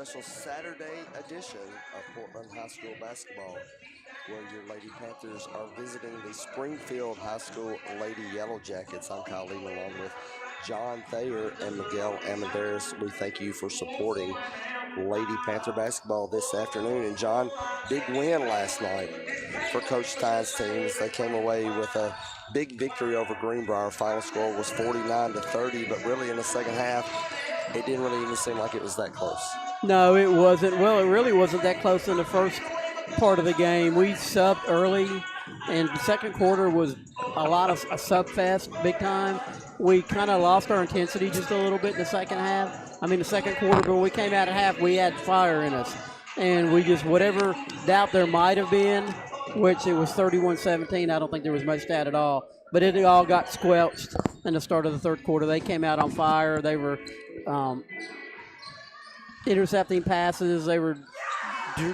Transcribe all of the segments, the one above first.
special Saturday edition of Portland High School Basketball, where your Lady Panthers are visiting the Springfield High School Lady Yellow Jackets. I'm Kyle Lehman along with John Thayer and Miguel Amadeus. We thank you for supporting Lady Panther basketball this afternoon. And John, big win last night for Coach Stein's teams. They came away with a big victory over Greenbrier. Final score was 49-30, but really in the second half, it didn't really even seem like it was that close. No, it wasn't. Well, it really wasn't that close in the first part of the game. We subbed early, and the second quarter was a lot of a sub fest, big time. We kind of lost our intensity just a little bit in the second half. The second quarter, but when we came out at half, we had fire in us. And we just, whatever doubt there might have been, which it was 31-17, I don't think there was much doubt at all. But it all got squelched in the start of the third quarter. They came out on fire. They were intercepting passes. They were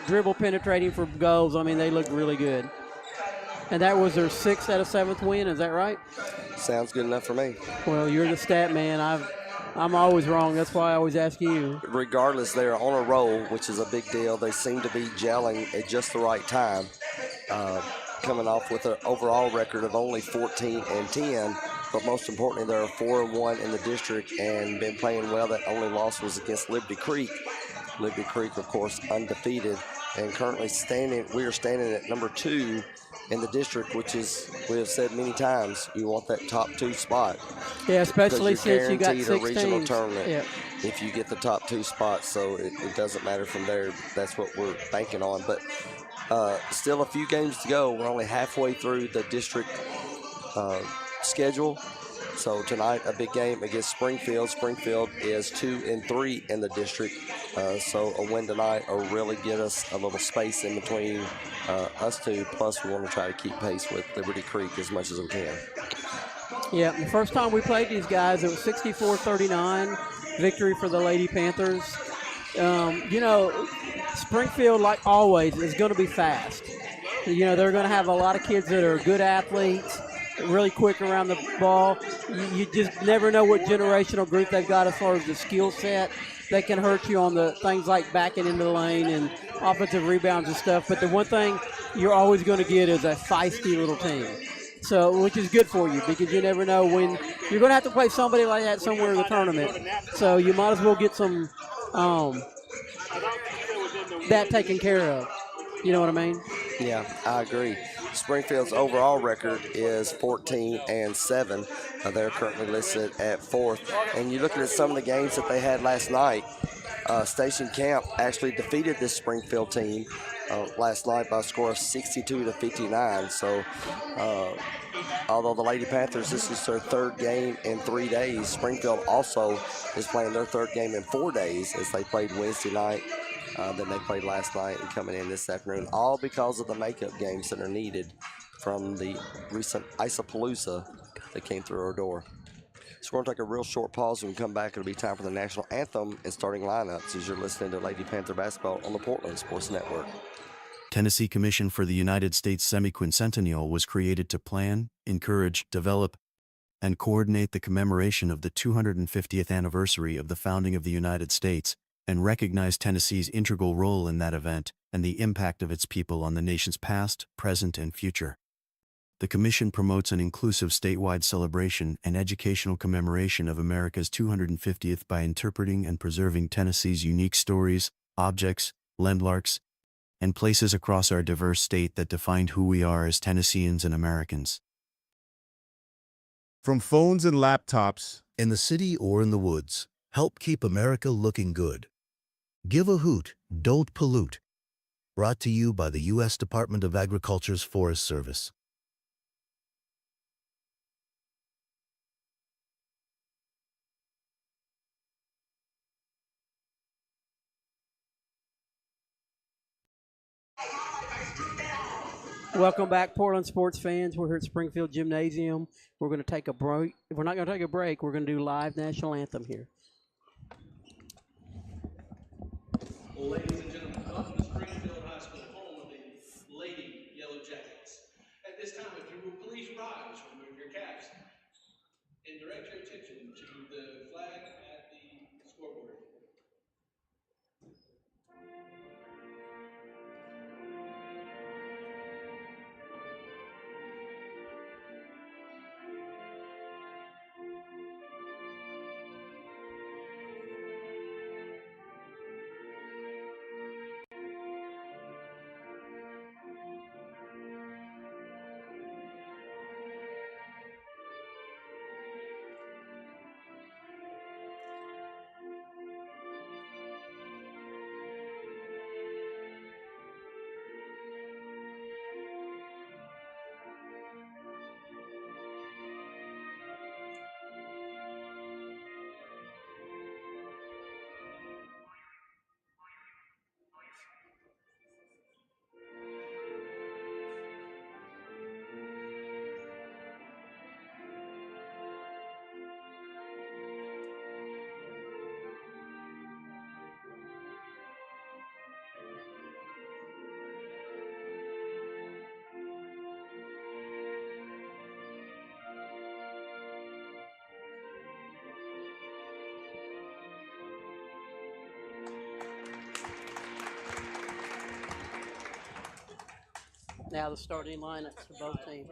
dribble penetrating for goals. They looked really good. And that was their 6th out of 7th win. Is that right? Sounds good enough for me. Well, you're the stat man. I'm always wrong. That's why I always ask you. Regardless, they're on a roll, which is a big deal. They seem to be gelling at just the right time, coming off with an overall record of only 14-10. But most importantly, they're 4-1 in the district and been playing well. That only loss was against Liberty Creek. Liberty Creek, of course, undefeated, and currently we are standing at number 2 in the district, which is, we have said many times, you want that top 2 spot. Yeah, especially since you got 6 a regional teams. tournament Yeah. if you get the top 2 spots, so it doesn't matter from there. That's what we're banking on. But still a few games to go. We're only halfway through the district schedule. So tonight, a big game against Springfield. Springfield is 2-3 in the district. So a win tonight will really get us a little space in between us two. Plus, we want to try to keep pace with Liberty Creek as much as we can. Yeah, the first time we played these guys, it was 64-39 victory for the Lady Panthers. Springfield, like always, is going to be fast. They're going to have a lot of kids that are good athletes, really quick around the ball. You just never know what generational group they've got as far as the skill set. They can hurt you on the things like backing into the lane and offensive rebounds and stuff. But the one thing you're always going to get is a feisty little team. So, which is good for you because you never know when you're going to have to play somebody like that somewhere in the tournament. So you might as well get some that taken care of. You know what I mean? Yeah, I agree. Springfield's overall record is 14-7. They're currently listed at 4th. And you're looking at some of the games that they had last night. Station Camp actually defeated this Springfield team last night by a score of 62-59. So, although the Lady Panthers, this is their 3rd game in 3 days, Springfield also is playing their 3rd game in 4 days as they played Wednesday night. Then they played last night and coming in this afternoon, all because of the makeup games that are needed from the recent Isapalooza that came through our door. So we're going to take a real short pause. When we come back, it'll be time for the national anthem and starting lineups as you're listening to Lady Panther Basketball on the Portland Sports Network. Tennessee Commission for the United States Semiquincentennial was created to plan, encourage, develop, and coordinate the commemoration of the 250th anniversary of the founding of the United States, and recognize Tennessee's integral role in that event and the impact of its people on the nation's past, present, and future. The Commission promotes an inclusive statewide celebration and educational commemoration of America's 250th by interpreting and preserving Tennessee's unique stories, objects, landmarks, and places across our diverse state that define who we are as Tennesseans and Americans. From phones and laptops, in the city or in the woods, help keep America looking good. Give a hoot, don't pollute. Brought to you by the U.S. Department of Agriculture's Forest Service. Welcome back, Portland sports fans. We're here at Springfield Gymnasium. We're going to take a break. If we're not going to take a break, we're going to do live national anthem here. Ladies and gentlemen, welcome to Springfield High School, home of the Lady Yellow Jackets. At this time, if you will please rise, remove your caps, and direct your attention to the flag at the scoreboard. Now the starting lineups for both teams.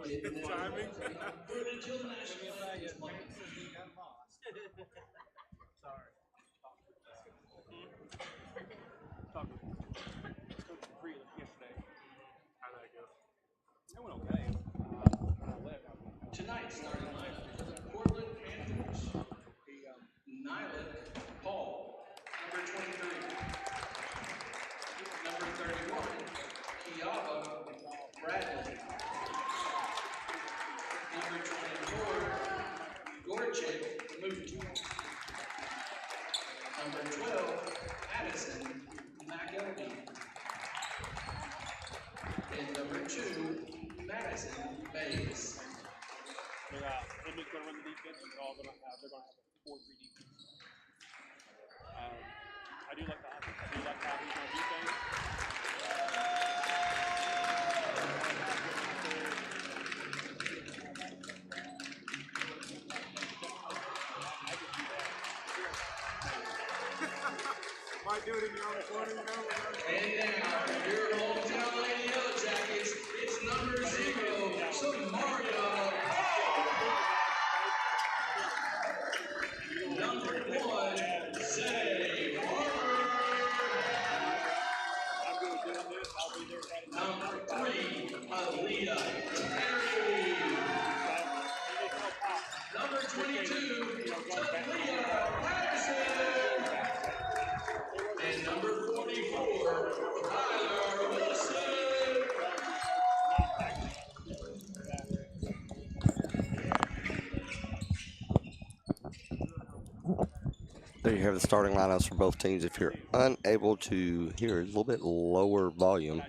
Tonight's starting lineup for the Portland Panthers. Nylik Paul, number 23. Number 31, Kiava Bradley. Number 24, Gorchik Moot. Number 12, Addison McElvey. And number 2, Madison Bays. They're just going to run the defense, and they're going to have a 4-3 defense. I do like the offense. I do like how he's on defense. Might do it in your own corner, you know? And now, your hometown Lady Yellow Jackets, it's number 0, Samaria. Number 1, Zay Harper. Number 3, Aaliyah Terry. Number 22, Talia Patterson. And number 44, Tyler Wilson. There you have the starting lineups for both teams. If you're unable to hear a little bit lower volume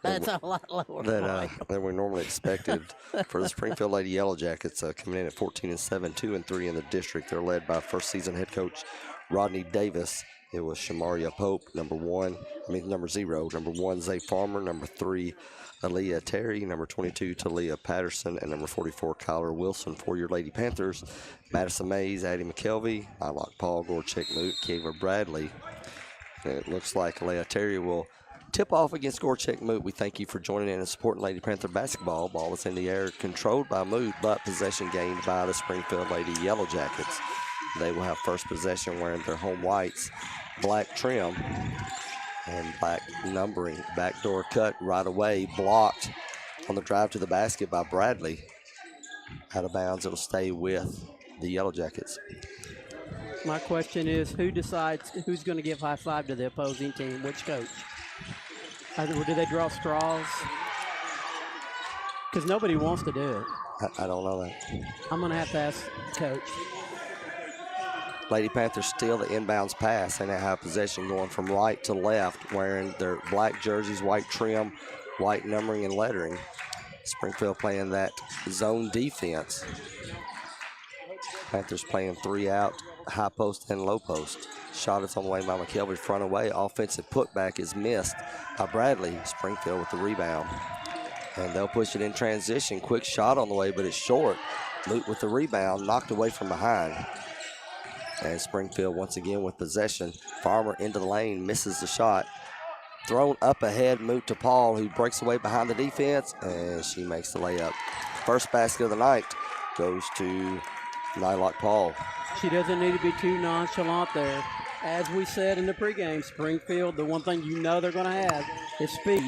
That's a lot lower. than we normally expected for the Springfield Lady Yellow Jackets, coming in at 14-7, 2-3 in the district. They're led by first-season head coach Rodney Davis. It was Shamaria Pope, number 0. Number 1, Zay Farmer. Number 3, Aaliyah Terry. Number 22, Talia Patterson. And number 44, Kyler Wilson. For your Lady Panthers, Madison Mays, Addie McKelvey, Nylik Paul, Gorchik Moot, Kiva Bradley. And it looks like Aaliyah Terry will tip off against Gorchik Moot. We thank you for joining in and supporting Lady Panther basketball. Ball is in the air, controlled by Moot, but possession gained by the Springfield Lady Yellow Jackets. They will have first possession wearing their home whites, black trim and black numbering. Backdoor cut right away, blocked on the drive to the basket by Bradley. Out of bounds, it'll stay with the Yellow Jackets. My question is, who decides who's going to give high five to the opposing team? Which coach? Or do they draw straws? Because nobody wants to do it. I don't know that. I'm going to have to ask coach. Lady Panthers steal the inbounds pass. They now have possession going from right to left, wearing their black jerseys, white trim, white numbering and lettering. Springfield playing that zone defense. Panthers playing 3 out, high post and low post. Shot is on the way by McKelvey, front away. Offensive putback is missed by Bradley. Springfield with the rebound. And they'll push it in transition. Quick shot on the way, but it's short. Moot with the rebound, knocked away from behind. And Springfield once again with possession. Farmer into the lane, misses the shot. Thrown up ahead, Moot to Paul, who breaks away behind the defense, and she makes the layup. First basket of the night goes to Nylik Paul. She doesn't need to be too nonchalant there. As we said in the pregame, Springfield, the one thing you know they're going to have is speed.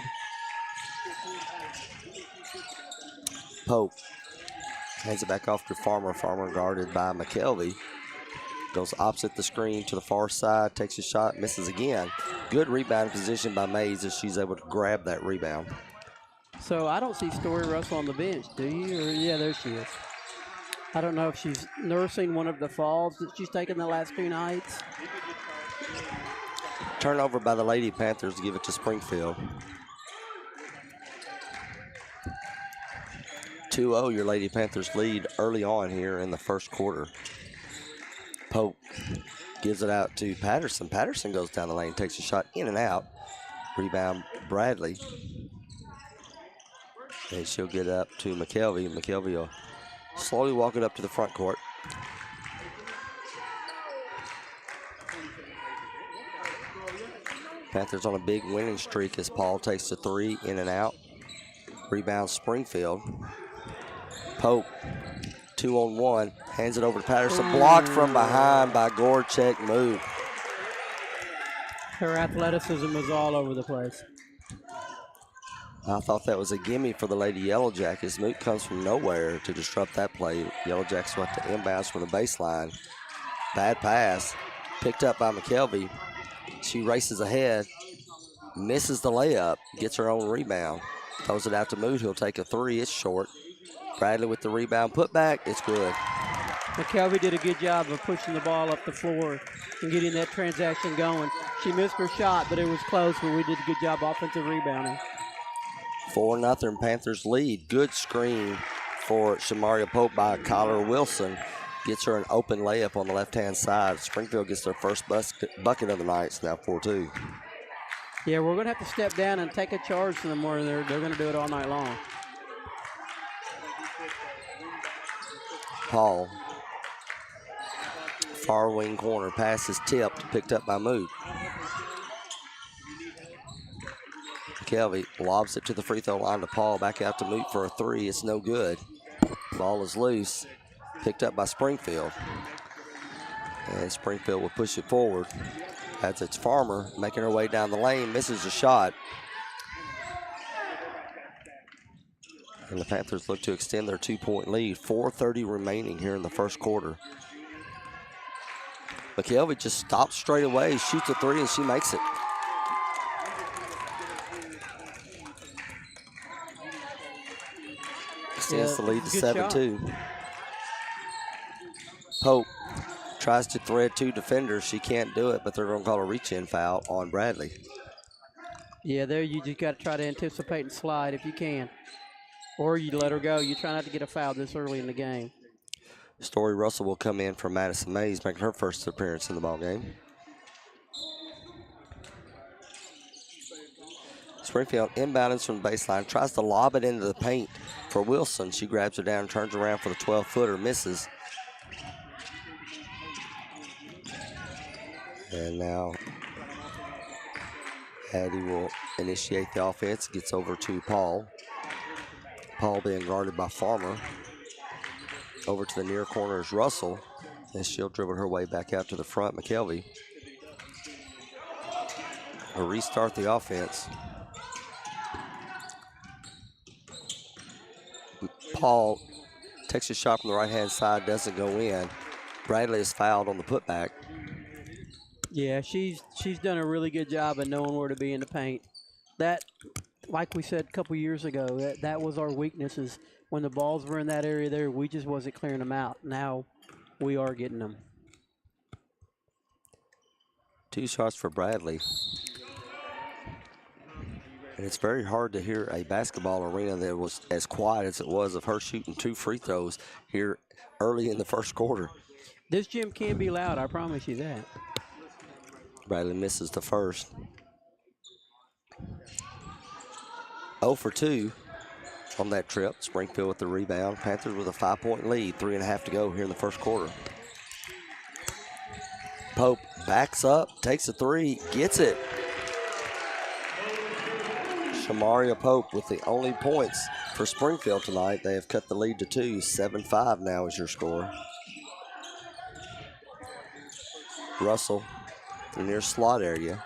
Pope hands it back off to Farmer. Farmer guarded by McKelvey. Goes opposite the screen to the far side, takes a shot, misses again. Good rebound position by Mays as she's able to grab that rebound. So I don't see Story Russell on the bench, do you? Or, yeah, there she is. I don't know if she's nursing one of the falls that she's taken the last 2 nights. Turnover by the Lady Panthers to give it to Springfield. 2-0, your Lady Panthers lead early on here in the first quarter. Pope gives it out to Patterson. Patterson goes down the lane, takes a shot in and out. Rebound Bradley. And she'll get up to McKelvey. McKelvey will slowly walk it up to the front court. Panthers on a big winning streak as Paul takes the 3 in and out. Rebound Springfield. Pope, 2-on-1, hands it over to Patterson. Blocked from behind by Gorchek. Move. Her athleticism was all over the place. I thought that was a gimme for the Lady Yellow Jackets. Moot comes from nowhere to disrupt that play. Yellow Jackets went to inbounds from the baseline. Bad pass, picked up by McKelvey. She races ahead, misses the layup, gets her own rebound. Throws it out to Moot. He'll take a three. It's short. Bradley with the rebound. Put back. It's good. McKelvey did a good job of pushing the ball up the floor and getting that transaction going. She missed her shot, but it was close, but we did a good job offensive rebounding. 4-0 Panthers lead. Good screen for Shamaria Pope by Kyler Wilson. Gets her an open layup on the left-hand side. Springfield gets their first bucket of the night. It's now 4-2. Yeah, we're going to have to step down and take a charge to them more. They're going to do it all night long. Paul. Far wing corner. Pass is tipped. Picked up by Moot. McKelvey lobs it to the free throw line to Paul. Back out to Moot for a three. It's no good. Ball is loose. Picked up by Springfield. And Springfield will push it forward. As it's Farmer making her way down the lane. Misses a shot. And the Panthers look to extend their 2-point lead. 4:30 remaining here in the first quarter. McKelvey just stops straight away, shoots a three, and she makes it. Extends the lead to 7-2. Pope tries to thread two defenders. She can't do it, but they're going to call a reach-in foul on Bradley. Yeah, there you just got to try to anticipate and slide if you can. Or you let her go. You try not to get a foul this early in the game. Story Russell will come in for Madison Mays, making her first appearance in the ballgame. Springfield inbounds from the baseline, tries to lob it into the paint for Wilson. She grabs her down, turns around for the 12-footer, misses. And now Hattie will initiate the offense, gets over to Paul. Paul being guarded by Farmer. Over to the near corner is Russell, and she'll dribble her way back out to the front. McKelvey will restart the offense. Paul takes a shot from the right-hand side, doesn't go in. Bradley is fouled on the putback. Yeah, she's done a really good job of knowing where to be in the paint. That, like we said a couple years ago, that was our weaknesses. When the balls were in that area there, we just wasn't clearing them out. Now we are getting them. 2 shots for Bradley. And it's very hard to hear a basketball arena that was as quiet as it was of her shooting 2 free throws here early in the first quarter. This gym can be loud, I promise you that. Bradley misses the first. 0 for 2 on that trip. Springfield with the rebound. Panthers with a 5-point lead. 3.5 to go here in the first quarter. Pope backs up, takes a three, gets it. Shamaria Pope with the only points for Springfield tonight. They have cut the lead to 2. 7-5 now is your score. Russell, the near slot area.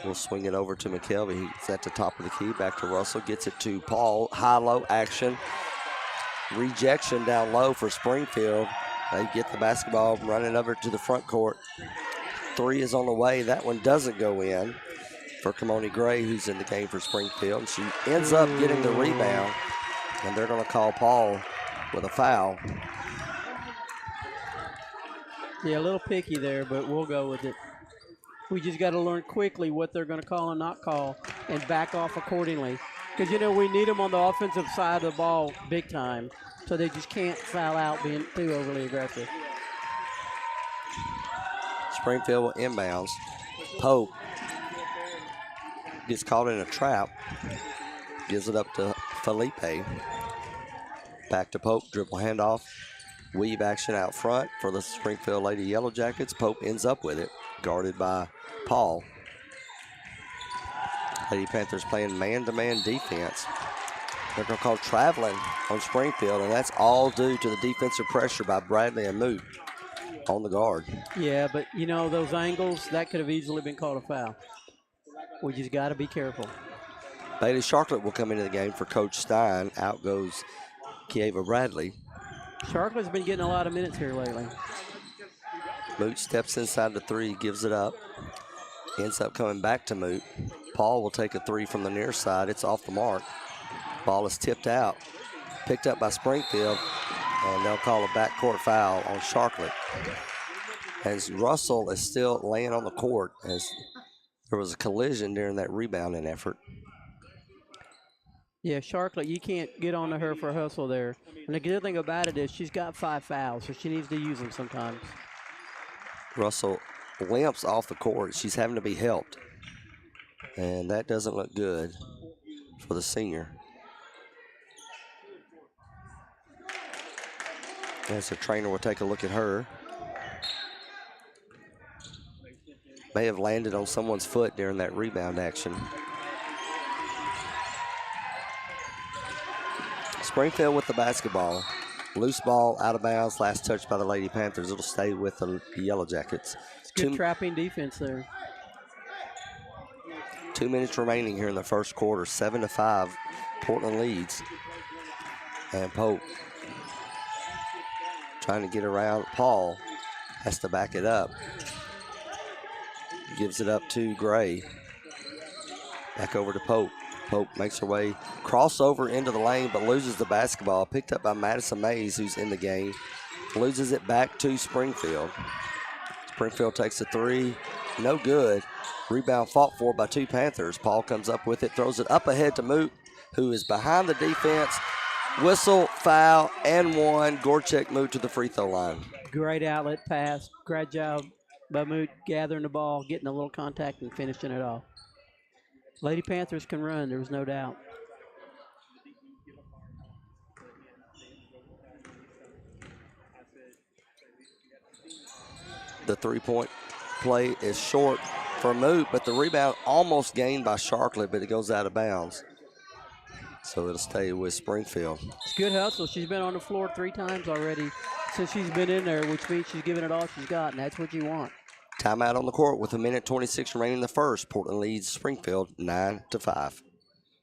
We'll swing it over to McKelvey. He's at the top of the key. Back to Russell. Gets it to Paul. High-low action. Rejection down low for Springfield. They get the basketball running over to the front court. 3 is on the way. That one doesn't go in for Kimoni Gray, who's in the game for Springfield. She ends up getting the rebound, and they're going to call Paul with a foul. Yeah, a little picky there, but we'll go with it. We just got to learn quickly what they're going to call and not call and back off accordingly. Because, you know, we need them on the offensive side of the ball big time, so they just can't foul out being too overly aggressive. Springfield will inbounds. Pope gets caught in a trap. Gives it up to Felipe. Back to Pope, dribble handoff. Weave action out front for the Springfield Lady Yellow Jackets. Pope ends up with it, guarded by Paul. Lady Panthers playing man-to-man defense. They're going to call traveling on Springfield, and that's all due to the defensive pressure by Bradley and Moot on the guard. Yeah, but, you know, those angles, that could have easily been called a foul. We just got to be careful. Bailey Sharklet will come into the game for Coach Stein. Out goes Kieva Bradley. Sharklet's been getting a lot of minutes here lately. Moot steps inside the three, gives it up. Ends up coming back to Moot. Paul will take a three from the near side. It's off the mark. Ball is tipped out. Picked up by Springfield, and they'll call a backcourt foul on Sharklet. As Russell is still laying on the court as there was a collision during that rebounding effort. Yeah, Sharklet, you can't get on to her for a hustle there. And the good thing about it is she's got 5 fouls, so she needs to use them sometimes. Russell limps off the court. She's having to be helped. And that doesn't look good for the senior. As the trainer will take a look at her. May have landed on someone's foot during that rebound action. Springfield with the basketball. Loose ball, out of bounds, last touch by the Lady Panthers. It'll stay with the Yellow Jackets. Good trapping defense there. 2 minutes remaining here in the first quarter. 7-5, Portland leads. And Pope trying to get around. Paul has to back it up. Gives it up to Gray. Back over to Pope. Pope makes her way, crossover into the lane, but loses the basketball. Picked up by Madison Mays, who's in the game. Loses it back to Springfield. Springfield takes a three. No good. Rebound fought for by 2 Panthers. Paul comes up with it, throws it up ahead to Moot, who is behind the defense. Whistle, foul, and one. Gorchek moved to the free throw line. Great outlet pass. Great job by Moot gathering the ball, getting a little contact, and finishing it off. Lady Panthers can run, there was no doubt. The three-point play is short for Moot, but the rebound almost gained by Sharklet, but it goes out of bounds. So it'll stay with Springfield. It's good hustle. She's been on the floor 3 times already since she's been in there, which means she's giving it all she's got, and that's what you want. Timeout on the court with 1:26 remaining in the first. Portland leads Springfield 9-5.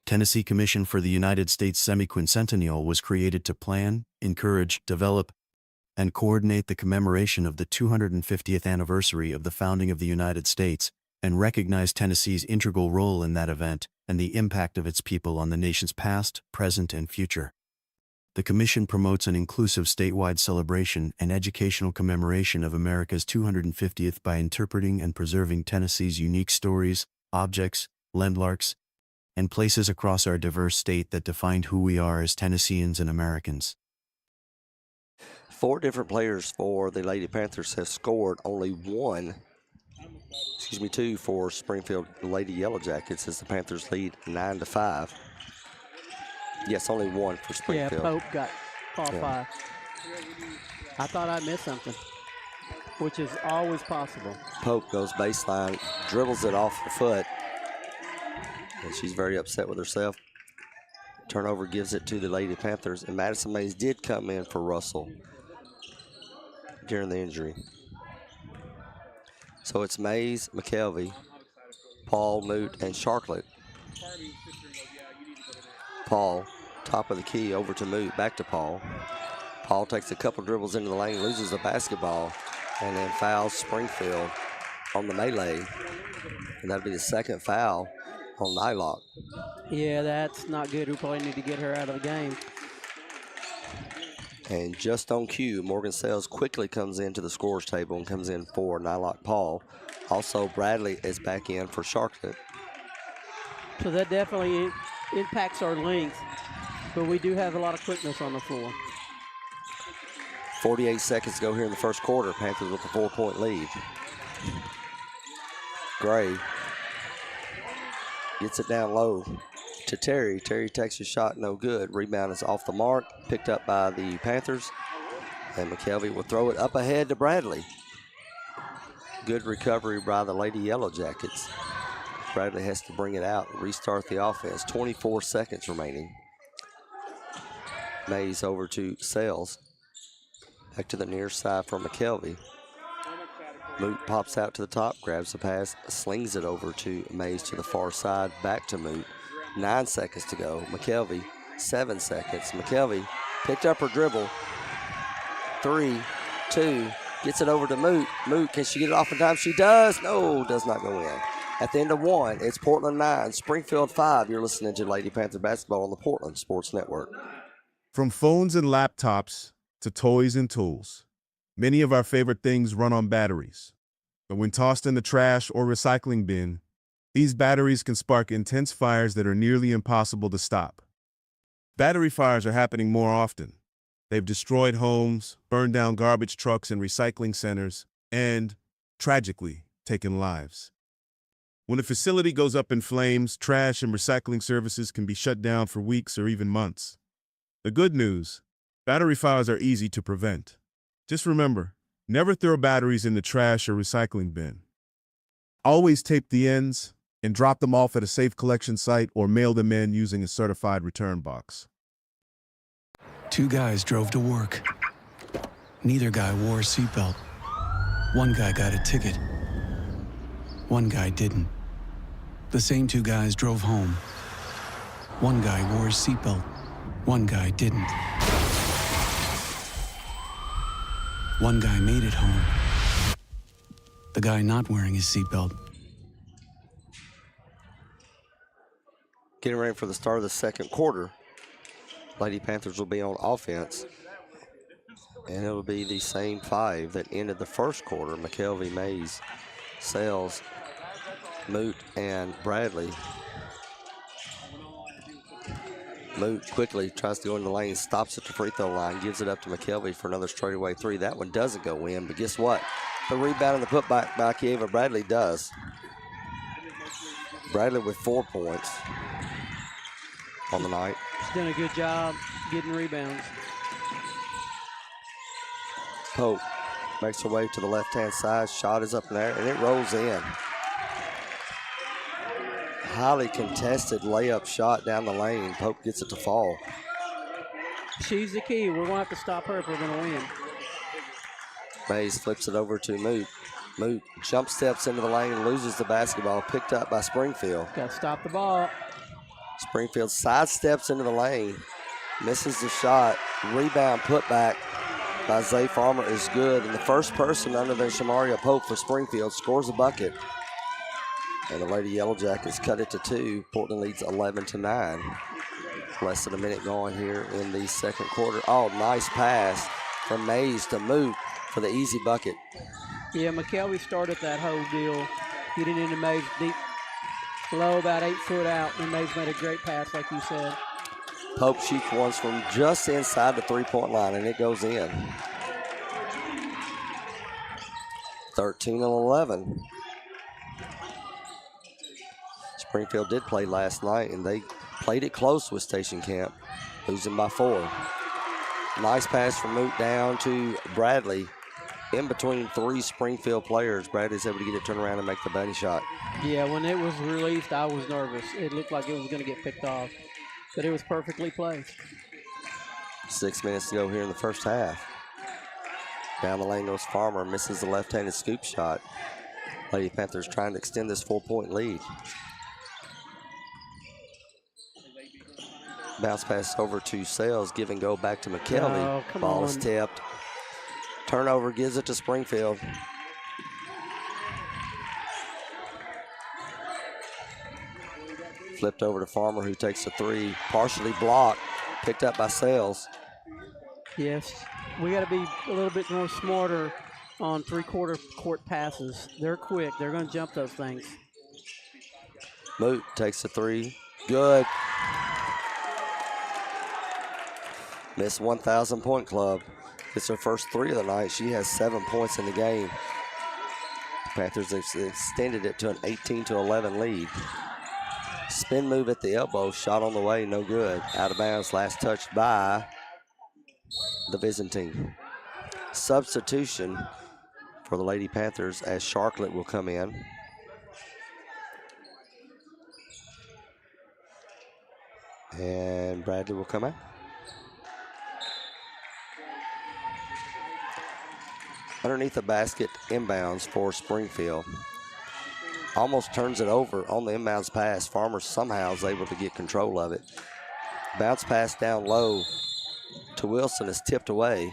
Tennessee Commission for the United States Semi-Quincentennial was created to plan, encourage, develop, and coordinate the commemoration of the 250th anniversary of the founding of the United States, and recognize Tennessee's integral role in that event and the impact of its people on the nation's past, present, and future. The Commission promotes an inclusive statewide celebration and educational commemoration of America's 250th by interpreting and preserving Tennessee's unique stories, objects, landmarks, and places across our diverse state that defined who we are as Tennesseans and Americans. 4 different players for the Lady Panthers have scored. Only 2 for Springfield Lady Yellow Jackets as the Panthers lead 9-5. Yes, only 1 for Springfield. Yeah, Pope got ball 5. I thought I missed something, which is always possible. Pope goes baseline, dribbles it off the foot, and she's very upset with herself. Turnover gives it to the Lady Panthers, and Madison Mays did come in for Russell during the injury. So it's Mays, McKelvey, Paul, Moot, and Sharklet. Paul, top of the key, over to Moot, back to Paul. Paul takes a couple dribbles into the lane, loses the basketball, and then fouls Springfield on the melee. And that'll be the second foul on Nylock. Yeah, that's not good. We probably need to get her out of the game. And just on cue, Morgan Sells quickly comes into the scorer's table and comes in for Nylock Paul. Also, Bradley is back in for Sharklet. So that definitely impacts our length, but we do have a lot of quickness on the floor. 48 seconds to go here in the first quarter. Panthers with a 4-point lead. Gray gets it down low to Terry. Terry takes a shot, no good. Rebound is off the mark, picked up by the Panthers. And McKelvey will throw it up ahead to Bradley. Good recovery by the Lady Yellow Jackets. Bradley has to bring it out and restart the offense. 24 seconds remaining. Mays over to Sales. Back to the near side for McKelvey. Moot pops out to the top, grabs the pass, slings it over to Mays to the far side, back to Moot. 9 seconds to go. McKelvey, 7 seconds. McKelvey picked up her dribble. 3, 2, gets it over to Moot. Moot, can she get it off in time? She does. No, does not go in. At the end of 1, it's Portland 9, Springfield 5. You're listening to Lady Panther Basketball on the Portland Sports Network. From phones and laptops to toys and tools, many of our favorite things run on batteries. But when tossed in the trash or recycling bin, these batteries can spark intense fires that are nearly impossible to stop. Battery fires are happening more often. They've destroyed homes, burned down garbage trucks and recycling centers, and, tragically, taken lives. When a facility goes up in flames, trash and recycling services can be shut down for weeks or even months. The good news, battery fires are easy to prevent. Just remember, never throw batteries in the trash or recycling bin. Always tape the ends and drop them off at a safe collection site or mail them in using a certified return box. 2 guys drove to work. Neither guy wore a seatbelt. One guy got a ticket. One guy didn't. The same 2 guys drove home. One guy wore a seatbelt. One guy didn't. One guy made it home. The guy not wearing his seatbelt. Getting ready for the start of the second quarter. Lady Panthers will be on offense. And it'll be the same 5 that ended the first quarter. McKelvey, Mays, Sales, Moot, and Bradley. Moot quickly tries to go in the lane, stops at the free throw line, gives it up to McKelvey for another straightaway 3. That one doesn't go in, but guess what? The rebound and the putback by Kieva Bradley does. Bradley with 4 points on the night. She's done a good job getting rebounds. Pope makes her way to the left-hand side. Shot is up in there, and it rolls in. Highly contested layup shot down the lane. Pope gets it to fall. She's the key. We're going to have to stop her if we're going to win. Mays flips it over to Moot. Moot jump steps into the lane, loses the basketball, picked up by Springfield. Got to stop the ball. Springfield sidesteps into the lane, misses the shot. Rebound putback by Zay Farmer is good. And the first person under there, Shamaria Pope for Springfield, scores a bucket. And the Lady Yellow Jackets cut it to 2. Portland leads 11-9. Less than a minute going here in the second quarter. Oh, nice pass from Mays to Moot for the easy bucket. Yeah, McKelvey started that whole deal, getting into Mays deep, low, about 8 foot out, and Mays made a great pass, like you said. Pope shoots ones from just inside the three-point line, and it goes in. 13-11. Springfield did play last night, and they played it close with Station Camp, losing by 4. Nice pass from Moot down to Bradley. In between 3 Springfield players, Bradley's able to get it turned around and make the bunny shot. Yeah, when it was released, I was nervous. It looked like it was going to get picked off, but it was perfectly placed. 6 minutes to go here in the first half. Down the lane goes Farmer, misses the left-handed scoop shot. Lady Panthers trying to extend this 4-point lead. Bounce pass over to Sales, give and go back to McKelvey. Oh, come Ball on. is tipped. Turnover gives it to Springfield. Flipped over to Farmer, who takes a 3, partially blocked, picked up by Sales. Yes, we got to be a little bit more smarter on three-quarter court passes. They're quick. They're going to jump those things. Moot takes a 3. Good. Miss 1,000 point club. It's her first 3 of the night. She has 7 points in the game. Panthers have extended it to an 18-11 lead. Spin move at the elbow, shot on the way, no good. Out of bounds, last touched by the Byzantine. Substitution for the Lady Panthers as Sharklet will come in. And Bradley will come out. underneath the basket, inbounds for Springfield. Almost turns it over on the inbounds pass. Farmer somehow is able to get control of it. Bounce pass down low to Wilson is tipped away.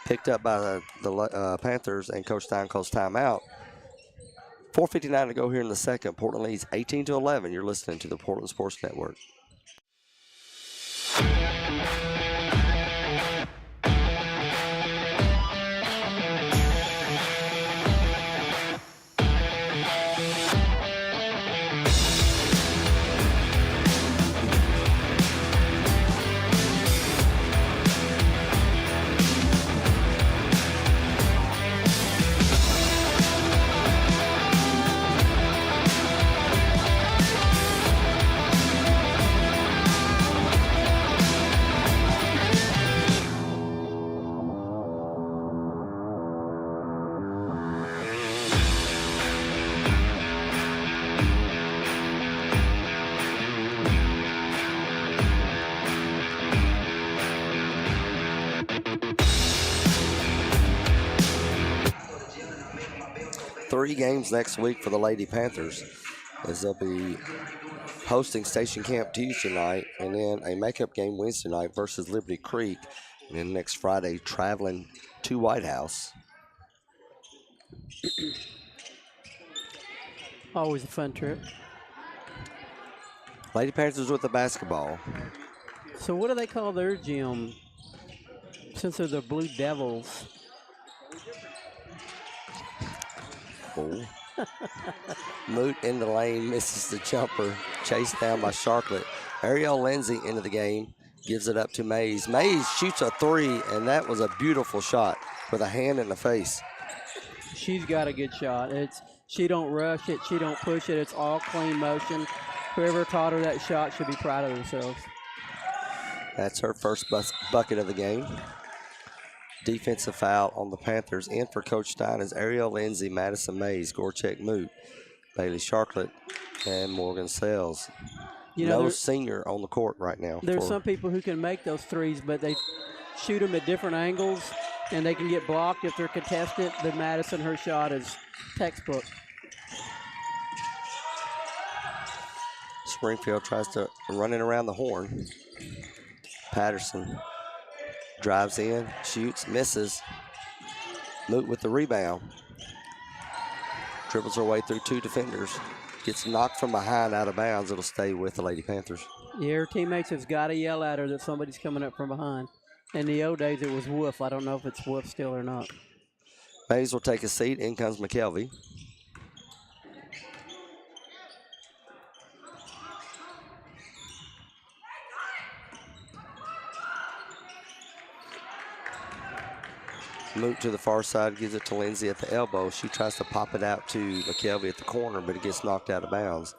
Picked up by the Panthers, and Coach Stein calls timeout. 4:59 to go here in the second. Portland leads 18-11. You're listening to the Portland Sports Network. Three games next week for the Lady Panthers, as they'll be hosting Station Camp Tuesday night, and then a makeup game Wednesday night versus Liberty Creek, and then next Friday traveling to White House. Always a fun trip. Lady Panthers with the basketball. So what do they call their gym since they're the Blue Devils? Oh. Moot in the lane, misses the jumper, chased down by Sharklet. Ariel Lindsay into the game, gives it up to Mays. Mays shoots a three, and that was a beautiful shot with a hand in the face. She's got a good shot. She don't rush it, she don't push it. It's all clean motion. Whoever taught her that shot should be proud of themselves. That's her first bucket of the game. Defensive foul on the Panthers. In for Coach Stein is Ariel Lindsay, Madison Mays, Gorchek Moot, Bailey Sharklet, and Morgan Sells. No senior on the court right now. There's some people who can make those threes, but they shoot them at different angles, and they can get blocked if they're contested. Then Madison, her shot is textbook. Springfield tries to run it around the horn. Patterson drives in, shoots, misses. Moot with the rebound. Dribbles her way through two defenders. Gets knocked from behind out of bounds. It'll stay with the Lady Panthers. Yeah, her teammates have got to yell at her that somebody's coming up from behind. In the old days, it was Wolf. I don't know if it's Wolf still or not. Mays will take a seat. In comes McKelvey. Moot to the far side, gives it to Lindsay at the elbow. She tries to pop it out to McKelvey at the corner, but it gets knocked out of bounds.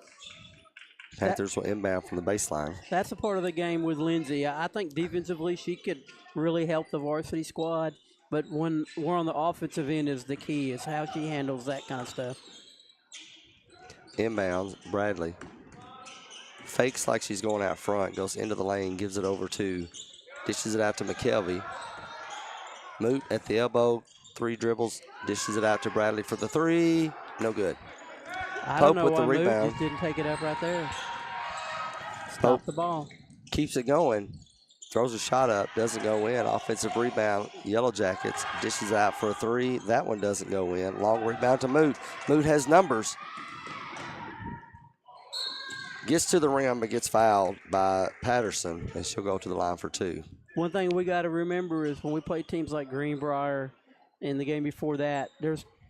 Panthers will inbound from the baseline. That's a part of the game with Lindsay. I think defensively she could really help the varsity squad, but when we're on the offensive end is the key, is how she handles that kind of stuff. Inbounds, Bradley. Fakes like she's going out front, goes into the lane, gives it over to, dishes it out to McKelvey. Moot at the elbow, three dribbles, dishes it out to Bradley for the three. No good. I Pope don't know with why the rebound. Moot just didn't take it up right there. Stop Pope the ball. keeps it going. Throws a shot up, doesn't go in. Offensive rebound, Yellow Jackets dishes out for a three. That one doesn't go in. Long rebound to Moot. Moot has numbers. Gets to the rim but gets fouled by Patterson, and she'll go to the line for two. One thing we got to remember is when we play teams like Greenbrier and the game before that,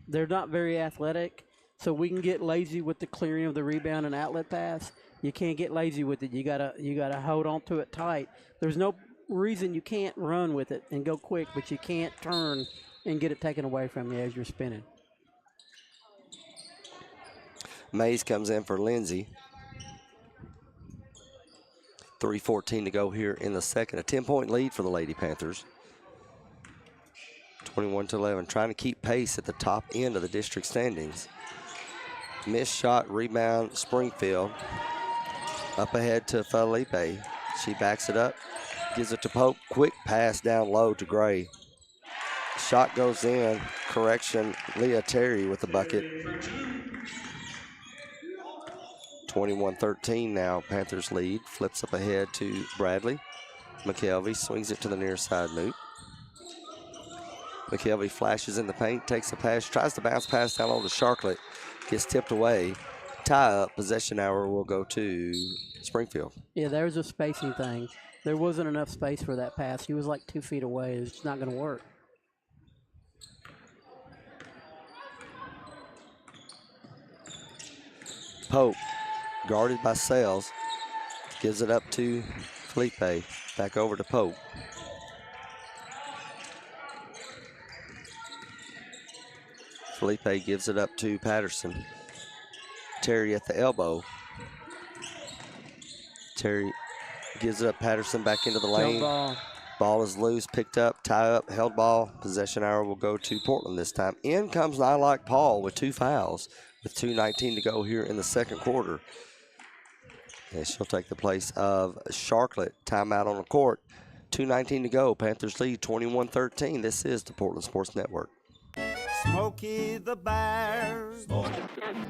they're not very athletic, so we can get lazy with the clearing of the rebound and outlet pass. You can't get lazy with it. You gotta hold on to it tight. There's no reason you can't run with it and go quick, but you can't turn and get it taken away from you as you're spinning. Mays comes in for Lindsay. 3:14 to go here in the second. A 10-point lead for the Lady Panthers. 21-11, trying to keep pace at the top end of the district standings. Missed shot, rebound, Springfield. Up ahead to Felipe. She backs it up, gives it to Pope. Quick pass down low to Gray. Shot goes in. Correction, Leah Terry with the bucket. 21-13 now. Panthers lead. Flips up ahead to Bradley. McKelvey swings it to the near side, Moot. McKelvey flashes in the paint, takes a pass, tries to bounce pass down on to Sharklet. Gets tipped away. Tie up. Possession hour will go to Springfield. Yeah, there's a spacing thing. There wasn't enough space for that pass. He was like 2 feet away. It's just not going to work. Pope, guarded by Sales, gives it up to Felipe. Back over to Pope. Felipe gives it up to Patterson. Terry at the elbow. Terry gives it up. Patterson back into the lane. Ball. Ball is loose, picked up, tie up, held ball. Possession hour will go to Portland this time. In comes Nylock Paul with 2 fouls, with 2:19 to go here in the second quarter. And she'll take the place of Sharklet. Timeout on the court. 2:19 to go. Panthers lead 21-13. This is the Portland Sports Network. Smokey the Bear.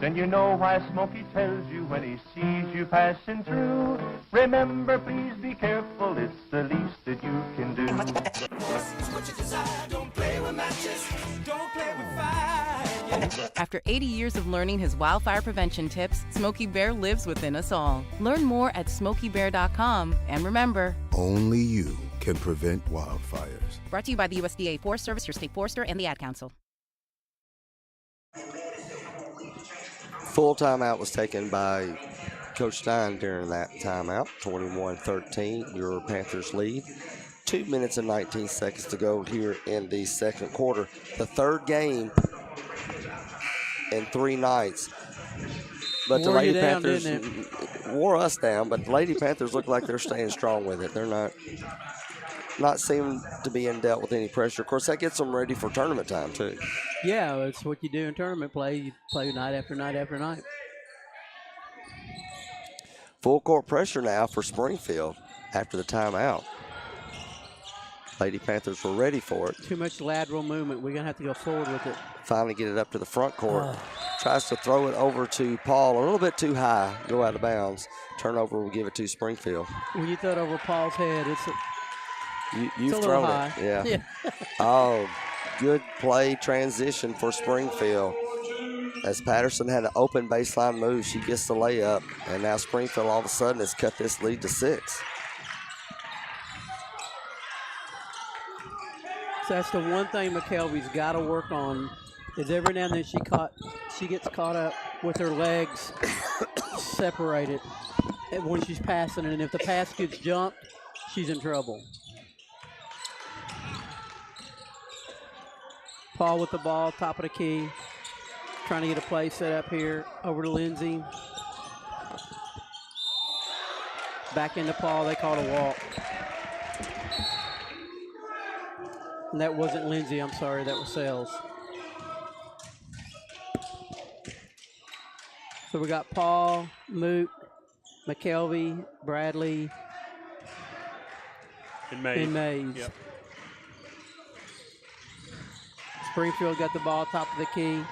Then you know why Smokey tells you when he sees you passing through. Remember, please be careful, it's the least that you can do. What you desire, don't play with matches, don't play with fire. After 80 years of learning his wildfire prevention tips, Smokey Bear lives within us all. Learn more at SmokeyBear.com, and remember, only you can prevent wildfires. Brought to you by the USDA Forest Service, your state forester, and the Ad Council. Full timeout was taken by Coach Stein during that timeout. 21-13, your Panthers lead. 2 minutes and 19 seconds to go here in the second quarter. The third game in 3 nights. But the Lady Panthers wore us down, but the Lady Panthers look like they're staying strong with it. They're not seeming to be dealt with any pressure. Of course, that gets them ready for tournament time, too. Yeah, it's what you do in tournament play. You play night after night after night. Full court pressure now for Springfield after the timeout. Lady Panthers were ready for it. Too much lateral movement. We're going to have to go forward with it. Finally get it up to the front court. Tries to throw it over to Paul. A little bit too high. Go out of bounds. Turnover will give it to Springfield. When you throw it over Paul's head, You've it's a thrown high. it. Yeah. Oh, good play transition for Springfield. As Patterson had an open baseline move, she gets the layup. And now Springfield all of a sudden has cut this lead to 6. So that's the one thing McKelvey's got to work on, is every now and then she gets caught up with her legs separated when she's passing, and if the pass gets jumped, she's in trouble. Paul with the ball, top of the key, trying to get a play set up here, over to Lindsay. Back into Paul, they called a walk. And that wasn't Lindsay, I'm sorry, that was Sales. So we got Paul, Moot, McKelvey, Bradley, and Mays. Yep. Springfield got the ball top of the key,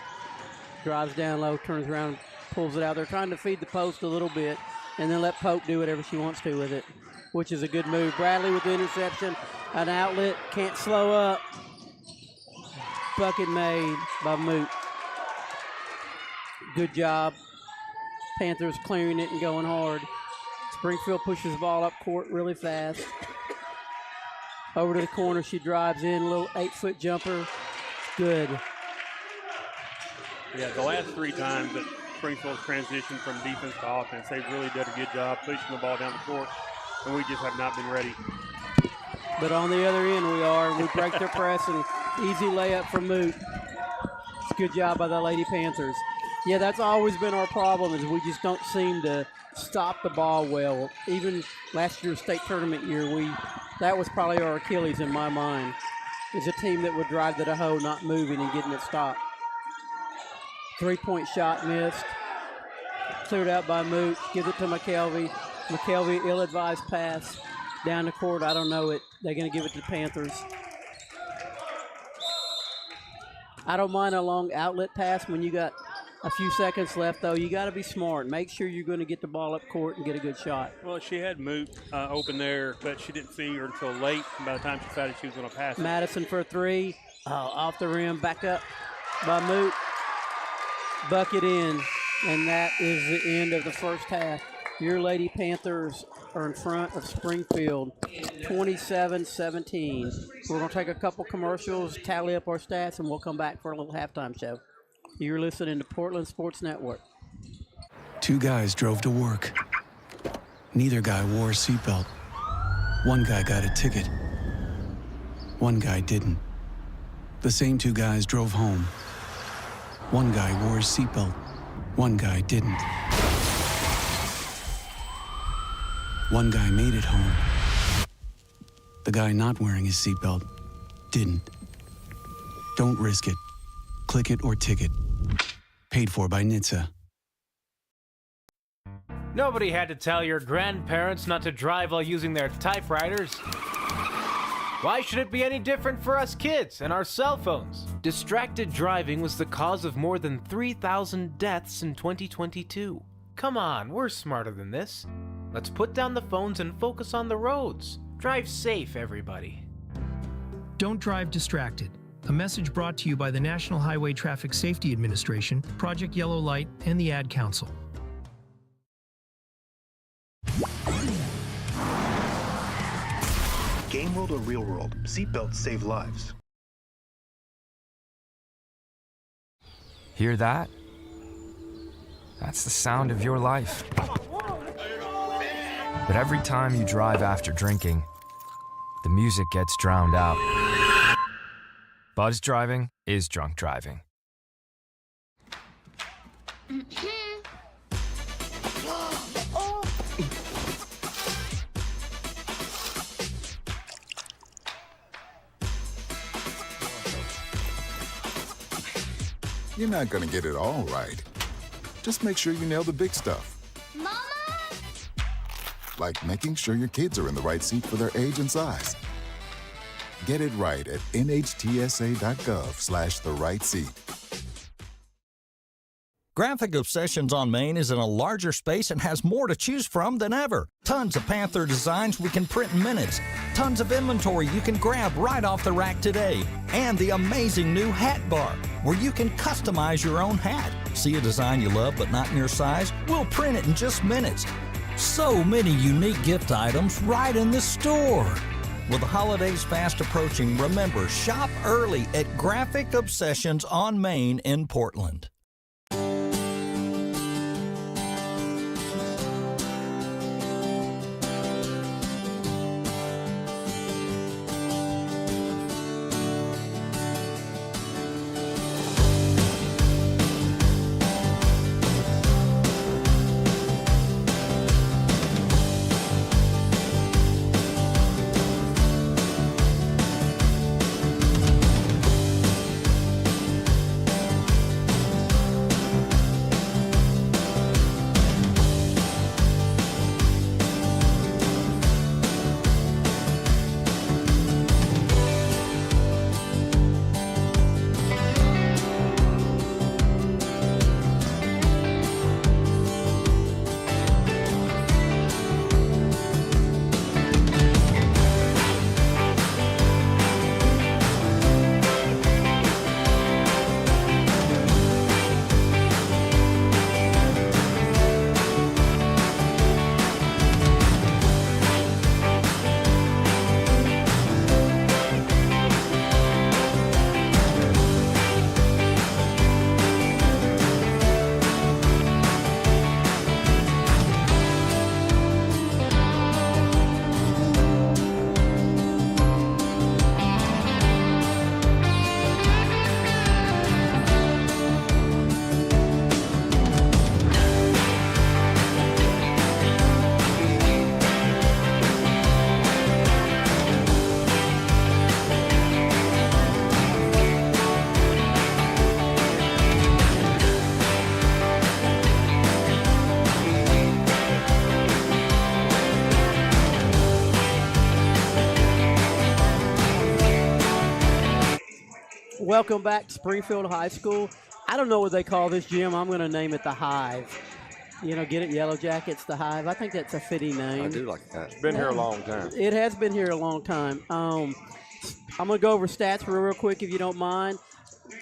drives down low, turns around, pulls it out. They're trying to feed the post a little bit and then let Pope do whatever she wants to with it, which is a good move. Bradley with the interception, an outlet, can't slow up. Bucket made by Moot. Good job. Panthers clearing it and going hard. Springfield pushes the ball up court really fast. Over to the corner, she drives in, a little 8-foot jumper. Good. Yeah, the last 3 times that Springfield's transitioned from defense to offense, they've really done a good job pushing the ball down the court, and we just have not been ready. But on the other end, we are. We break their press, and easy layup from Moot. It's a good job by the Lady Panthers. Yeah, that's always been our problem, is we just don't seem to stop the ball well. Even last year's state tournament year, that was probably our Achilles in my mind, is a team that would drive to the hole, not moving and getting it stopped. 3-point shot missed. Cleared out by Moot. Gives it to McKelvey. McKelvey, ill-advised pass down the court. I don't know it. They're going to give it to the Panthers. I don't mind a long outlet pass when you got a few seconds left, though. You got to be smart. Make sure you're going to get the ball up court and get a good shot. Well, she had Moot open there, but she didn't see her until late. By the time she decided she was going to pass it. Madison for a three. Off the rim, back up by Moot. Bucket in, and that is the end of the first half. Your Lady Panthers are in front of Springfield, 27-17. We're going to take a couple commercials, tally up our stats, and we'll come back for a little halftime show. You're listening to Portland Sports Network. Two guys drove to work. Neither guy wore a seatbelt. One guy got a ticket. One guy didn't. The same two guys drove home. One guy wore his seatbelt. One guy didn't. One guy made it home. The guy not wearing his seatbelt didn't. Don't risk it. Click it or ticket. Paid for by NHTSA. Nobody had to tell your grandparents not to drive while using their typewriters. Why should it be any different for us kids and our cell phones? Distracted driving was the cause of more than 3,000 deaths in 2022. Come on, we're smarter than this. Let's put down the phones and focus on the roads. Drive safe, everybody. Don't drive distracted. A message brought to you by the National Highway Traffic Safety Administration, Project Yellow Light, and the Ad Council. Game world or real world, seatbelts save lives. Hear that? That's the sound of your life. But every time you drive after drinking, the music gets drowned out. Buzz driving is drunk driving. You're not gonna get it all right. Just make sure you nail the big stuff. Mama! Like making sure your kids are in the right seat for their age and size. Get it right at nhtsa.gov/the-right-seat. Graphic Obsessions on Main is in a larger space and has more to choose from than ever. Tons of Panther designs we can print in minutes. Tons of inventory you can grab right off the rack today. And the amazing new Hat Bar, where you can customize your own hat. See a design you love but not in your size? We'll print it in just minutes. So many unique gift items right in the store. With the holidays fast approaching, remember, shop early at Graphic Obsessions on Main in Portland. Welcome back to Springfield High School. I don't know what they call this gym. I'm going to name it the Hive. You know, get it, Yellow Jackets, the Hive. I think that's a fitting name. I do like that. It's been here a long time. It has been here a long time. I'm going to go over stats real quick if you don't mind.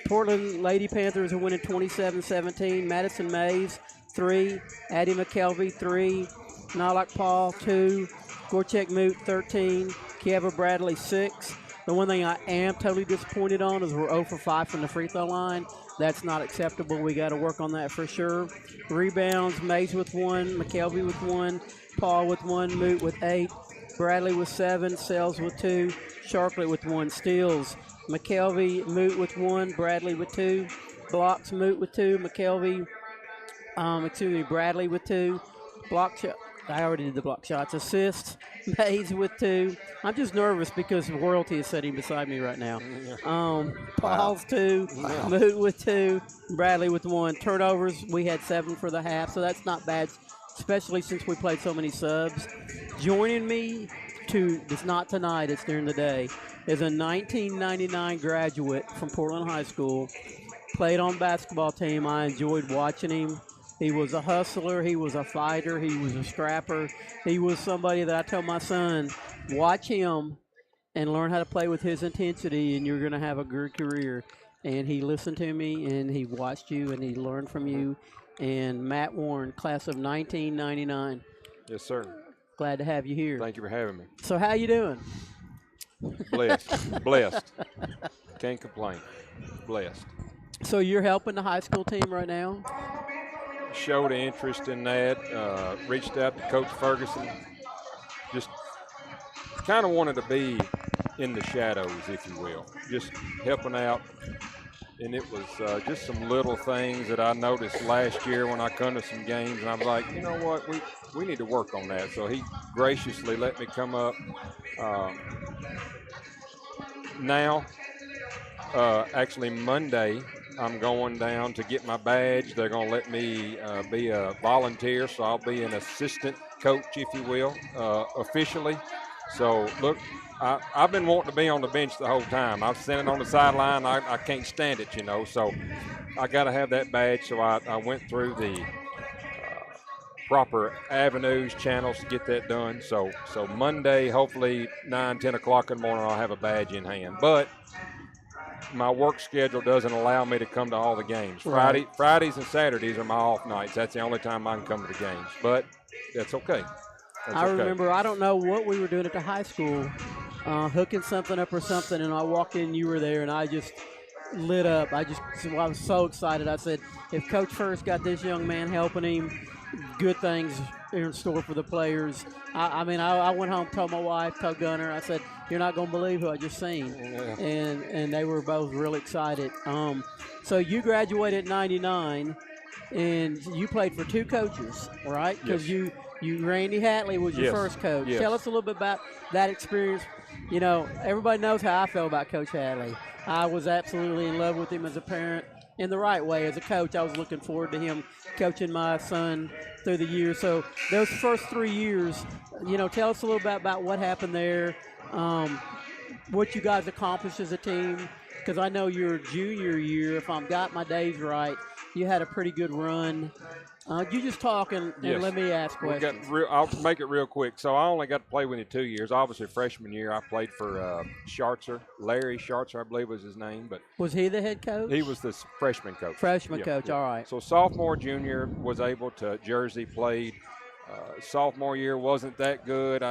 Portland Lady Panthers are winning 27-17. Madison Mays, 3. Addie McKelvey, 3. Nalak Paul, 2. Gorchek Moot, 13. Kieva Bradley, 6. The one thing I am totally disappointed on is we're 0 for 5 from the free throw line. That's not acceptable. We got to work on that for sure. Rebounds, Mays with 1, McKelvey with 1, Paul with 1, Moot with 8, Bradley with 7, Sells with 2, Sharkley with 1. Steals, McKelvey, Moot with 1, Bradley with 2, blocks, Moot with 2, McKelvey, Bradley with 2, block shot. I already did the block shots. Assists, Mays with 2. I'm just nervous because royalty is sitting beside me right now. Paul's 2, Moot with 2, Bradley with 1. Turnovers, we had 7 for the half, so that's not bad, especially since we played so many subs. Joining me it's not tonight, it's during the day, is a 1999 graduate from Portland High School. Played on basketball team. I enjoyed watching him. He was a hustler. He was a fighter. He was a scrapper. He was somebody that I tell my son, watch him and learn how to play with his intensity, and you're going to have a good career. And he listened to me, and he watched you, and he learned from you. And Matt Warren, class of 1999. Yes, sir. Glad to have you here. Thank you for having me. So how you doing? Blessed. Blessed. Can't complain. Blessed. So you're helping the high school team right now? Showed interest in that. Reached out to Coach Ferguson. Just kind of wanted to be in the shadows, if you will. Just helping out. And it was just some little things that I noticed last year when I come to some games. And I was like, you know what, we need to work on that. So he graciously let me come up. Now, actually Monday, I'm going down to get my badge. They're going to let me be a volunteer, so I'll be an assistant coach, if you will, officially. So, look, I've been wanting to be on the bench the whole time. I've seen it on the sideline. I can't stand it, you know. So I got to have that badge. So I went through the proper avenues, channels to get that done. So Monday, hopefully 9, 10 o'clock in the morning, I'll have a badge in hand. But my work schedule doesn't allow me to come to all the games. Right. Fridays and Saturdays are my off nights. That's the only time I can come to the games. But that's okay. I remember, I don't know what we were doing at the high school, hooking something up or something, and I walked in, you were there, and I just lit up. I was so excited. I said, if Coach First got this young man helping him, good things are in store for the players. I went home, told my wife, told Gunner, I said, you're not going to believe who I just seen. Yeah. And they were both really excited. So you graduated in 99, and you played for 2 coaches, right? Because Yes. you Randy Hatley was your Yes. first coach. Yes. Tell us a little bit about that experience. You know, everybody knows how I feel about Coach Hatley. I was absolutely in love with him as a parent in the right way. As a coach, I was looking forward to him coaching my son through the years. So those first 3 years, you know, tell us a little bit about what happened there, what you guys accomplished as a team, because I know your junior year, if I've got my days right, you had a pretty good run. You just talk and Yes. let me ask questions. I'll make it real quick. So I only got to play with him 2 years. Obviously, freshman year, I played for Schartzer. Larry Schartzer, I believe was his name. But Was he the head coach? he was the freshman coach. Freshman coach, all right. So sophomore, junior was able to Jersey, played. Sophomore year wasn't that good.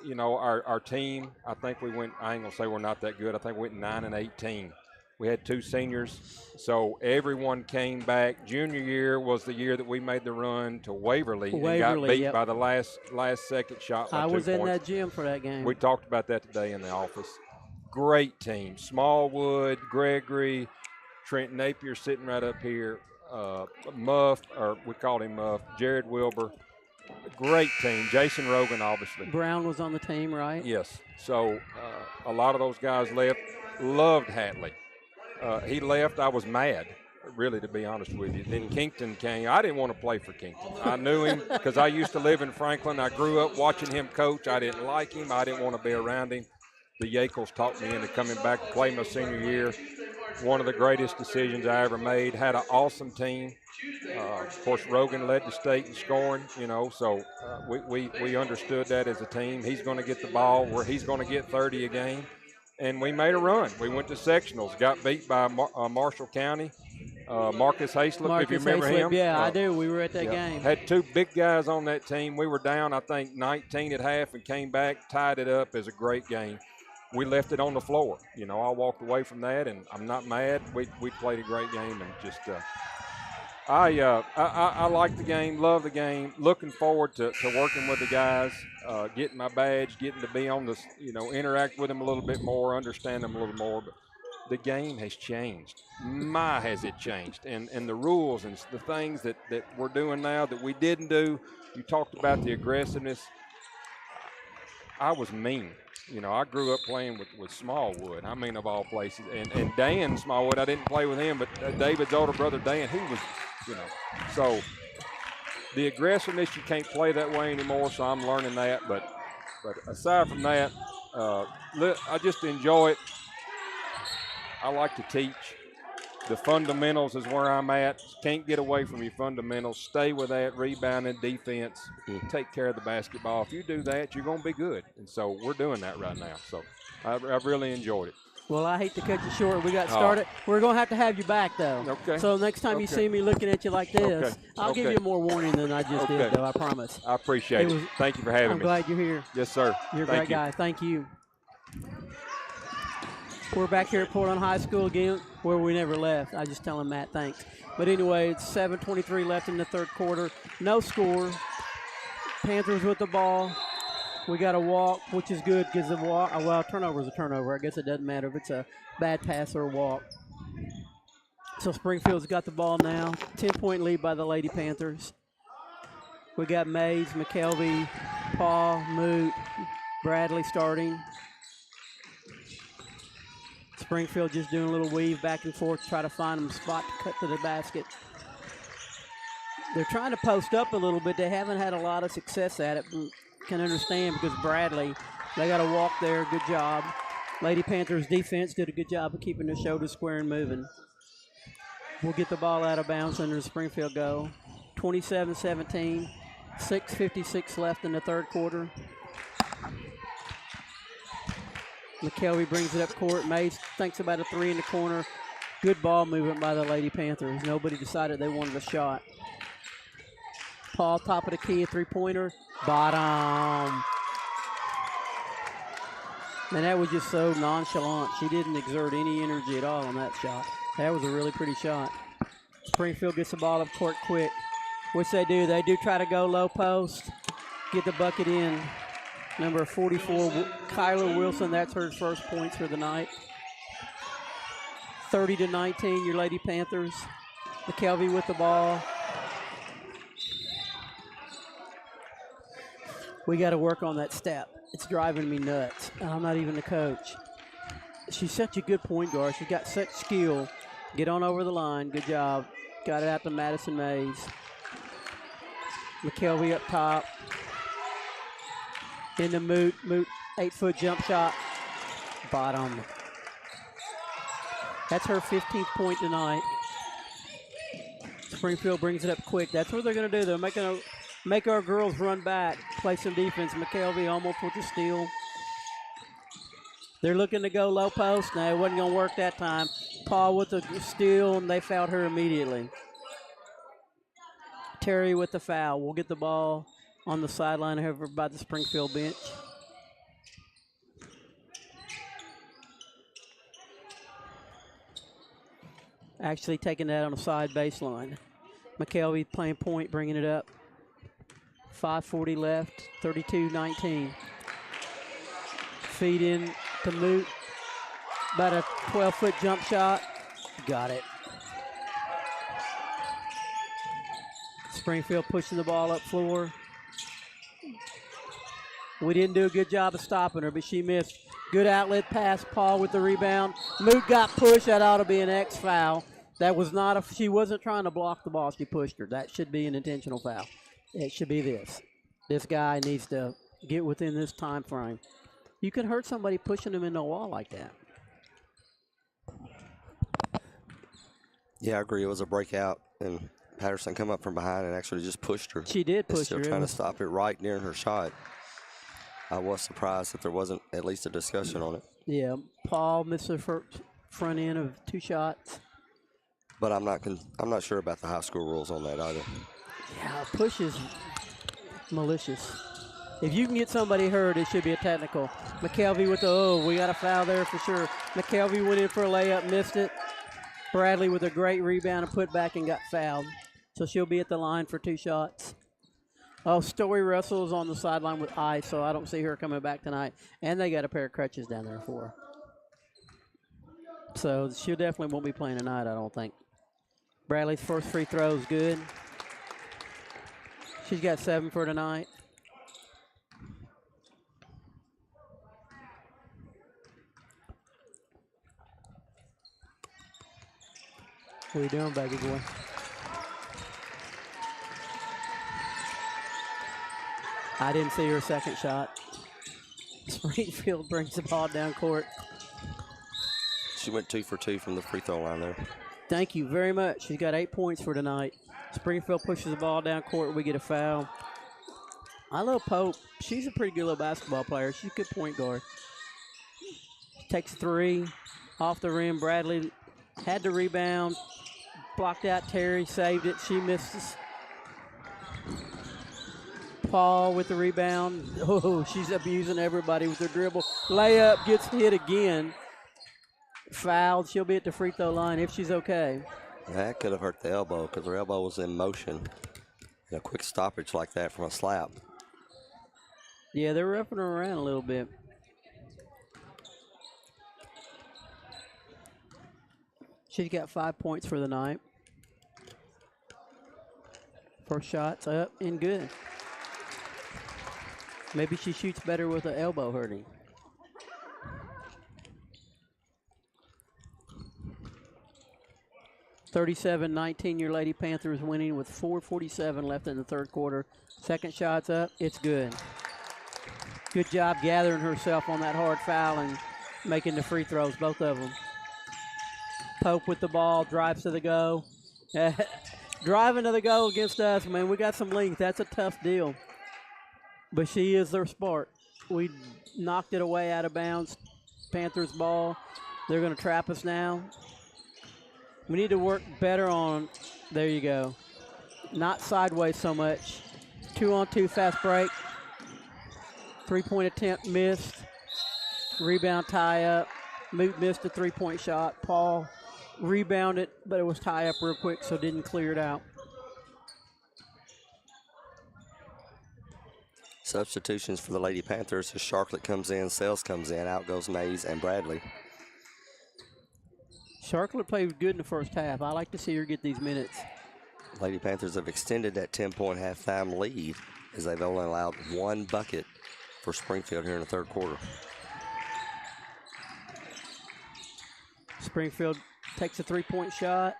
You know, our team, I think we went, I ain't going to say we're not that good. I think we went 9-18. We had 2 seniors, so everyone came back. Junior year was the year that we made the run to Waverly and got beat yep. by the last second shot by 2 I was in points. that gym for that game. We talked about that today in the office. Great team. Smallwood, Gregory, Trent Napier sitting right up here, Muff, or we called him Muff, Jared Wilbur. Great team. Jason Rogan, obviously. Brown was on the team, right? Yes. So a lot of those guys left. Loved Hatley. He left. I was mad, really, to be honest with you. Then Kington came. I didn't want to play for Kington. I knew him because I used to live in Franklin. I grew up watching him coach. I didn't like him. I didn't want to be around him. The Yakels talked me into coming back to play my senior year. one of the greatest decisions I ever made. Had an awesome team. Of course, Rogan led the state in scoring, so we understood that as a team. He's going to get the ball where he's going to get 30 a game. And we made a run. We went to sectionals, got beat by Marshall County. Marcus Hayslip, if you remember him. Yeah, I do. We were at that game. Had two big guys on that team. We were down, I think, 19 at half and came back, tied it up as a great game. We left it on the floor. I walked away from that, and I'm not mad. We played a great game, and just I like the game, love the game, looking forward to working with the guys, getting my badge, getting to be on this, interact with them a little bit more, understand them a little more. But the game has changed. My, has it changed. And the rules and the things that we're doing now that we didn't do. You talked about the aggressiveness. I was mean. I grew up playing with Smallwood. I mean, of all places. And Dan Smallwood, I didn't play with him, but David's older brother, Dan, he was, So the aggressiveness, you can't play that way anymore, so I'm learning that. But aside from that, I just enjoy it. I like to teach. The fundamentals is where I'm at. Can't get away from your fundamentals. Stay with that, rebounding, defense. Take care of the basketball. If you do that, you're going to be good. And so we're doing that right now. So I've really enjoyed it. Well, I hate to cut you short. We got started. We're going to have you back, though. Okay. So next time you see me looking at you like this, I'll give you more warning than I just did, though, I promise. I appreciate it. Thank you for having me. I'm glad you're here. Yes, sir. You're a great guy. Thank you. We're back here at Portland High School again, where we never left. I just telling Matt thanks. But anyway, it's 7:23 left in the third quarter. No score. Panthers with the ball. We got a walk, which is good because the walk. Well, turnover is a turnover. I guess it doesn't matter if it's a bad pass or a walk. So Springfield's got the ball now. 10-point lead by the Lady Panthers. We got Mays, McKelvey, Paul, Moot, Bradley starting. Springfield just doing a little weave back and forth to try to find them a spot to cut to the basket. They're trying to post up a little bit. They haven't had a lot of success at it. Can understand because Bradley, they got a walk there. Good job. Lady Panthers defense did a good job of keeping their shoulders square and moving. We'll get the ball out of bounds under the Springfield goal. 27-17, 6:56 left in the third quarter. McKelvey brings it up court. Mays thinks about a three in the corner. Good ball movement by the Lady Panthers. Nobody decided they wanted a shot. Paul, top of the key, a three-pointer. Bottom. And that was just so nonchalant. She didn't exert any energy at all on that shot. That was a really pretty shot. Springfield gets the ball up court quick, which they do. They do try to go low post, get the bucket in. Number 44, Kyler Wilson, that's her first points for the night. 30-19, your Lady Panthers. McKelvey with the ball. We got to work on that step. It's driving me nuts. And I'm not even the coach. She's such a good point guard. She's got such skill. Get on over the line. Good job. Got it out to Madison Mays. McKelvey up top. In the Moot, 8-foot jump shot. Bottom. That's her 15th point tonight. Springfield brings it up quick. That's what they're going to do. They're make our girls run back, play some defense. McKelvey almost with the steal. They're looking to go low post. No, it wasn't going to work that time. Paul with the steal, and they fouled her immediately. Terry with the foul. We'll get the ball on the sideline over by the Springfield bench. Actually taking that on the side baseline. McKelvey playing point, bringing it up. 5:40 left, 32-19. Feed in to Moot. About a 12-foot jump shot. Got it. Springfield pushing the ball up floor. We didn't do a good job of stopping her, but she missed. Good outlet pass. Paul with the rebound. Moot got pushed. That ought to be an X foul. That was not she wasn't trying to block the ball. She pushed her. That should be an intentional foul. It should be this. This guy needs to get within this time frame. You can hurt somebody pushing them into a wall like that. Yeah, I agree. It was a breakout, and Patterson come up from behind and actually just pushed her. She did push Still her. trying to stop it right near her shot. I was surprised that there wasn't at least a discussion on it. Yeah, Paul missed the front end of 2 shots. But I'm not sure about the high school rules on that either. Yeah, push is malicious. If you can get somebody hurt, it should be a technical. McKelvey with we got a foul there for sure. McKelvey went in for a layup, missed it. Bradley with a great rebound and put back and got fouled. So she'll be at the line for 2 shots. Oh, Story Russell's on the sideline with ice, so I don't see her coming back tonight. And they got a pair of crutches down there for her. So she definitely won't be playing tonight, I don't think. Bradley's first free throw is good. She's got 7 for tonight. What are you doing, baby boy? I didn't see her second shot. Springfield brings the ball down court. She went 2 for 2 from the free throw line there. Thank you very much. She's got 8 points for tonight. Springfield pushes the ball down court. We get a foul. I love Pope. She's a pretty good little basketball player. She's a good point guard. Takes 3 off the rim. Bradley had the rebound. Blocked out Terry. Saved it. She misses. Paul with the rebound. Oh, she's abusing everybody with her dribble. Layup gets hit again. Fouled. She'll be at the free throw line if she's okay. That could have hurt the elbow because her elbow was in motion. And a quick stoppage like that from a slap. Yeah, they're roughing her around a little bit. She's got 5 points for the night. First shot's up and good. Maybe she shoots better with the elbow hurting. (37-19) your Lady Panthers winning with 4:47 left in the third quarter. Second shot's up. It's good. Good job gathering herself on that hard foul and making the free throws, both of them. Pope with the ball, drives to the goal. Driving to the goal against us, man, we got some length. That's a tough deal. But she is their spark. We knocked it away out of bounds. Panthers ball. They're going to trap us now. We need to work better on, there you go, not sideways so much. 2-on-2 fast break. 3-point attempt missed. Rebound tie up. Moot missed a 3-point shot. Paul rebounded, but it was tie up real quick, so didn't clear it out. Substitutions for the Lady Panthers as Sharklet comes in, Sales comes in, out goes Mays and Bradley. Sharklet played good in the first half. I like to see her get these minutes. Lady Panthers have extended that 10-point halftime lead as they've only allowed 1 bucket for Springfield here in the third quarter. Springfield takes a 3-point shot.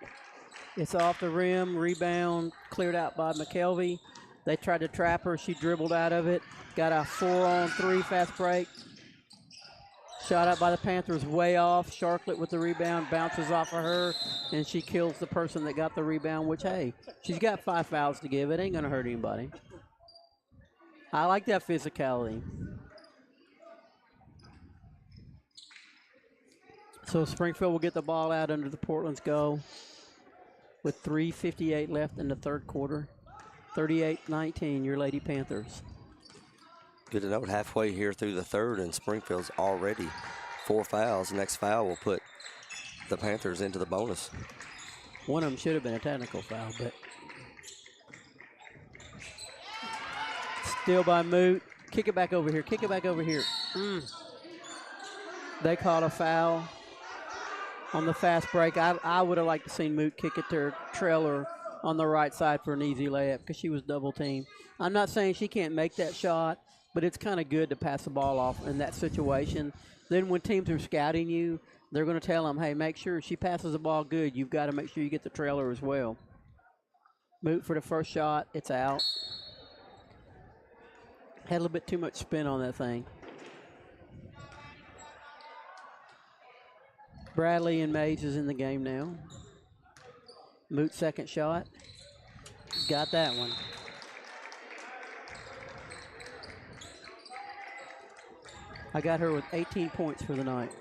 It's off the rim, rebound, cleared out by McKelvey. They tried to trap her. She dribbled out of it. Got a 4-on-3 fast break. Shot up by the Panthers way off. Sharklet with the rebound, bounces off of her, and she kills the person that got the rebound, which, hey, she's got 5 fouls to give. It ain't going to hurt anybody. I like that physicality. So Springfield will get the ball out under the Portland's goal with 3:58 left in the third quarter. 38-19, your Lady Panthers. Good to note, halfway here through the third, and Springfield's already 4 fouls. Next foul will put the Panthers into the bonus. One of them should have been a technical foul, but still by Moot. Kick it back over here. Kick it back over here. They called a foul on the fast break. I would have liked to see Moot kick it to her trailer on the right side for an easy layup because she was double teamed. I'm not saying she can't make that shot, but it's kind of good to pass the ball off in that situation. Then when teams are scouting you, they're going to tell them, hey, make sure she passes the ball good. You've got to make sure you get the trailer as well. Moot for the first shot. It's out. Had a little bit too much spin on that thing. Bradley and Mays is in the game now. Moot second shot. Got that one. I got her with 18 points for the night.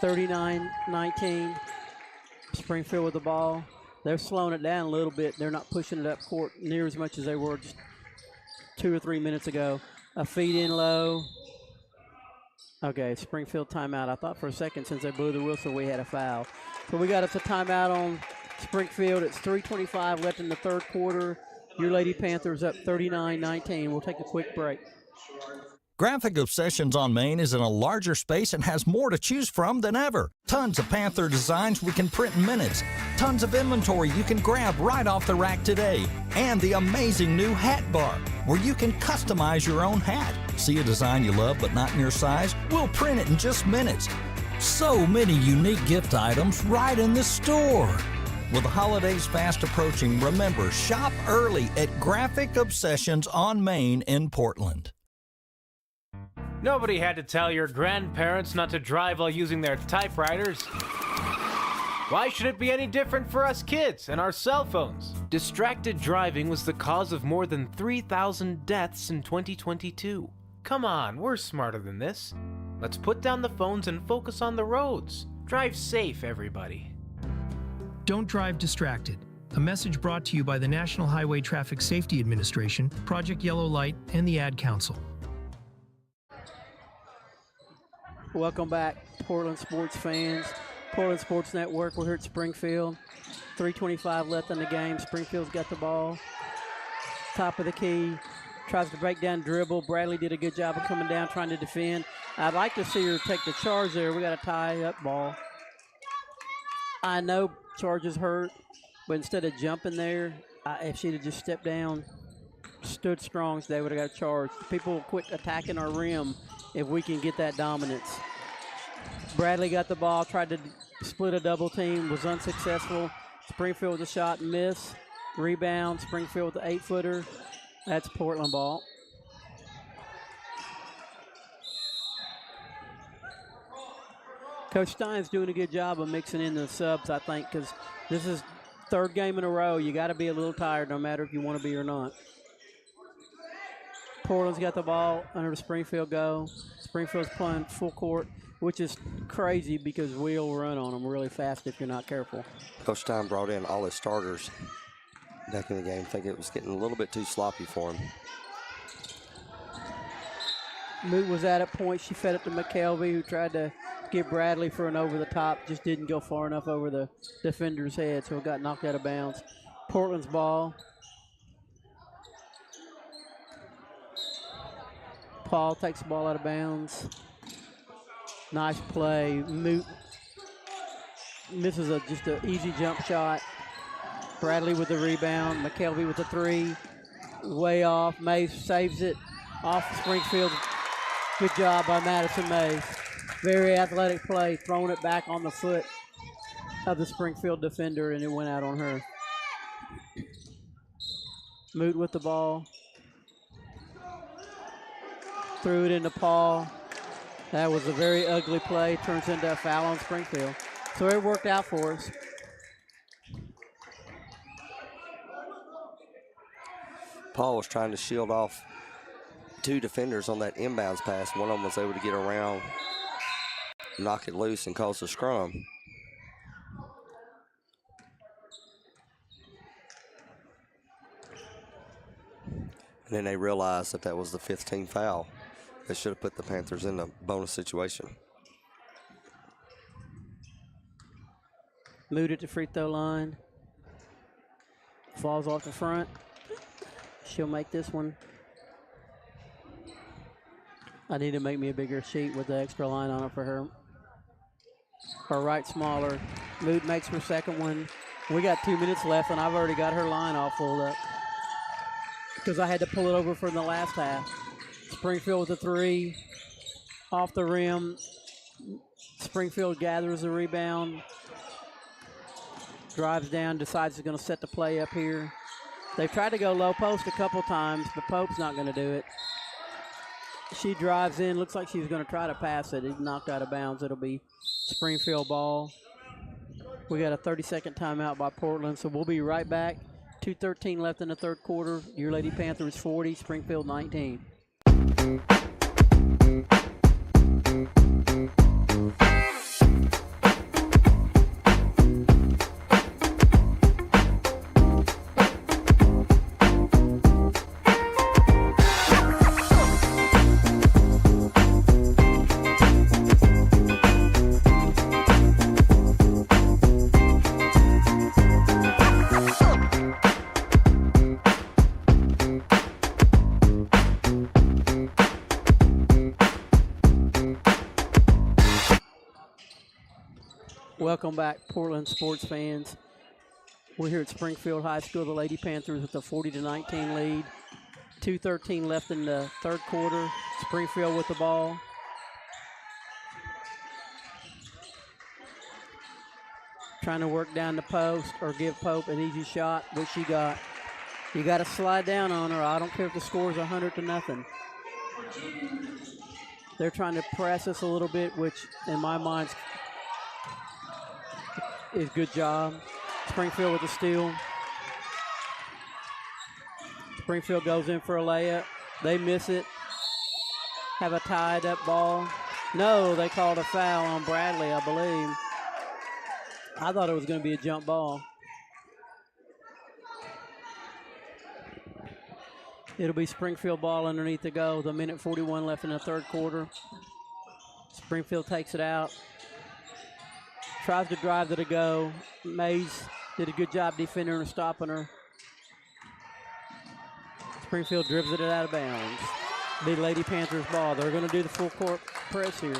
39-19. Springfield with the ball. They're slowing it down a little bit. They're not pushing it up court near as much as they were just 2 or 3 minutes ago. A feed in low. Okay, Springfield timeout. I thought for a second since they blew the whistle we had a foul. So we got us a timeout on Springfield. It's 3:25 left in the third quarter. Your Lady Panthers up 39-19. We'll take a quick break. Graphic Obsessions on Main is in a larger space and has more to choose from than ever. Tons of Panther designs we can print in minutes. Tons of inventory you can grab right off the rack today. And the amazing new hat bar, where you can customize your own hat. See a design you love but not in your size? We'll print it in just minutes. So many unique gift items right in the store. With the holidays fast approaching, remember, shop early at Graphic Obsessions on Main in Portland. Nobody had to tell your grandparents not to drive while using their typewriters. Why should it be any different for us kids and our cell phones? Distracted driving was the cause of more than 3,000 deaths in 2022. Come on, we're smarter than this. Let's put down the phones and focus on the roads. Drive safe, everybody. Don't drive distracted. A message brought to you by the National Highway Traffic Safety Administration, Project Yellow Light, and the Ad Council. Welcome back, Portland sports fans. Portland Sports Network, we're here at Springfield. 3:25 left in the game. Springfield's got the ball. Top of the key. Tries to break down dribble. Bradley did a good job of coming down, trying to defend. I'd like to see her take the charge there. We got a tie-up ball. I know charge is hurt, but instead of jumping there, if she'd have just stepped down, stood strong, they would have got charged. People will quit attacking our rim if we can get that dominance. Bradley got the ball, tried to split a double team, was unsuccessful. Springfield with a shot and miss. Rebound, Springfield with the 8-footer. That's Portland ball. Coach Stein's doing a good job of mixing in the subs, I think, because this is third game in a row. You got to be a little tired no matter if you want to be or not. Portland's got the ball under the Springfield go. Springfield's playing full court, which is crazy because we'll run on them really fast if you're not careful. Coach Stein brought in all his starters back in the game. I think it was getting a little bit too sloppy for him. Moot was at a point. She fed it to McKelvey, who tried to get Bradley for an over-the-top. Just didn't go far enough over the defender's head, so it got knocked out of bounds. Portland's ball. Paul takes the ball out of bounds. Nice play. Moot misses just an easy jump shot. Bradley with the rebound. McKelvey with the three. Way off. Mays saves it off Springfield. Good job by Madison Mays. Very athletic play. Throwing it back on the foot of the Springfield defender, and it went out on her. Moot with the ball. Threw it into Paul. That was a very ugly play. Turns into a foul on Springfield. So it worked out for us. Paul was trying to shield off two defenders on that inbounds pass. One of them was able to get around, knock it loose, and cause a scrum. And then they realized that that was the 5th team foul. They should have put the Panthers in a bonus situation. Moot at the free throw line. Falls off the front. She'll make this one. I need to make me a bigger sheet with the extra line on it for her. Her right smaller. Moot makes her second one. We got 2 minutes left, and I've already got her line all full up because I had to pull it over for the last half. Springfield with a three. Off the rim. Springfield gathers the rebound. Drives down, decides he's going to set the play up here. They've tried to go low post a couple times, but Pope's not going to do it. She drives in, looks like she's going to try to pass it. It's knocked out of bounds. It'll be Springfield ball. We got a 30-second timeout by Portland, so we'll be right back. 2:13 left in the third quarter. Your Lady Panthers 40, Springfield 19. Welcome back, Portland sports fans. We're here at Springfield High School. The Lady Panthers with a 40-19 lead. 2:13 left in the third quarter. Springfield with the ball. Trying to work down the post or give Pope an easy shot, which she got. You got to slide down on her. I don't care if the score is 100-0. They're trying to press us a little bit, which in my mind is good job. Springfield with the steal. Springfield goes in for a layup. They miss it. Have a tied up ball. No, they called a foul on Bradley, I believe. I thought it was going to be a jump ball. It'll be Springfield ball underneath the goal. The 1:41 left in the third quarter. Springfield takes it out. Tries to drive to the go. Mays did a good job defending her and stopping her. Springfield dribbles it out of bounds. Big Lady Panthers ball. They're going to do the full court press here.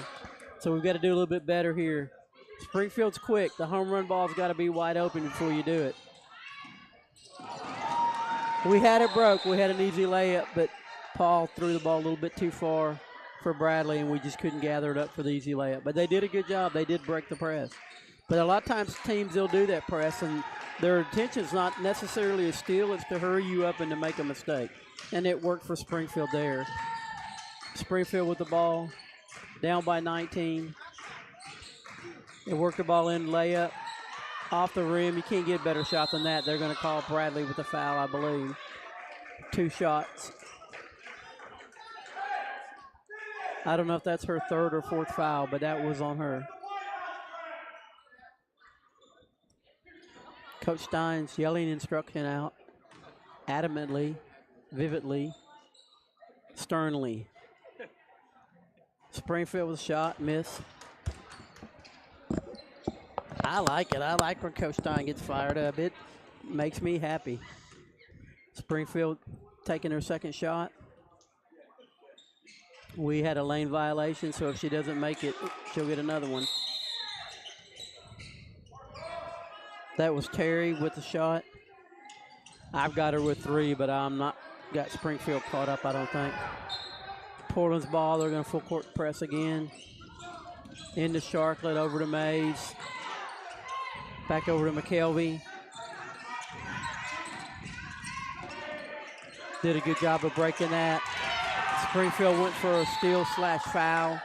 So we've got to do a little bit better here. Springfield's quick. The home run ball's got to be wide open before you do it. We had it broke. We had an easy layup, but Paul threw the ball a little bit too far for Bradley, and we just couldn't gather it up for the easy layup. But they did a good job. They did break the press. But a lot of times teams, they'll do that press, and their intention's not necessarily a steal. It's to hurry you up and to make a mistake. And it worked for Springfield there. Springfield with the ball, down by 19. They work the ball in, layup, off the rim. You can't get a better shot than that. They're going to call Bradley with the foul, I believe. 2 shots. I don't know if that's her third or fourth foul, but that was on her. Coach Stein's yelling instruction out adamantly, vividly, sternly. Springfield with a shot, miss. I like it. I like when Coach Stein gets fired up. It makes me happy. Springfield taking her second shot. We had a lane violation, so if she doesn't make it, she'll get another one. That was Terry with the shot. I've got her with 3, but I'm not got Springfield caught up, I don't think. Portland's ball, they're going to full court press again. Into Sharklet, over to Mays. Back over to McKelvey. Did a good job of breaking that. Springfield went for a steal/foul.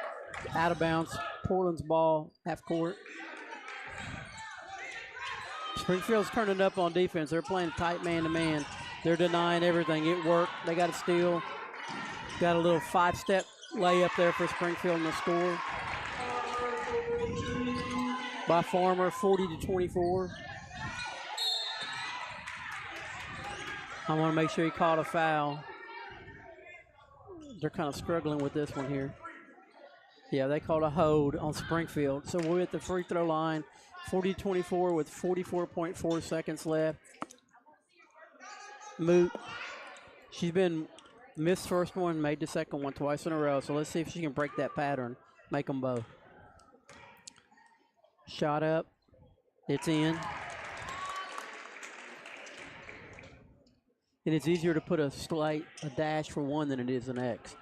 Out of bounds. Portland's ball, half court. Springfield's turning up on defense. They're playing tight man-to-man. They're denying everything. It worked. They got a steal. Got a little 5-step layup there for Springfield in the score. By Farmer, 40-24. I want to make sure he caught a foul. They're kind of struggling with this one here. Yeah, they called a hold on Springfield. So we're at the free throw line, 40-24 with 44.4 seconds left. Moot. She's been missed first one, made the second one twice in a row. So let's see if she can break that pattern, make them both. Shot up. It's in. And it's easier to put a dash for one than it is an X.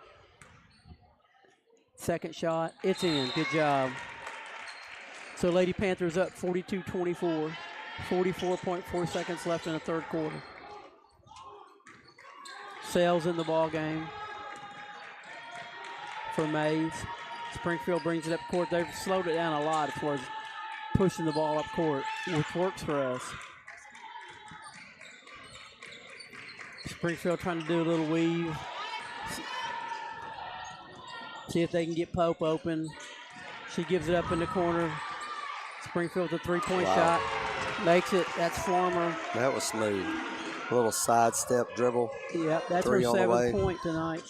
Second shot. It's in. Good job. So Lady Panthers up 42-24. 44.4 seconds left in the third quarter. Sales in the ball game for Mays. Springfield brings it up court. They've slowed it down a lot as far as pushing the ball up court, which works for us. Springfield trying to do a little weave. See if they can get Pope open. She gives it up in the corner. Springfield with a three-point shot. Makes it. That's Farmer. That was smooth. A little sidestep dribble. Yep, that's her Three on the way. 7th point tonight.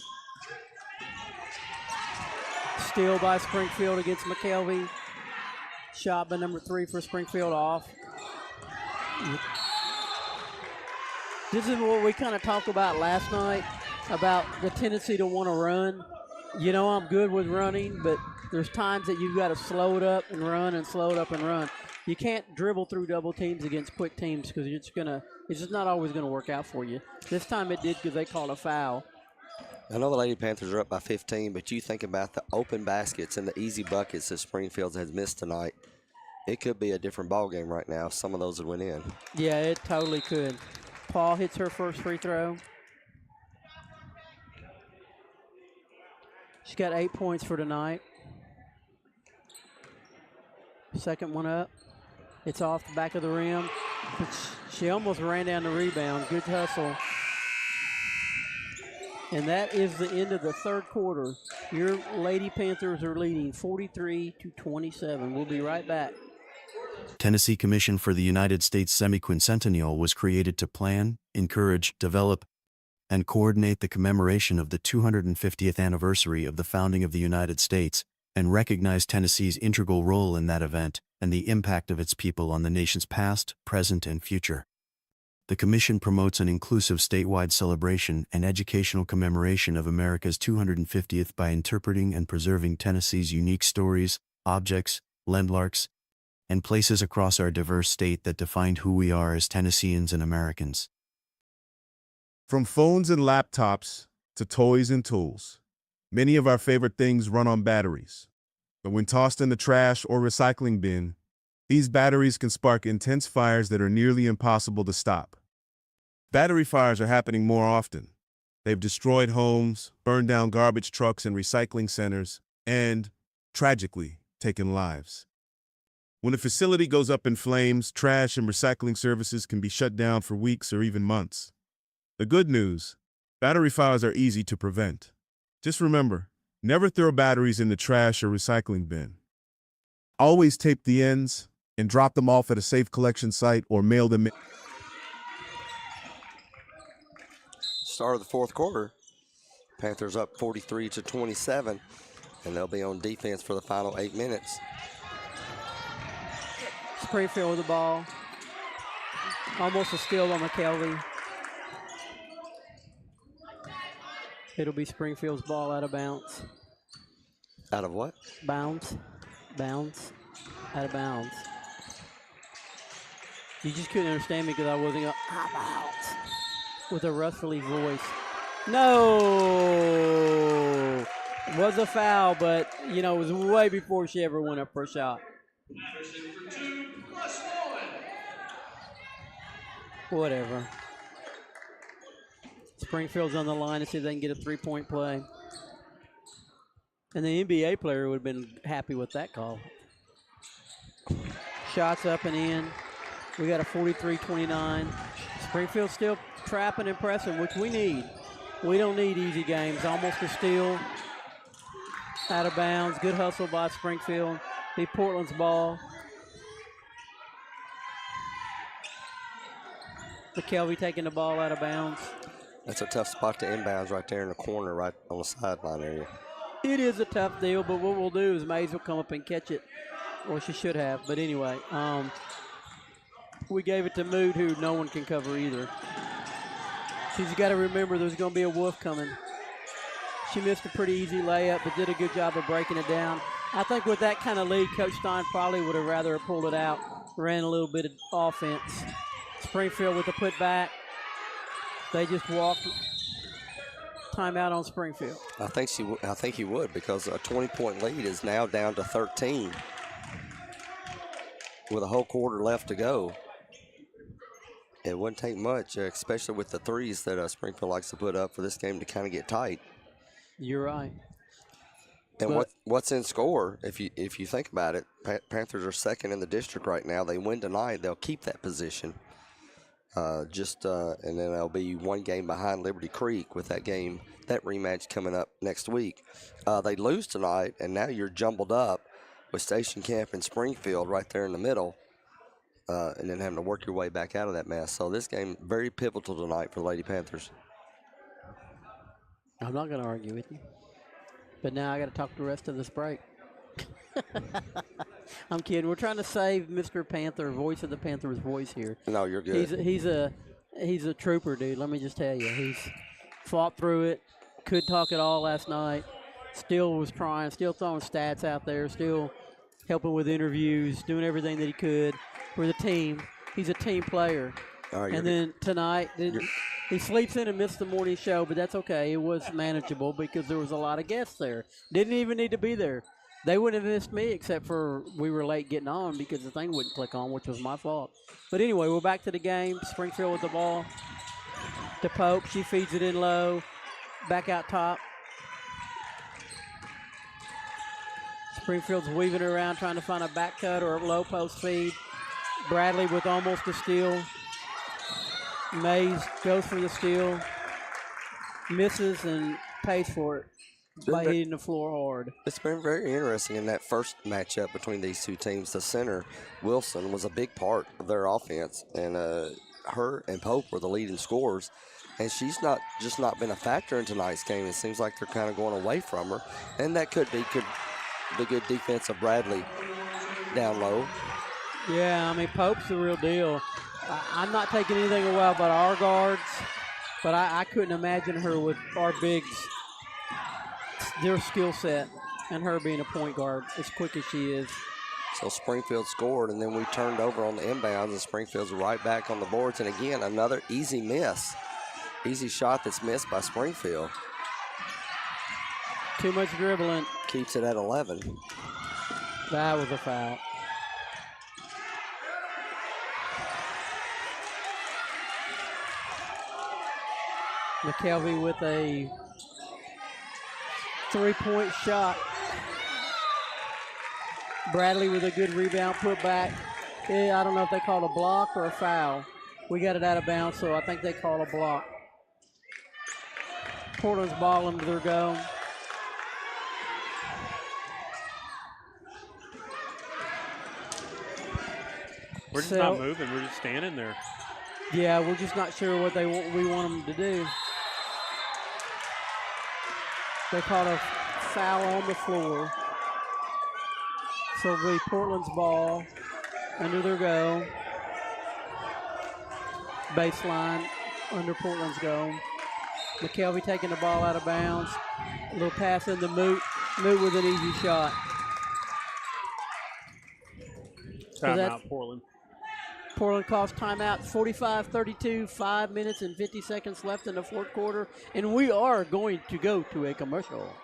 Steal by Springfield against McKelvey. Shot by number 3 for Springfield off. This is what we kind of talked about last night, about the tendency to want to run. You know, I'm good with running, but there's times that you've got to slow it up and run and slow it up and run. You can't dribble through double teams against quick teams because it's just not always going to work out for you. This time it did because they called a foul. I know the Lady Panthers are up by 15, but you think about the open baskets and the easy buckets that Springfield has missed tonight. It could be a different ball game right now if some of those would went in. Yeah, it totally could. Paul hits her first free throw. She's got 8 points for tonight. Second one up. It's off the back of the rim. She almost ran down the rebound. Good hustle. And that is the end of the third quarter. Your Lady Panthers are leading 43-27. We'll be right back. Tennessee Commission for the United States Semi-Quincentennial was created to plan, encourage, develop, and coordinate the commemoration of the 250th anniversary of the founding of the United States, and recognize Tennessee's integral role in that event and the impact of its people on the nation's past, present, and future. The Commission promotes an inclusive statewide celebration and educational commemoration of America's 250th by interpreting and preserving Tennessee's unique stories, objects, landmarks, and places across our diverse state that defined who we are as Tennesseans and Americans. From phones and laptops to toys and tools, many of our favorite things run on batteries. But when tossed in the trash or recycling bin, these batteries can spark intense fires that are nearly impossible to stop. Battery fires are happening more often. They've destroyed homes, burned down garbage trucks and recycling centers, and, tragically, taken lives. When a facility goes up in flames, trash and recycling services can be shut down for weeks or even months. The good news, battery fires are easy to prevent. Just remember, never throw batteries in the trash or recycling bin. Always tape the ends and drop them off at a safe collection site or mail them in. Start of the fourth quarter. Panthers up 43-27, and they'll be on defense for the final 8 minutes. Springfield with the ball. Almost a steal on McKelvey. It'll be Springfield's ball out of bounds. Out of what? Bounds. Bounds. Out of bounds. You just couldn't understand me because I wasn't going, out of bounds, with a rustly voice. No! It was a foul, but, you know, it was way before she ever went up for a shot. Whatever. Springfield's on the line to see if they can get a three-point play. And the NBA player would have been happy with that call. Shots up and in. We got a 43-29. Springfield still trapping and pressing, which we need. We don't need easy games. Almost a steal. Out of bounds. Good hustle by Springfield. Be Portland's ball. McKelvey taking the ball out of bounds. That's a tough spot to inbounds right there in the corner, right on the sideline area. It is a tough deal, but what we'll do is Mays will come up and catch it. Or she should have. But anyway, we gave it to Mood, who no one can cover either. She's got to remember there's going to be a wolf coming. She missed a pretty easy layup, but did a good job of breaking it down. I think with that kind of lead, Coach Stein probably would have rather pulled it out, ran a little bit of offense. Springfield with the putback. They just walked. Timeout on Springfield. I think he would, because a 20-point lead is now down to 13 with a whole quarter left to go. It wouldn't take much, especially with the threes that Springfield likes to put up, for this game to kind of get tight. You're right. And what's in score? If you think about it, Panthers are second in the district right now. They win tonight, they'll keep that position. And then they'll be one game behind Liberty Creek with that rematch coming up next week. They lose tonight, and now you're jumbled up with Station Camp and Springfield right there in the middle, and then having to work your way back out of that mess. So this game very pivotal tonight for the Lady Panthers. I'm not going to argue with you. But now I got to talk the rest of this break. I'm kidding. We're trying to save Mr. Panther, voice of the Panthers' voice here. No, you're good. He's a trooper, dude. Let me just tell you. He's fought through it. Could talk it all last night. Still was trying. Still throwing stats out there. Still helping with interviews. Doing everything that he could for the team. He's a team player. And then tonight, he sleeps in and missed the morning show, but that's okay. It was manageable because there was a lot of guests there. Didn't even need to be there. They wouldn't have missed me except for we were late getting on because the thing wouldn't click on, which was my fault. But anyway, we're back to the game. Springfield with the ball to Pope. She feeds it in low. Back out top. Springfield's weaving it around trying to find a back cut or a low post feed. Bradley with almost a steal. Mays goes for the steal, misses, and pays for it by hitting the floor hard. It's been very interesting in that first matchup between these two teams. The center, Wilson, was a big part of their offense, and her and Pope were the leading scorers. And she's not been a factor in tonight's game. It seems like they're kind of going away from her, and that could be the good defense of Bradley down low. Yeah, I mean, Pope's the real deal. I'm not taking anything away about our guards, but I couldn't imagine her with our bigs, their skill set, and her being a point guard as quick as she is. So Springfield scored, and then we turned over on the inbounds, and Springfield's right back on the boards. And again, another easy miss. Easy shot that's missed by Springfield. Too much dribbling. Keeps it at 11. That was a foul. McKelvey with a three-point shot. Bradley with a good rebound, put back. I don't know if they called a block or a foul. We got it out of bounds, so I think they called a block. Portland's ball into their go. We're just not moving. We're just standing there. Yeah, we're just not sure what we want them to do. They caught a foul on the floor. So it'll be Portland's ball under their go. Baseline under Portland's go. McKelvey taking the ball out of bounds. A little pass in the Moot. Moot with an easy shot. Timeout, Portland. Portland calls timeout, 45-32, 5 minutes and 50 seconds left in the fourth quarter, and we are going to go to a commercial.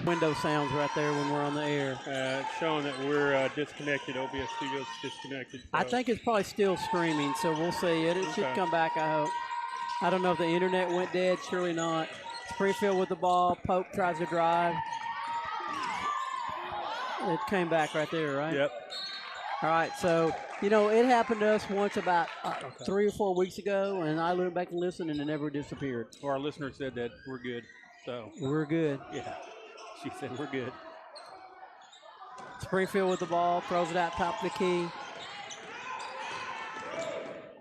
Window sounds right there when we're on the air. Showing that we're disconnected. OBS Studios disconnected. So. I think it's probably still streaming, so we'll see. It should come back, I hope. I don't know if the internet went dead. Surely not. Springfield with the ball. Pope tries to drive. It came back right there, right? Yep. All right, so, it happened to us once about 3 or 4 weeks ago, and I went back and listened, and it never disappeared. Well, our listener said that we're good. So we're good. Yeah. She said we're good. Springfield with the ball, throws it out top of the key.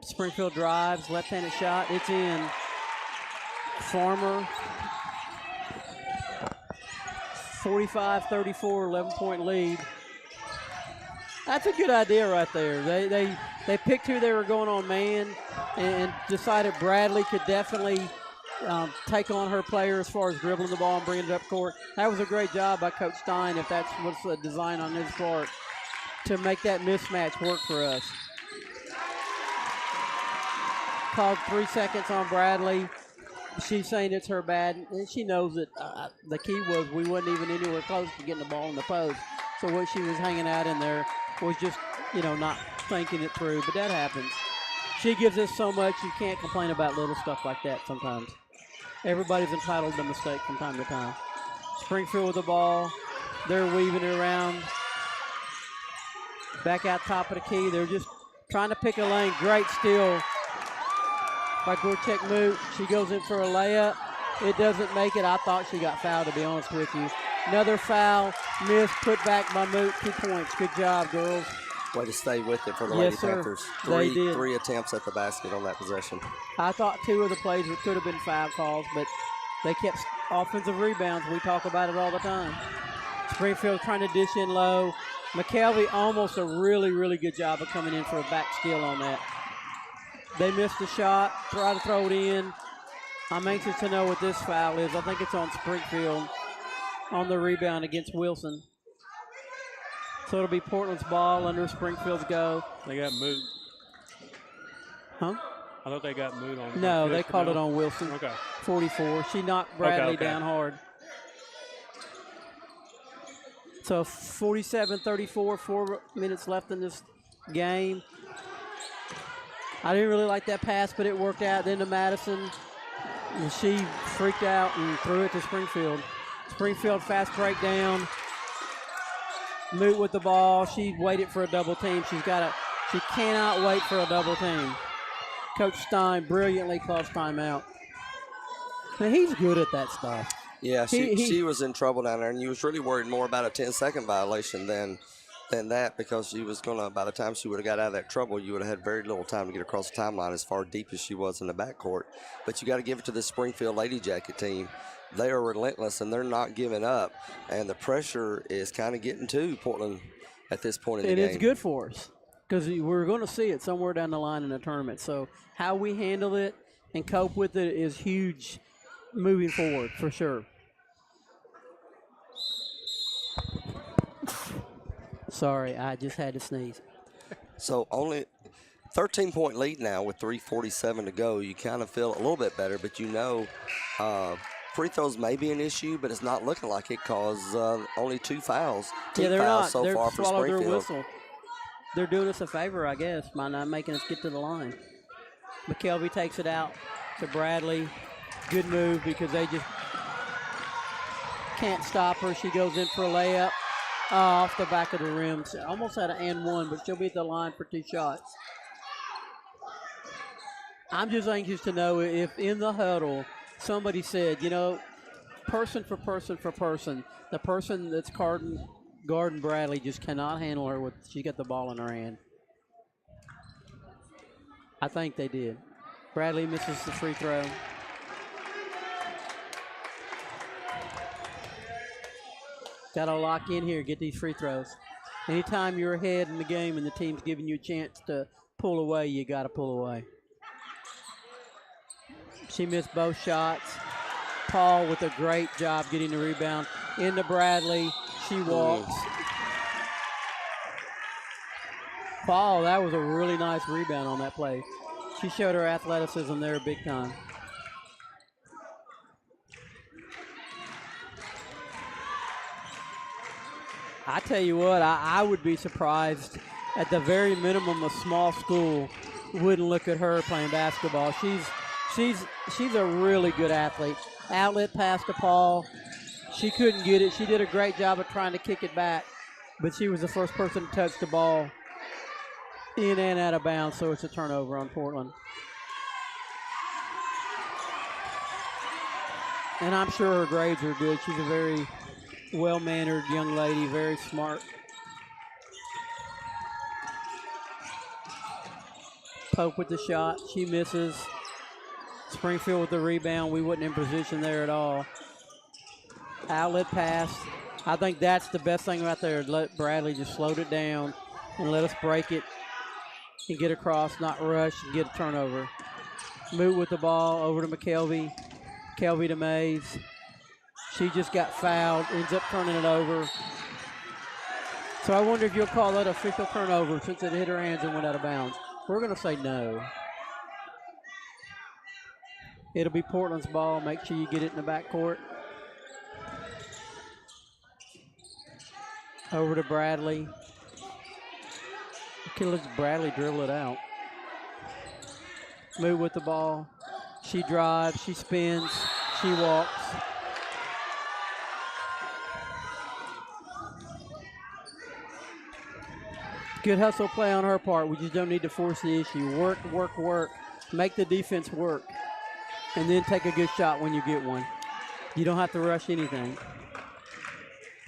Springfield drives, left-handed shot, it's in. Farmer, 45-34, 11-point lead. That's a good idea right there. They picked who they were going on man and decided Bradley could definitely take on her player as far as dribbling the ball and bringing it up court. That was a great job by Coach Stein, if that's what's the design on his part, to make that mismatch work for us. Called 3 seconds on Bradley. she's saying it's her bad, and she knows that the key was we wasn't even anywhere close to getting the ball in the post. So what she was hanging out in there was just, not thinking it through. But that happens. She gives us so much, you can't complain about little stuff like that sometimes. Everybody's entitled to mistake from time to time. Springfield with the ball. They're weaving it around. Back out top of the key. They're just trying to pick a lane. Great steal by Gorchek Moot. She goes in for a layup. It doesn't make it. I thought she got fouled, to be honest with you. Another foul. Missed. Put back by Moot. 2 points. Good job, girls. Way to stay with it for the Yes, Lady sir. Panthers. They did. Three attempts at the basket on that possession. I thought 2 of the plays could have been foul calls, but they kept offensive rebounds. We talk about it all the time. Springfield trying to dish in low. McKelvey almost a really, really good job of coming in for a back steal on that. They missed the shot, try to throw it in. I'm anxious to know what this foul is. I think it's on Springfield on the rebound against Wilson. So it'll be Portland's ball under Springfield's go. They got Moot. Huh? I thought they got Moot on. No, they called it on Wilson. Okay. 44. She knocked Bradley Okay. down hard. So 47-34, 4 minutes left in this game. I didn't really like that pass, but it worked out. Then to Madison, and she freaked out and threw it to Springfield. Springfield fast break down. Moot with the ball. She waited for a double team. She cannot wait for a double team. Coach Stein brilliantly calls timeout. Now he's good at that stuff. Yeah, she was in trouble down there, and you was really worried more about a 10-second violation than that, because she was going to, by the time she would have got out of that trouble, you would have had very little time to get across the timeline as far deep as she was in the backcourt. But you got to give it to this Springfield Lady Jacket team. They are relentless, and they're not giving up. And the pressure is kind of getting to Portland at this point in the game. And it's good for us because we're going to see it somewhere down the line in the tournament. So how we handle it and cope with it is huge moving forward for sure. Sorry, I just had to sneeze. So only 13-point lead now with 3:47 to go. You kind of feel a little bit better, but free throws may be an issue, but it's not looking like it because only 2 fouls. Yeah, they're fouls not. so They're far for swallowed their Springfield. whistle. They're doing us a favor, I guess, by not making us get to the line. McKelvey takes it out to Bradley. Good move because they just can't stop her. She goes in for a layup off the back of the rim. So almost had an and one, but she'll be at the line for 2 shots. I'm just anxious to know if in the huddle somebody said, person for person for person, the person that's guarding Bradley just cannot handle her she got the ball in her hand. I think they did. Bradley misses the free throw. Got to lock in here, get these free throws. Anytime you're ahead in the game and the team's giving you a chance to pull away, you got to pull away. She missed both shots. Paul with a great job getting the rebound. Into Bradley. She walks. Paul, that was a really nice rebound on that play. She showed her athleticism there big time. I tell you what, I would be surprised at the very minimum a small school wouldn't look at her playing basketball. She's a really good athlete. Outlet pass to Paul. She couldn't get it. She did a great job of trying to kick it back, but she was the first person to touch the ball in and out of bounds, so it's a turnover on Portland. And I'm sure her grades are good. She's a very well-mannered young lady, very smart. Pope with the shot. She misses. Springfield with the rebound. We wasn't in position there at all. Outlet pass. I think that's the best thing right there. Let Bradley just slowed it down and let us break it and get across, not rush, and get a turnover. Moot with the ball over to McKelvey. McKelvey to Mays. She just got fouled, ends up turning it over. So I wonder if you'll call that official turnover since it hit her hands and went out of bounds. We're going to say no. It'll be Portland's ball. Make sure you get it in the backcourt. Over to Bradley. Okay, let's Bradley dribble it out. Move with the ball. She drives, she spins, she walks. Good hustle play on her part. We just don't need to force the issue. Work, work, work. Make the defense work. And then take a good shot when you get one. You don't have to rush anything.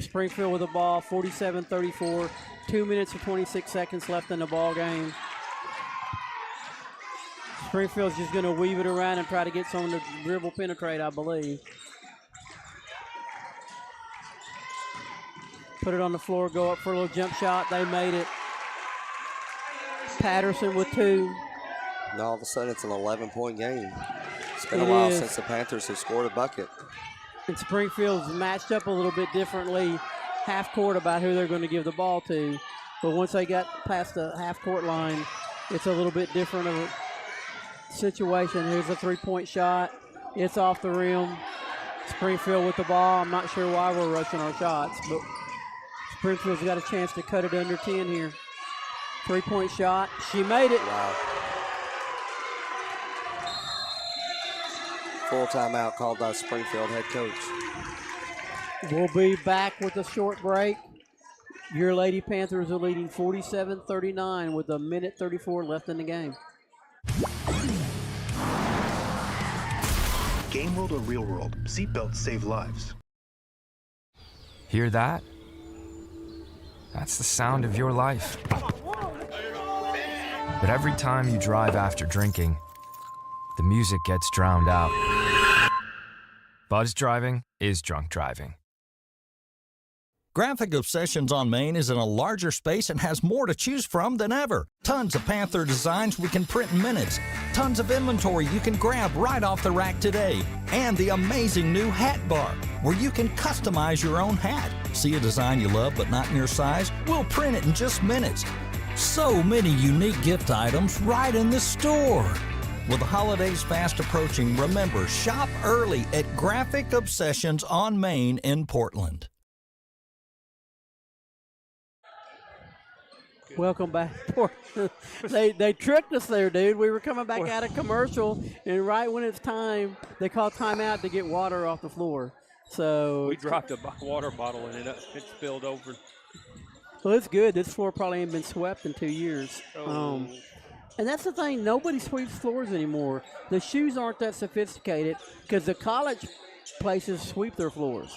Springfield with the ball, 47-34. 2 minutes and 26 seconds left in the ball game. Springfield's just going to weave it around and try to get someone to dribble penetrate, I believe. Put it on the floor, go up for a little jump shot. They made it. Patterson with 2. And all of a sudden, it's an 11-point game. It's been a while since the Panthers have scored a bucket. And Springfield's matched up a little bit differently, half court, about who they're going to give the ball to. But once they got past the half court line, it's a little bit different of a situation. Here's a 3-point shot. It's off the rim. Springfield with the ball. I'm not sure why we're rushing our shots, but Springfield's got a chance to cut it under 10 here. 3-point shot. She made it. Wow. Full timeout called by Springfield head coach. We'll be back with a short break. Your Lady Panthers are leading 47-39 with 1:34 left in the game. Game world or real world, seatbelts save lives. Hear that? That's the sound of your life. But every time you drive after drinking, the music gets drowned out. Buzz driving is drunk driving. Graphic Obsessions on Main is in a larger space and has more to choose from than ever. Tons of Panther designs we can print in minutes. Tons of inventory you can grab right off the rack today. And the amazing new hat bar, where you can customize your own hat. See a design you love but not in your size? We'll print it in just minutes. So many unique gift items right in the store. With the holidays fast approaching, remember, shop early at Graphic Obsessions on Main in Portland. Welcome back. They tricked us there, dude. We were coming back out of commercial, and right when it's time, they call timeout to get water off the floor. So we dropped a water bottle and it spilled over. Well, it's good. This floor probably ain't been swept in 2 years. And that's the thing. Nobody sweeps floors anymore. The shoes aren't that sophisticated because the college places sweep their floors.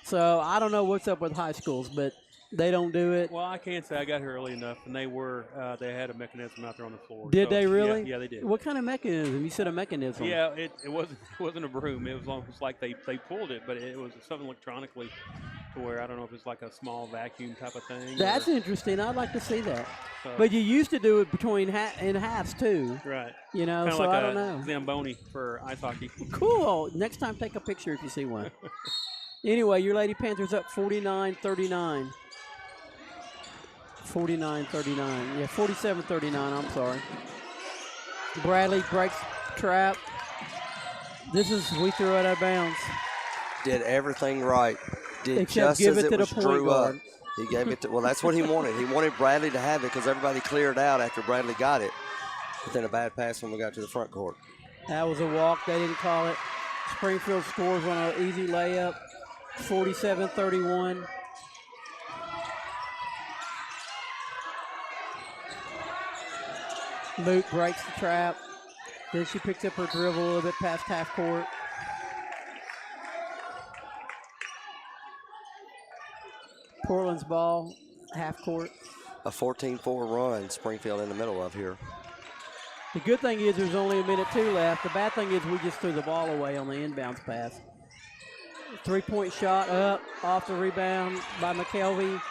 So I don't know what's up with high schools, but they don't do it. Well, I can't say I got here early enough, and they had a mechanism out there on the floor. Did they really? Yeah, they did. What kind of mechanism? You said a mechanism. Yeah, it wasn't a broom. It was almost like they pulled it, but it was something electronically to where I don't know if it's like a small vacuum type of thing. That's interesting. I'd like to see that. So, but you used to do it between in halves too. Right. You know, kind of so like I don't know. Zamboni for ice hockey. Cool. Next time, take a picture if you see one. Anyway, your Lady Panthers up 49-39. 49-39. Yeah, 47-39, I'm sorry. Bradley breaks trap. We threw it out of bounds. Did everything right. Did Except just give as it to the was point drew up. guard. He gave it to, well, that's what he wanted. He wanted Bradley to have it because everybody cleared out after Bradley got it. But then a bad pass when we got to the front court. That was a walk. They didn't call it. Springfield scores on an easy layup, 47-31. Moot breaks the trap. Then she picks up her dribble a little bit past half court. Portland's ball, half court. A 14-4 run, Springfield in the middle of here. The good thing is there's only 1:02 left. The bad thing is we just threw the ball away on the inbounds pass. 3-point shot up, off the rebound by McKelvey.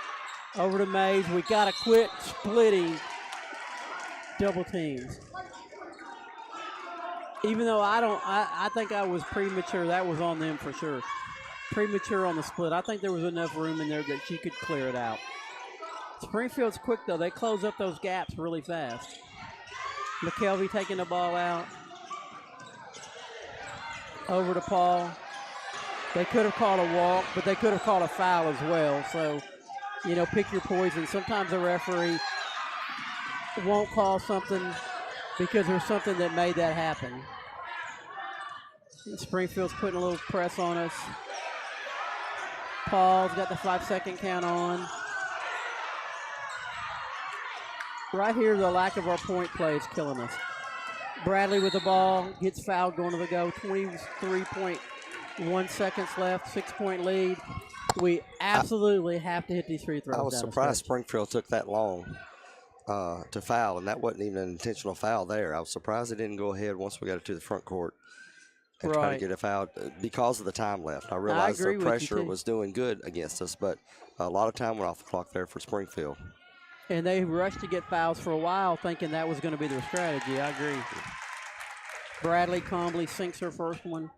Over to Mays. We got to quit splitting double teams. Even though I think I was premature. That was on them for sure. Premature on the split. I think there was enough room in there that she could clear it out. Springfield's quick, though. They close up those gaps really fast. McKelvey taking the ball out. over to Paul. They could have called a walk, but they could have called a foul as well. So, pick your poison. Sometimes a referee won't call something because there's something that made that happen. And Springfield's putting a little press on us. Paul's got the 5-second count on. Right here, the lack of our point play is killing us. Bradley with the ball, gets fouled going to the go. 23.1 seconds left, 6-point lead. We absolutely have to hit these free throws. I was surprised Springfield took that long to foul, and that wasn't even an intentional foul there. I was surprised they didn't go ahead once we got it to the front court and try to get a foul because of the time left. I realized the pressure was doing good against us, but a lot of time went off the clock there for Springfield. And they rushed to get fouls for a while, thinking that was going to be their strategy. I agree. Bradley Combley sinks her first one.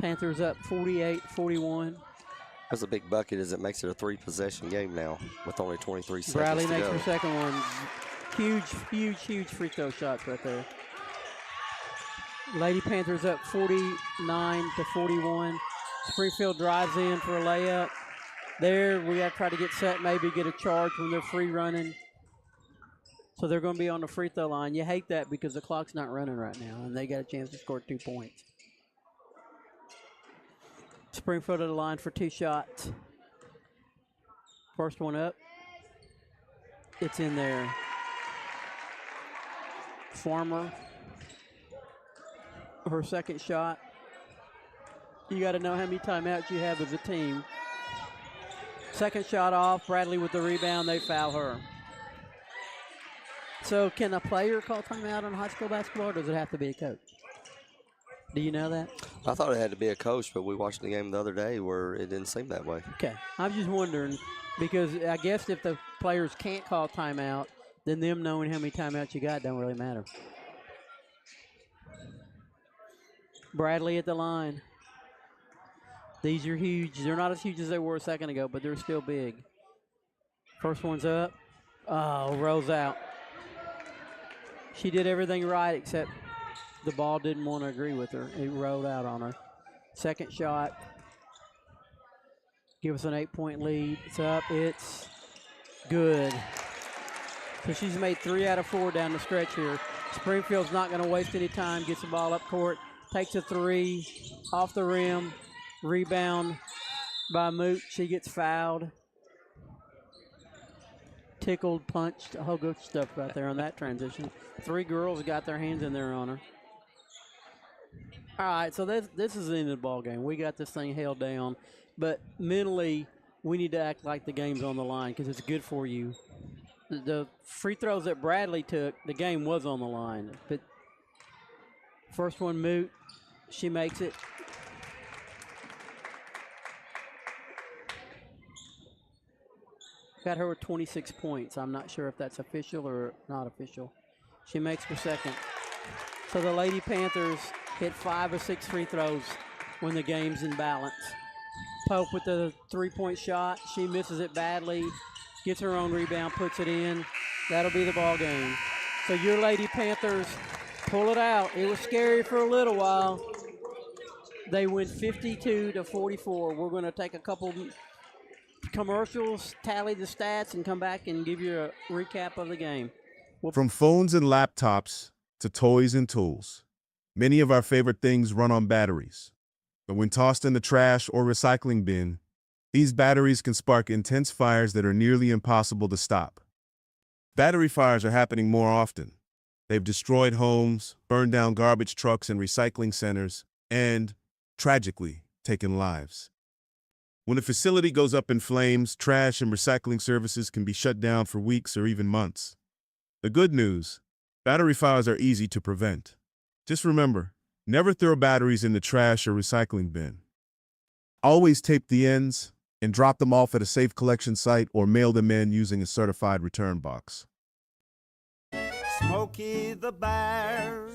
Panthers up 48-41. That's a big bucket as it makes it a 3-possession game now with only 23 seconds Bradley to go. makes her second one. Huge free throw shots right there. Lady Panthers up 49-41. Springfield drives in for a layup. There, we got to try to get set, maybe get a charge when they're free running. So they're going to be on the free throw line. You hate that because the clock's not running right now, and they got a chance to score 2 points. Springfield at the line for 2 shots. First one up. It's in there. Farmer. Her second shot. You got to know how many timeouts you have as a team. Second shot off. Bradley with the rebound. They foul her. So can a player call timeout on high school basketball, or does it have to be a coach? Do you know that? I thought it had to be a coach, but we watched the game the other day where it didn't seem that way. Okay. I'm just wondering because I guess if the players can't call timeout, then them knowing how many timeouts you got don't really matter. Bradley at the line. These are huge. They're not as huge as they were a second ago, but they're still big. First one's up. Oh, rolls out. She did everything right except the ball didn't want to agree with her. It rolled out on her. Second shot. Give us an 8-point lead. It's up. It's good. So she's made 3 out of 4 down the stretch here. Springfield's not going to waste any time. Gets the ball up court. Takes a 3 off the rim. Rebound by Moot. She gets fouled. Tickled, punched, a whole good stuff right there on that transition. 3 girls got their hands in there on her. All right, so this is the end of the ball game. We got this thing held down, but mentally we need to act like the game's on the line because it's good for you. The free throws that Bradley took, the game was on the line. But first one, Moot, she makes it. Got her with 26 points. I'm not sure if that's official or not official. She makes her second. So the Lady Panthers hit 5 or 6 free throws when the game's in balance. Pope with the 3-point shot. She misses it badly. Gets her own rebound, puts it in. That'll be the ball game. So your Lady Panthers pull it out. It was scary for a little while. They win 52-44. We're going to take a couple commercials, tally the stats, and come back and give you a recap of the game. From phones and laptops to toys and tools, many of our favorite things run on batteries. But when tossed in the trash or recycling bin, these batteries can spark intense fires that are nearly impossible to stop. Battery fires are happening more often. They've destroyed homes, burned down garbage trucks and recycling centers, and, tragically, taken lives. When a facility goes up in flames, trash and recycling services can be shut down for weeks or even months. The good news, battery fires are easy to prevent. Just remember, never throw batteries in the trash or recycling bin. Always tape the ends and drop them off at a safe collection site or mail them in using a certified return box. Smokey the Bear.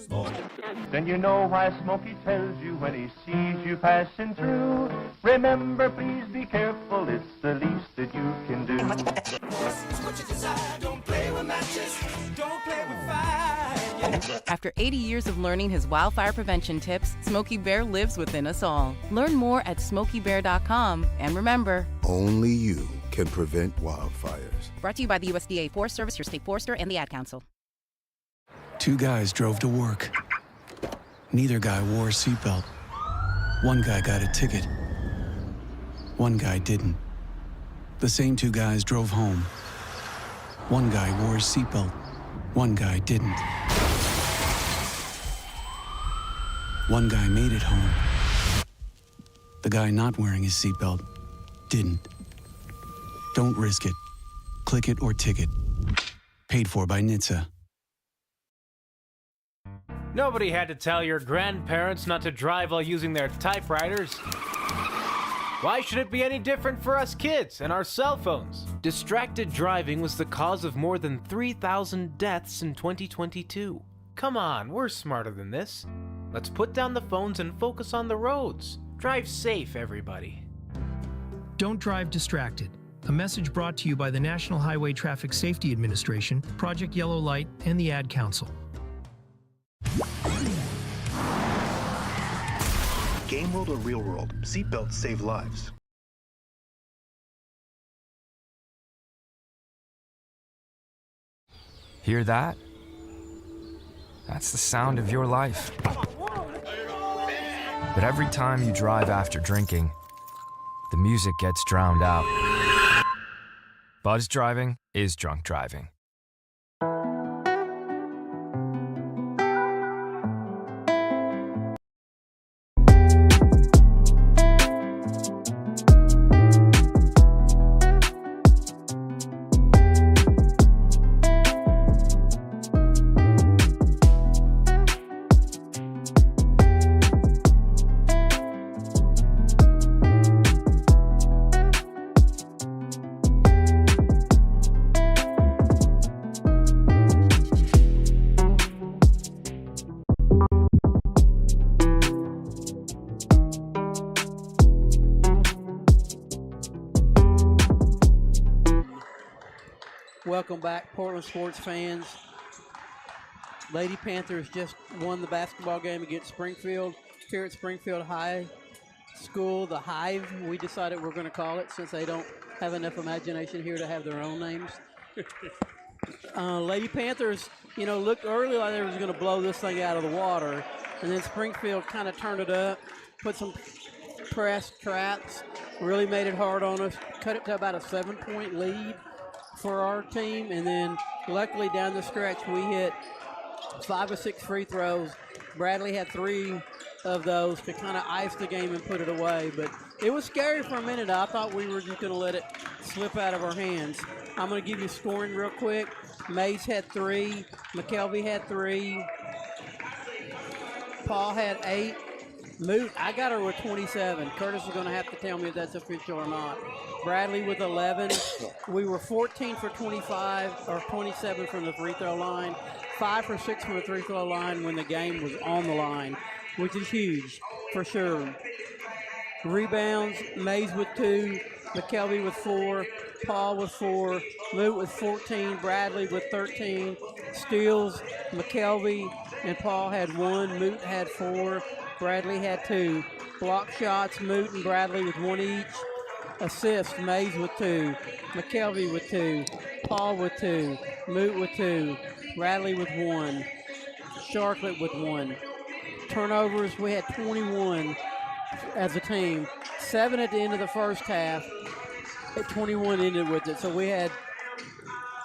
Then you know why Smokey tells you when he sees you passing through. Remember, please be careful, it's the least that you can do. This is what you desire. Don't play with matches. Don't play with fire. After 80 years of learning his wildfire prevention tips, Smokey Bear lives within us all. Learn more at SmokeyBear.com, and remember, Only you can prevent wildfires. brought to you by the USDA Forest Service, your state forester, and the Ad Council. Two guys drove to work. Neither guy wore a seatbelt. One guy got a ticket. One guy didn't. The same two guys drove home. One guy wore a seatbelt. One guy didn't. One guy made it home. The guy not wearing his seatbelt didn't. Don't risk it. Click it or ticket. Paid for by NHTSA. Nobody had to tell your grandparents not to drive while using their typewriters. Why should it be any different for us kids and our cell phones? Distracted driving was the cause of more than 3,000 deaths in 2022. Come on, we're smarter than this. Let's put down the phones and focus on the roads. Drive safe, everybody. Don't drive distracted. A message brought to you by the National Highway Traffic Safety Administration, Project Yellow Light, and the Ad Council. Game world or real world, seatbelts save lives. Hear that? That's the sound of your life. But every time you drive after drinking, the music gets drowned out. Buzz driving is drunk driving. Welcome back, Portland sports fans. Lady Panthers just won the basketball game against Springfield here at Springfield High School, the Hive, we decided we're going to call it since they don't have enough imagination here to have their own names. Lady Panthers, looked early like they was going to blow this thing out of the water, and then Springfield kind of turned it up, put some press traps, really made it hard on us, cut it to about a 7-point lead for our team, and then luckily down the stretch we hit 5 of 6 free throws. Bradley had 3 of those to kind of ice the game and put it away, but it was scary for a minute. I thought we were just going to let it slip out of our hands. I'm going to give you scoring real quick. Mays had 3, McKelvey had 3, Paul had 8, Moot, I got her with 27. Curtis is going to have to tell me if that's official or not. Bradley with 11. We were 14 for 25, or 27 from the free throw line. 5 for 6 from the free throw line when the game was on the line, which is huge for sure. Rebounds, Mays with 2, McKelvey with 4, Paul with 4, Moot with 14, Bradley with 13. Steals, McKelvey and Paul had 1, Moot had 4, Bradley had 2. Block shots, Moot and Bradley with 1 each. Assists, Mays with 2, McKelvey with 2, Paul with 2, Moot with 2, Bradley with 1, Sharklet with 1. Turnovers, we had 21 as a team. 7 at the end of the first half. At 21 ended with it. So we had,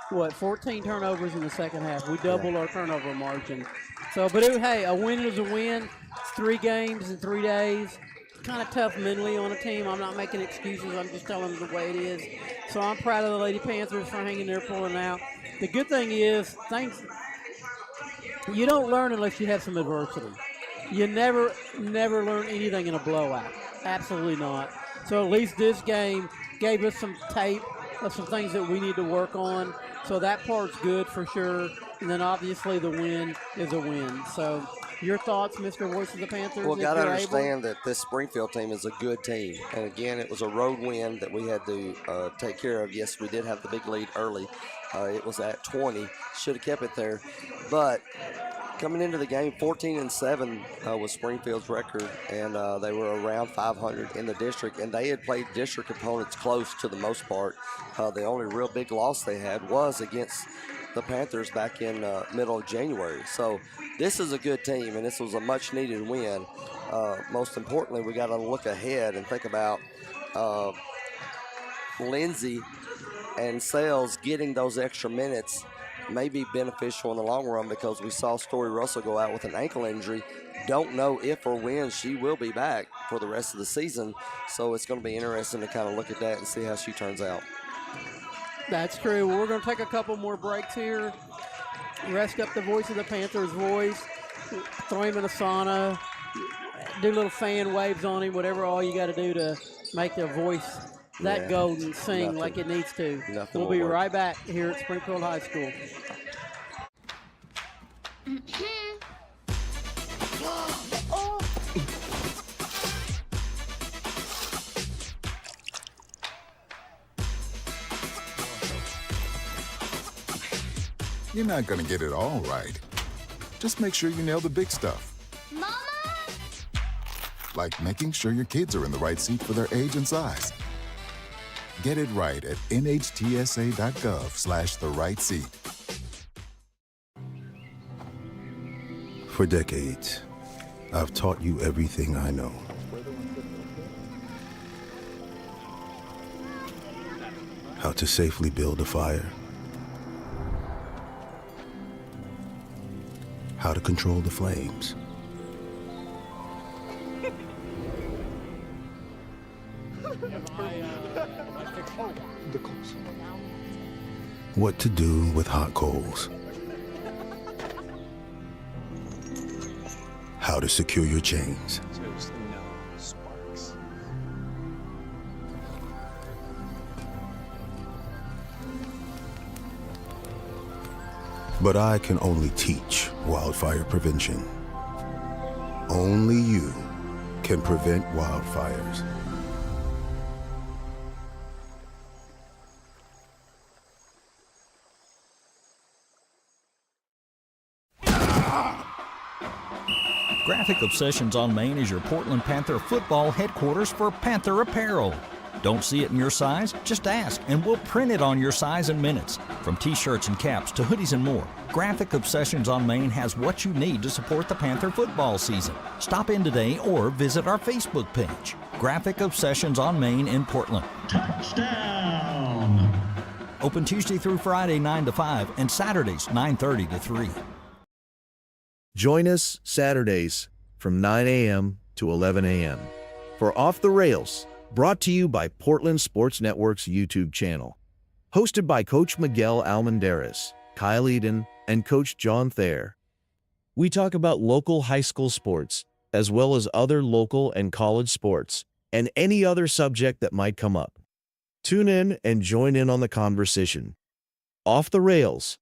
14 turnovers in the second half. We doubled our turnover margin. So, but hey, a win is a win. It's 3 games in 3 days. Kind of tough mentally on a team. I'm not making excuses. I'm just telling them the way it is. So I'm proud of the Lady Panthers for hanging there, pulling out. The good thing is, you don't learn unless you have some adversity. You never learn anything in a blowout. Absolutely not. So at least this game gave us some tape of some things that we need to work on. So that part's good for sure. And then obviously the win is a win. So your thoughts, Mr. Voice of the Panthers? Well, got to understand that this Springfield team is a good team. And again, it was a road win that we had to take care of. Yes, we did have the big lead early. It was at 20. Should have kept it there. But coming into the game, 14-7 was Springfield's record, and they were around 500 in the district, and they had played district opponents close to the most part. The only real big loss they had was against the Panthers back in middle of January. So this is a good team, and this was a much-needed win. Most importantly, we got to look ahead and think about Lindsay and Sales getting those extra minutes may be beneficial in the long run, because we saw Story Russell go out with an ankle injury. Don't know if or when she will be back for the rest of the season, so it's going to be interesting to kind of look at that and see how she turns out. That's true. Well, we're going to take a couple more breaks here, rest up the voice of the Panthers' voice, throw him in a sauna, do little fan waves on him, whatever all you got to do to make the voice that golden sing like it needs to. We'll be right back here at Springfield High School. You're not going to get it all right. Just make sure you nail the big stuff. Mama! Like making sure your kids are in the right seat for their age and size. Get it right at nhtsa.gov/the-right-seat. For decades, I've taught you everything I know. How to safely build a fire. How to control the flames. What to do with hot coals. How to secure your chains. But I can only teach wildfire prevention. Only you can prevent wildfires. Graphic Obsessions on Main is your Portland Panther football headquarters for Panther apparel. Don't see it in your size? Just ask, and we'll print it on your size in minutes. From t-shirts and caps to hoodies and more, Graphic Obsessions on Main has what you need to support the Panther football season. Stop in today or visit our Facebook page. Graphic Obsessions on Main in Portland. Touchdown! Open Tuesday through Friday 9 to 5 and Saturdays 9:30 to 3. Join us Saturdays from 9 a.m. to 11 a.m. for Off the Rails, brought to you by Portland Sports Network's YouTube channel. Hosted by Coach Miguel Almendarez, Kyle Eden, and Coach John Thayer. We talk about local high school sports, as well as other local and college sports, and any other subject that might come up. Tune in and join in on the conversation. Off the Rails.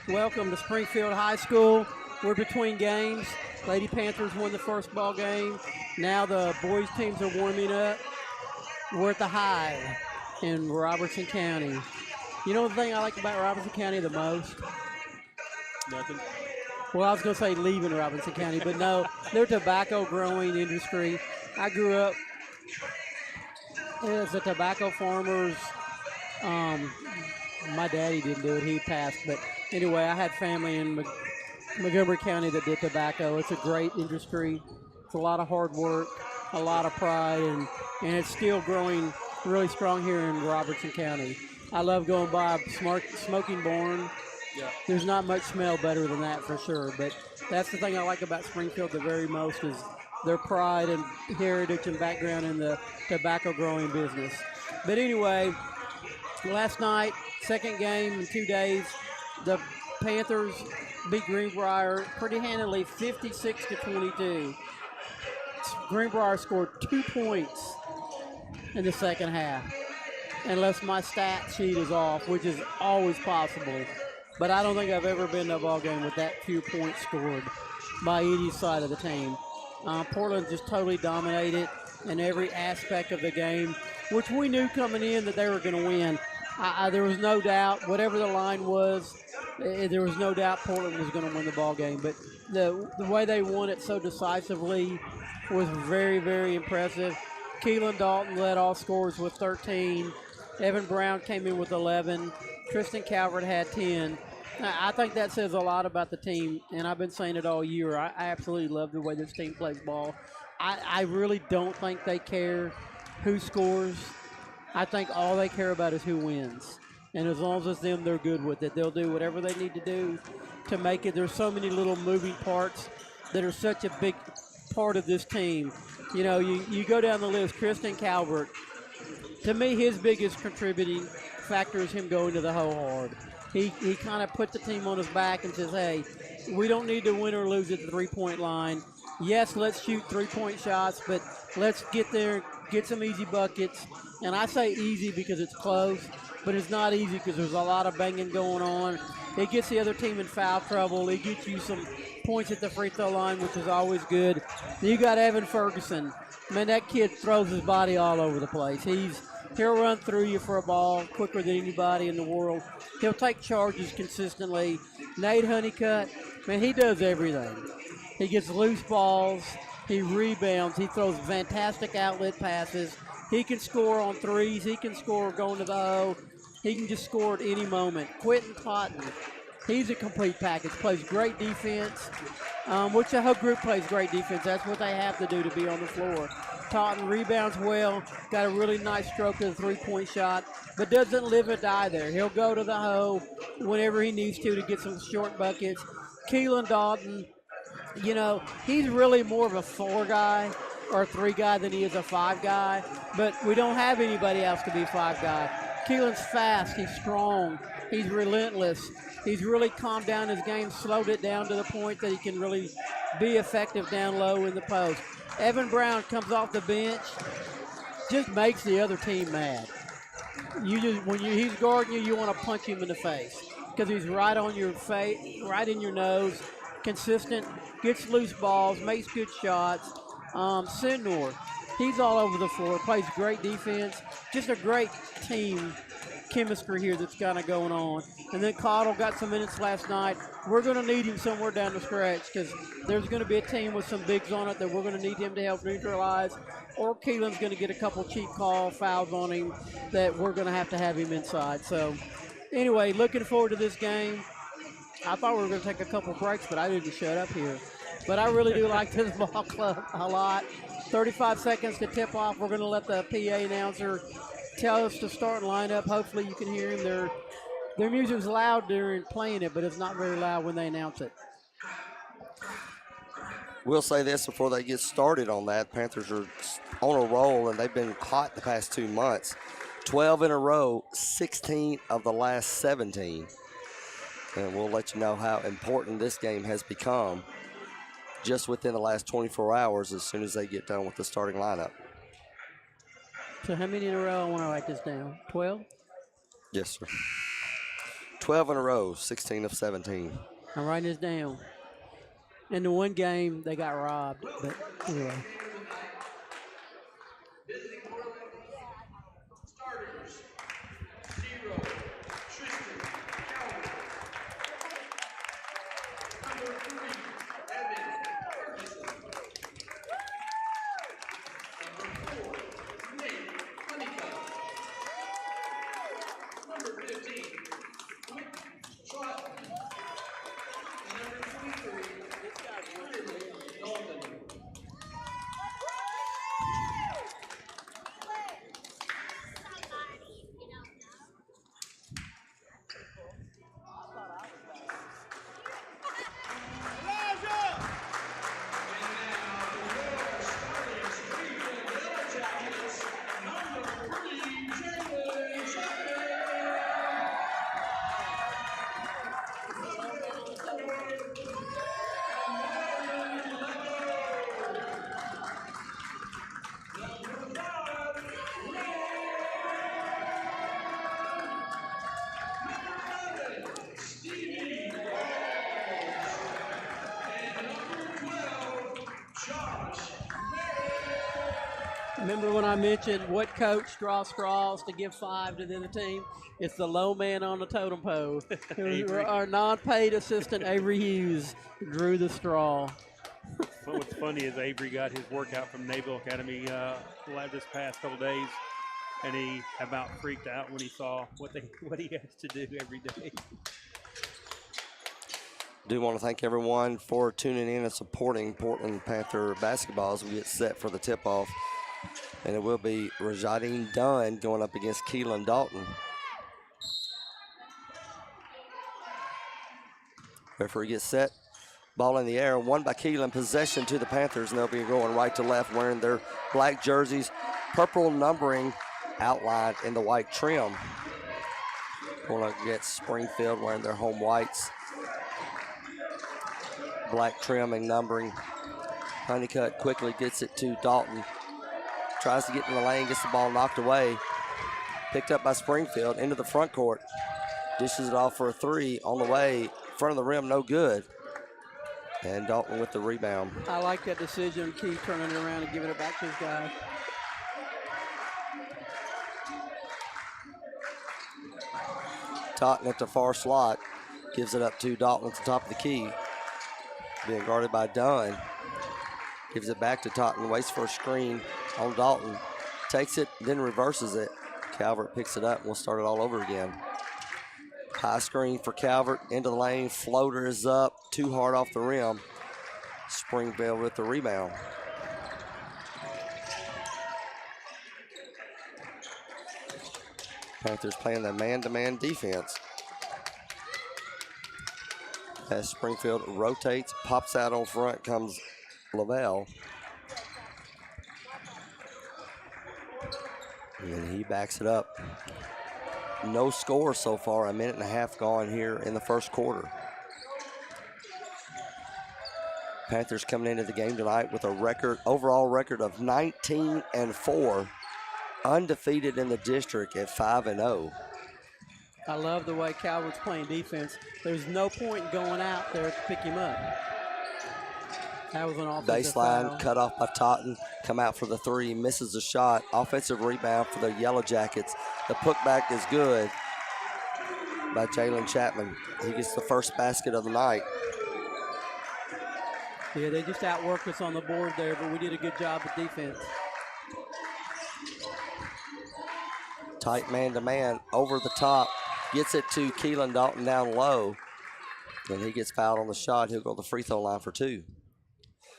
Welcome to Springfield High School. We're between games. Lady Panthers won the first ball game. Now the boys teams are warming up. We're at the High in Robertson County. You know the thing I like about Robertson County the most? Nothing. Well, I was going to say leaving Robertson County, but no, they're tobacco growing industry. I grew up as a tobacco farmer's Um, my daddy didn't do it; he passed. But anyway, I had family in Montgomery County that did tobacco. It's a great industry. It's a lot of hard work, a lot of pride, and it's still growing really strong here in Robertson County. I love going by Smoking Barn. Yeah. There's not much smell better than that for sure. But that's the thing I like about Springfield the very most is their pride and heritage and background in the tobacco growing business. But anyway, last night, second game in 2 days, the Panthers beat Greenbrier pretty handily, 56-22. Greenbrier scored 2 points in the second half, unless my stat sheet is off, which is always possible. But I don't think I've ever been to a ball game with that few points scored by any side of the team. Portland just totally dominated in every aspect of the game, which we knew coming in that they were going to win. There was no doubt, whatever the line was, there was no doubt Portland was going to win the ball game. But the way they won it so decisively was very, very impressive. Keelan Dalton led all scorers with 13. Evan Brown came in with 11. Tristan Calvert had 10. I think that says a lot about the team, and I've been saying it all year. I absolutely love the way this team plays ball. I really don't think they care who scores. I think all they care about is who wins. And as long as it's them, they're good with it. They'll do whatever they need to do to make it. There's so many little moving parts that are such a big part of this team. You know, you go down the list, Tristan Calvert. To me, his biggest contributing factor is him going to the hole hard. He kind of put the team on his back and says, hey, we don't need to win or lose at the three-point line. Yes, let's shoot three-point shots, but let's get there, get some easy buckets. And I say easy because it's close, but it's not easy because there's a lot of banging going on. It gets the other team in foul trouble. It gets you some points at the free throw line, which is always good. Then you got Evan Ferguson. Man, that kid throws his body all over the place. He'll run through you for a ball quicker than anybody in the world. He'll take charges consistently. Nate Honeycutt, man, he does everything. He gets loose balls. He rebounds. He throws fantastic outlet passes. He can score on threes. He can score going to the hole. He can just score at any moment. Quentin Totten, he's a complete package. Plays great defense, which the whole group plays great defense. That's what they have to do to be on the floor. Totten rebounds well, got a really nice stroke of the three-point shot, but doesn't live or die there. He'll go to the hole whenever he needs to get some short buckets. Keelan Dalton, you know, he's really more of a 4 guy or a 3 guy than he is a 5 guy, but we don't have anybody else to be a 5 guy. Keelan's fast, he's strong, he's relentless. He's really calmed down his game, slowed it down to the point that he can really be effective down low in the post. Evan Brown comes off the bench, just makes the other team mad. When he's guarding you, you want to punch him in the face because he's right on your face, right in your nose, consistent, gets loose balls, makes good shots. Sindor, he's all over the floor, plays great defense, just a great team chemistry here that's kind of going on. And then Cottle got some minutes last night. We're going to need him somewhere down the stretch because there's going to be a team with some bigs on it that we're going to need him to help neutralize. Or Keelan's going to get a couple cheap call fouls on him that we're going to have him inside. So anyway, looking forward to this game. I thought we were going to take a couple breaks, but I didn't shut up here. But I really do like this ball club a lot. 35 seconds to tip off. We're going to let the PA announcer tell us to start and line up. Hopefully you can hear him. Their music's loud during playing it, but it's not very loud when they announce it. We'll say this before they get started on that. Panthers are on a roll, and they've been hot the past 2 months. 12 in a row, 16 of the last 17. And we'll let you know how important this game has become just within the last 24 hours as soon as they get done with the starting lineup. So how many in a row? I want to write this down. 12? Yes, sir. 12 in a row, 16 of 17. I'm writing this down. In the one game, they got robbed. But anyway. Starters, 0, Tristan Calvert. Number 3, Evan Ferguson. Number 4, Nate Honeycutt. Remember when I mentioned what coach draws straws to give 5 to the other team? It's the low man on the totem pole. Our non-paid assistant, Avery Hughes, drew the straw. Well, what's funny is Avery got his workout from Naval Academy this past couple days, and he about freaked out when he saw what he has to do every day. Do want to thank everyone for tuning in and supporting Portland Panther basketball as we get set for the tip-off. And it will be Rajadine Dunn going up against Keelan Dalton. Referee gets set. Ball in the air. Won by Keelan. Possession to the Panthers. And they'll be going right to left wearing their black jerseys. Purple numbering outlined in the white trim. Going against Springfield wearing their home whites. Black trim and numbering. Honeycutt quickly gets it to Dalton. Tries to get in the lane, gets the ball knocked away. Picked up by Springfield into the front court. Dishes it off for a 3 on the way. Front of the rim, no good. And Dalton with the rebound. I like that decision. Keep turning it around and giving it back to his guy. Totten at the far slot. Gives it up to Dalton at the top of the key. Being guarded by Dunn. Gives it back to Totten. Waits for a screen on Dalton. Takes it, then reverses it. Calvert picks it up and we'll start it all over again. High screen for Calvert. Into the lane. Floater is up. Too hard off the rim. Springfield with the rebound. Panthers playing the man-to-man defense. As Springfield rotates, pops out on front, comes Lavelle. And he backs it up. No score so far, 1.5 minutes gone here in the first quarter. Panthers coming into the game tonight with a overall record of 19-4, undefeated in the district at 5-0. I love the way Calvert's playing defense. There's no point in going out there to pick him up. That was an offensive Baseline foul. cut off by Totten. Come out for the 3, misses the shot. Offensive rebound for the Yellow Jackets. The putback is good by Jalen Chapman. He gets the first basket of the night. Yeah, they just outworked us on the board there, but we did a good job of defense. Tight man-to-man over the top. Gets it to Keelan Dalton down low. And he gets fouled on the shot. He'll go to the free throw line for 2.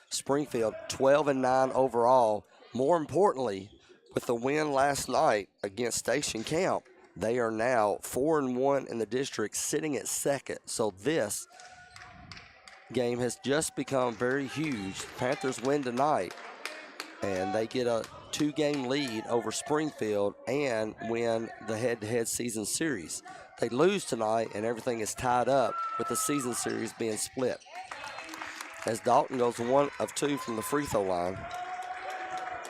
Springfield 12-9 overall. More importantly, with the win last night against Station Camp, they are now 4-1 in the district, sitting at second. So this game has just become very huge. Panthers win tonight, and they get a 2-game lead over Springfield and win the head-to-head season series. They lose tonight, and everything is tied up with the season series being split. As Dalton goes 1 of 2 from the free throw line.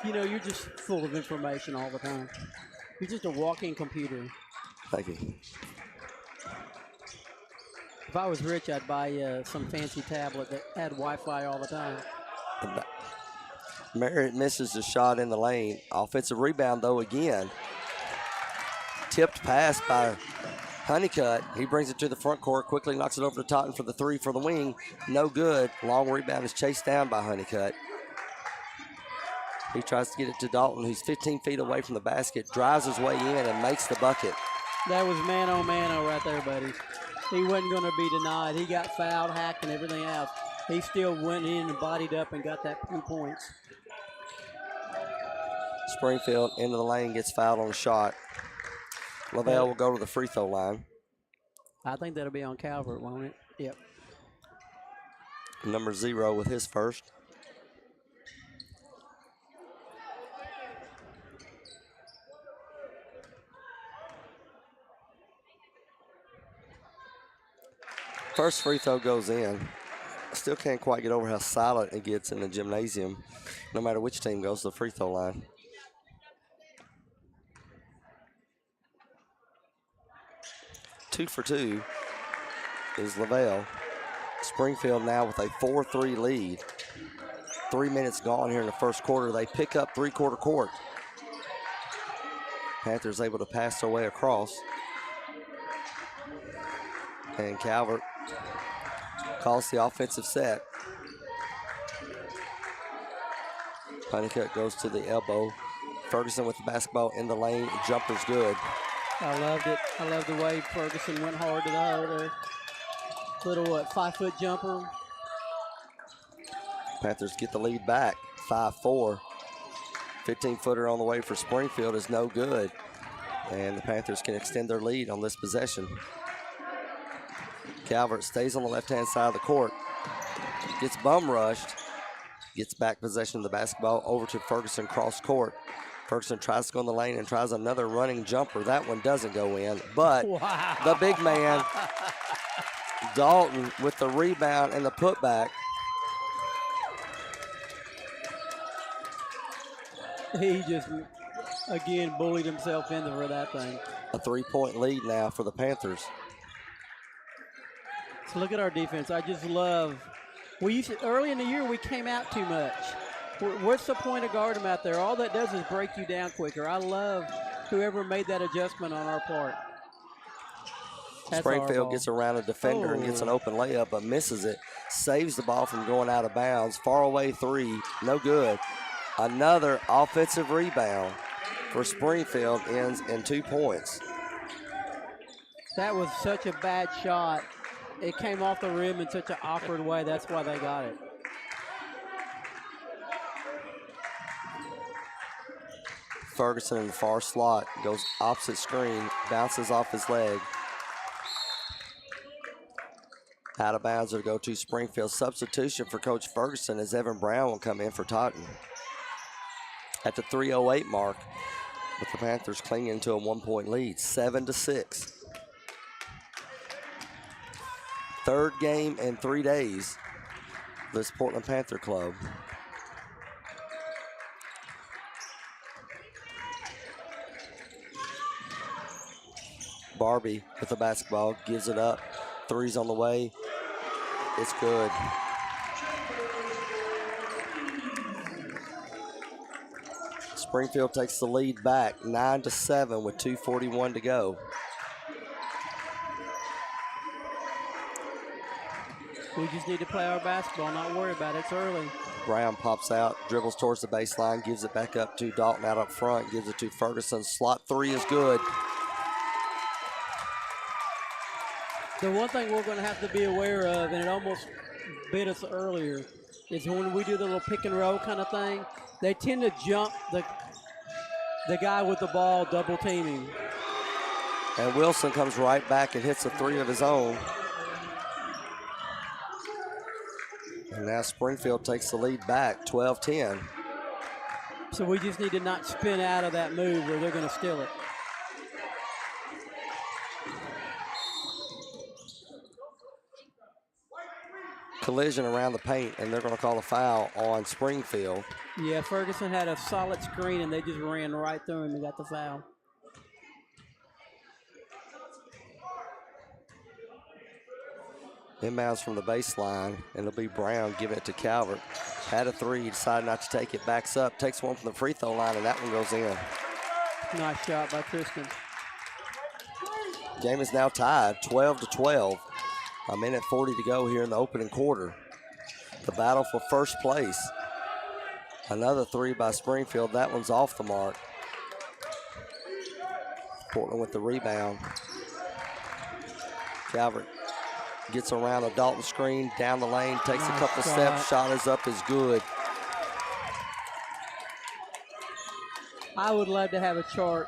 You know, you're just full of information all the time. You're just a walking computer. Thank you. If I was rich, I'd buy some fancy tablet that had Wi-Fi all the time. Merritt misses the shot in the lane. Offensive rebound, though, again. Tipped pass by Honeycutt. He brings it to the front court, quickly knocks it over to Totten for the 3 for the wing. No good. Long rebound is chased down by Honeycutt. He tries to get it to Dalton, who's 15 feet away from the basket, drives his way in and makes the bucket. That was mano-mano right there, buddy. He wasn't going to be denied. He got fouled, hacked, and everything else. He still went in and bodied up and got that 2 points. Springfield into the lane, gets fouled on a shot. Lavelle will go to the free throw line. I think that'll be on Calvert, won't it? Yep. Number 0 with his first. First free throw goes in. Still can't quite get over how silent it gets in the gymnasium, no matter which team goes to the free throw line. Two for 2 is Lavelle. Springfield now with a 4-3 lead. 3 minutes gone here in the first quarter. They pick up three-quarter court. Panthers able to pass their way across. And Calvert calls the offensive set. Honeycutt goes to the elbow. Ferguson with the basketball in the lane. Jumper's good. I loved it. I love the way Ferguson went hard to the hole there. Little 5-foot jumper. Panthers get the lead back, 5-4. 15-footer on the way for Springfield is no good. And the Panthers can extend their lead on this possession. Calvert stays on the left-hand side of the court. Gets bum rushed. Gets back possession of the basketball over to Ferguson cross court. Ferguson tries to go in the lane and tries another running jumper. That one doesn't go in, but the big man, Dalton, with the rebound and the putback. He just, again, bullied himself into for that thing. A 3-point lead now for the Panthers. So look at our defense. I just love, early in the year, we came out too much. What's the point of guarding him out there? All that does is break you down quicker. I love whoever made that adjustment on our part. That's Springfield gets around a defender and gets an open layup, but misses it. Saves the ball from going out of bounds. Far away three, no good. Another offensive rebound for Springfield ends in 2 points. That was such a bad shot. It came off the rim in such an awkward way. That's why they got it. Ferguson in the far slot, goes opposite screen, bounces off his leg. Out of bounds will go to Springfield. Substitution for Coach Ferguson as Evan Brown will come in for Totten. At the 3:08 mark, with the Panthers clinging to a 1-point lead, 7-6. Third game in 3 days, this Portland Panther club. Barbie with the basketball, gives it up. Three's on the way. It's good. Springfield takes the lead back, 9-7 with 2:41 to go. We just need to play our basketball, not worry about it. It's early. Brown pops out, dribbles towards the baseline, gives it back up to Dalton out up front, gives it to Ferguson. Slot three is good. The one thing we're going to have to be aware of, and it almost bit us earlier, is when we do the little pick and roll kind of thing, they tend to jump the guy with the ball, double teaming. And Wilson comes right back and hits a three of his own. And now Springfield takes the lead back, 12-10. So we just need to not spin out of that move where they're going to steal it. Collision around the paint, and they're going to call a foul on Springfield. Yeah, Ferguson had a solid screen, and they just ran right through him and got the foul. Inbounds from the baseline, and it'll be Brown giving it to Calvert. Had a three, decided not to take it, backs up, takes one from the free throw line, and that one goes in. Nice shot by Tristan. Game is now tied, 12-12. A minute 40 to go here in the opening quarter. The battle for first place. Another three by Springfield. That one's off the mark. Portland with the rebound. Calvert gets around a Dalton screen, down the lane, takes a couple steps, shot is up, is good. I would love to have a chart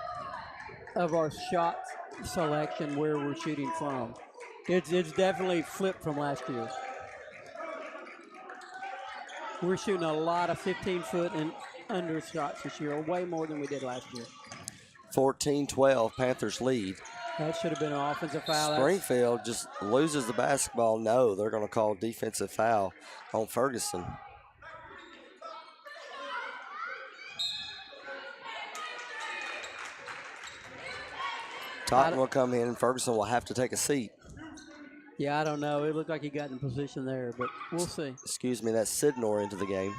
of our shot selection where we're shooting from. It's definitely flipped from last year. We're shooting a lot of 15-foot and under shots this year, way more than we did last year. 14-12, Panthers lead. That should have been an offensive foul. Springfield just loses the basketball. No, they're going to call defensive foul on Ferguson. Totten will come in, and Ferguson will have to take a seat. Yeah, I don't know. It looked like he got in position there, but we'll see. Excuse me, that's Sidnor into the game.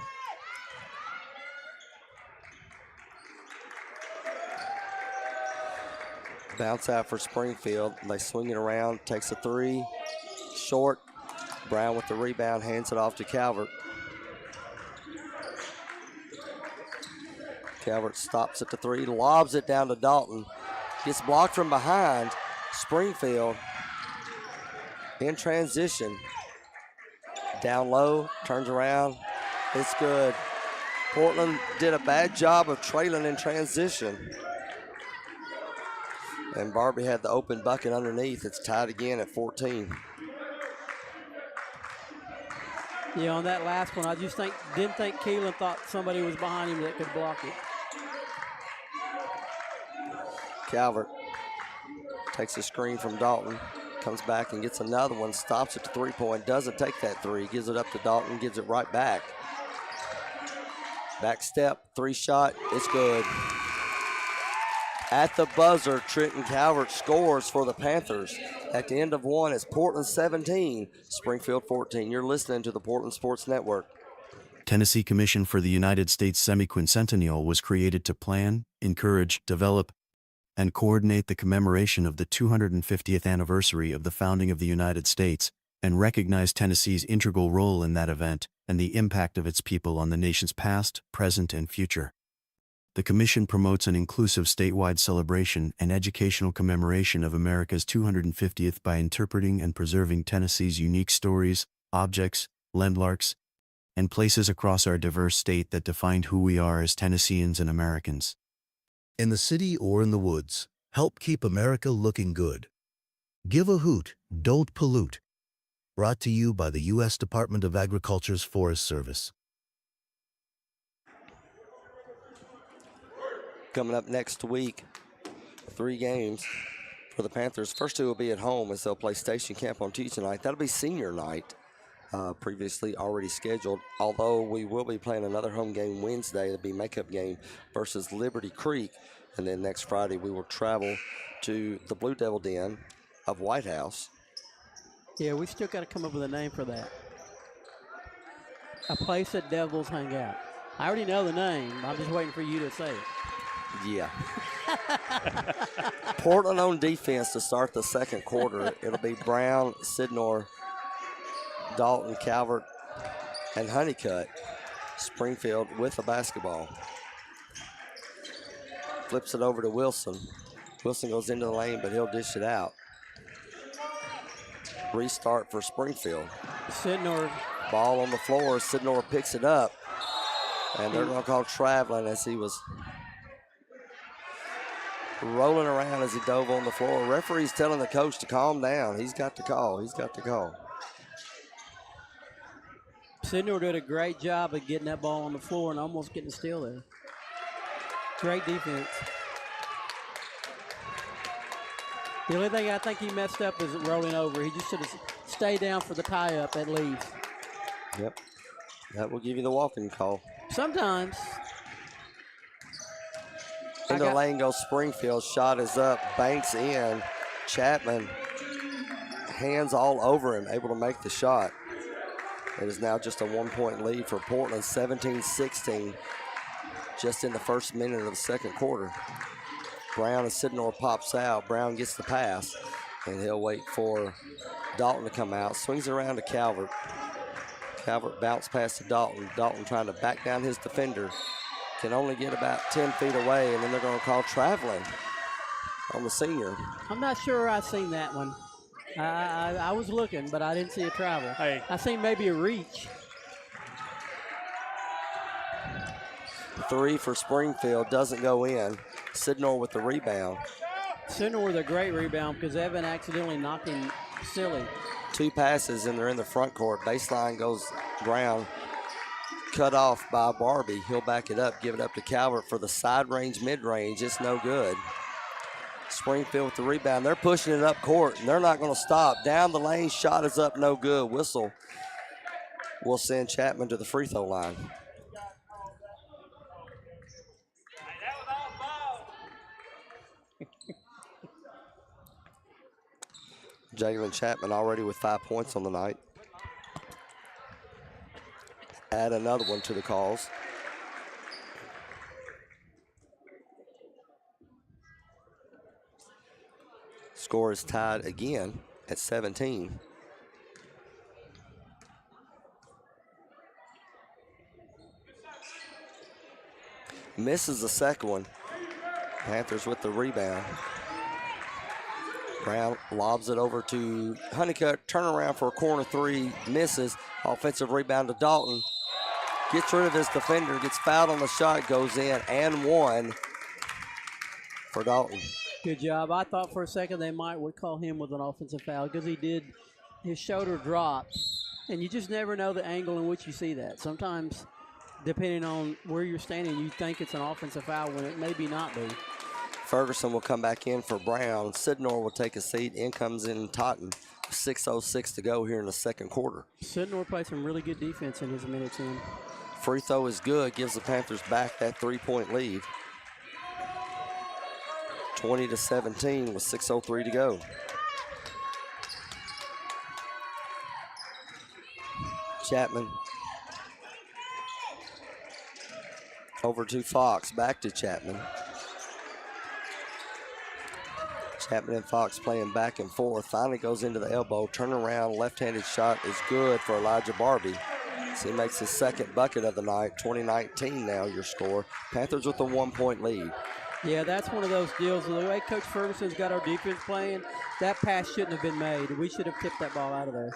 Bounce out for Springfield. They swing it around, takes a three, short. Brown with the rebound, hands it off to Calvert. Calvert stops at the three, lobs it down to Dalton. Gets blocked from behind. Springfield in transition. Down low, turns around. It's good. Portland did a bad job of trailing in transition. And Barbie had the open bucket underneath. It's tied again at 14. Yeah, on that last one, I just didn't think Keelan thought somebody was behind him that could block it. Calvert takes a screen from Dalton, comes back and gets another one, stops at the three-point, doesn't take that three, gives it up to Dalton, gives it right back. Back step, three shot, it's good. At the buzzer, Trenton Calvert scores for the Panthers. At the end of one, it's Portland 17, Springfield 14. You're listening to the Portland Sports Network. Tennessee Commission for the United States Semiquincentennial was created to plan, encourage, develop, and coordinate the commemoration of the 250th anniversary of the founding of the United States, and recognize Tennessee's integral role in that event and the impact of its people on the nation's past, present, and future. The Commission promotes an inclusive statewide celebration and educational commemoration of America's 250th by interpreting and preserving Tennessee's unique stories, objects, landmarks, and places across our diverse state that define who we are as Tennesseans and Americans. In the city or in the woods, help keep America looking good. Give a hoot, don't pollute. Brought to you by the U.S. Department of Agriculture's Forest Service. Coming up next week, 3 games for the Panthers. First 2 will be at home as they'll play Station Camp on Tuesday night. That'll be senior night, previously already scheduled, although we will be playing another home game Wednesday. It'll be makeup game versus Liberty Creek. And then next Friday we will travel to the Blue Devil Den of White House. Yeah, we still got to come up with a name for that. A place that Devils hang out. I already know the name. I'm just waiting for you to say it. Yeah. Portland on defense to start the second quarter. It'll be Brown, Sidnor, Dalton, Calvert, and Honeycutt. Springfield with the basketball. Flips it over to Wilson. Wilson goes into the lane, but he'll dish it out. Restart for Springfield. Sidnor. Ball on the floor. Sidnor picks it up. And they're going to call traveling as he was rolling around as he dove on the floor. Referee's telling the coach to calm down. He's got to call. He's got to call. Sidnor did a great job of getting that ball on the floor and almost getting a steal there. Great defense. The only thing I think he messed up is rolling over. He just should have stayed down for the tie-up at least. Yep. That will give you the walking call. Sometimes. Into the lane goes Springfield. Shot is up. Banks in. Chapman, hands all over him, able to make the shot. It is now just a 1-point lead for Portland, 17-16, just in the first minute of the second quarter. Brown and Sidnor pops out. Brown gets the pass, and he'll wait for Dalton to come out. Swings it around to Calvert. Calvert bounced past to Dalton. Dalton trying to back down his defender. Can only get about 10 feet away, and then they're going to call traveling on the senior. I'm not sure I seen that one. I was looking, but I didn't see a travel. Hey. I seen maybe a reach. 3 for Springfield, doesn't go in. Sidnor with the rebound. Sidnor with a great rebound because Evan accidentally knocked him silly. 2 passes, and they're in the front court. Baseline goes Brown. Cut off by Barbie. He'll back it up, give it up to Calvert for the side range, mid range. It's no good. Springfield with the rebound. They're pushing it up court, and they're not going to stop. Down the lane, shot is up, no good. Whistle will send Chapman to the free throw line. Jalen Chapman already with 5 points on the night. Add another one to the calls. Score is tied again at 17. Misses the second one. Panthers with the rebound. Brown lobs it over to Honeycutt. Turnaround for a corner three. Misses. Offensive rebound to Dalton. Gets rid of his defender. Gets fouled on the shot. Goes in and one for Dalton. Good job. I thought for a second they would call him with an offensive foul because he did. His shoulder dropped. And you just never know the angle in which you see that. Sometimes, depending on where you're standing, you think it's an offensive foul when it maybe not be. Ferguson will come back in for Brown. Sidnor will take a seat. In comes in Totten. 6:06 to go here in the second quarter. Sidnor played some really good defense in his minutes in. Free throw is good. Gives the Panthers back that 3-point lead. 20-17 with 6:03 to go. Chapman over to Fox. Back to Chapman. Chapman and Fox playing back and forth. Finally goes into the elbow. Turnaround, left-handed shot is good for Elijah Barbie. So he makes his second bucket of the night. 20-19 now your score. Panthers with a 1-point lead. Yeah, that's one of those deals. The way Coach Ferguson's got our defense playing, that pass shouldn't have been made. We should have tipped that ball out of there.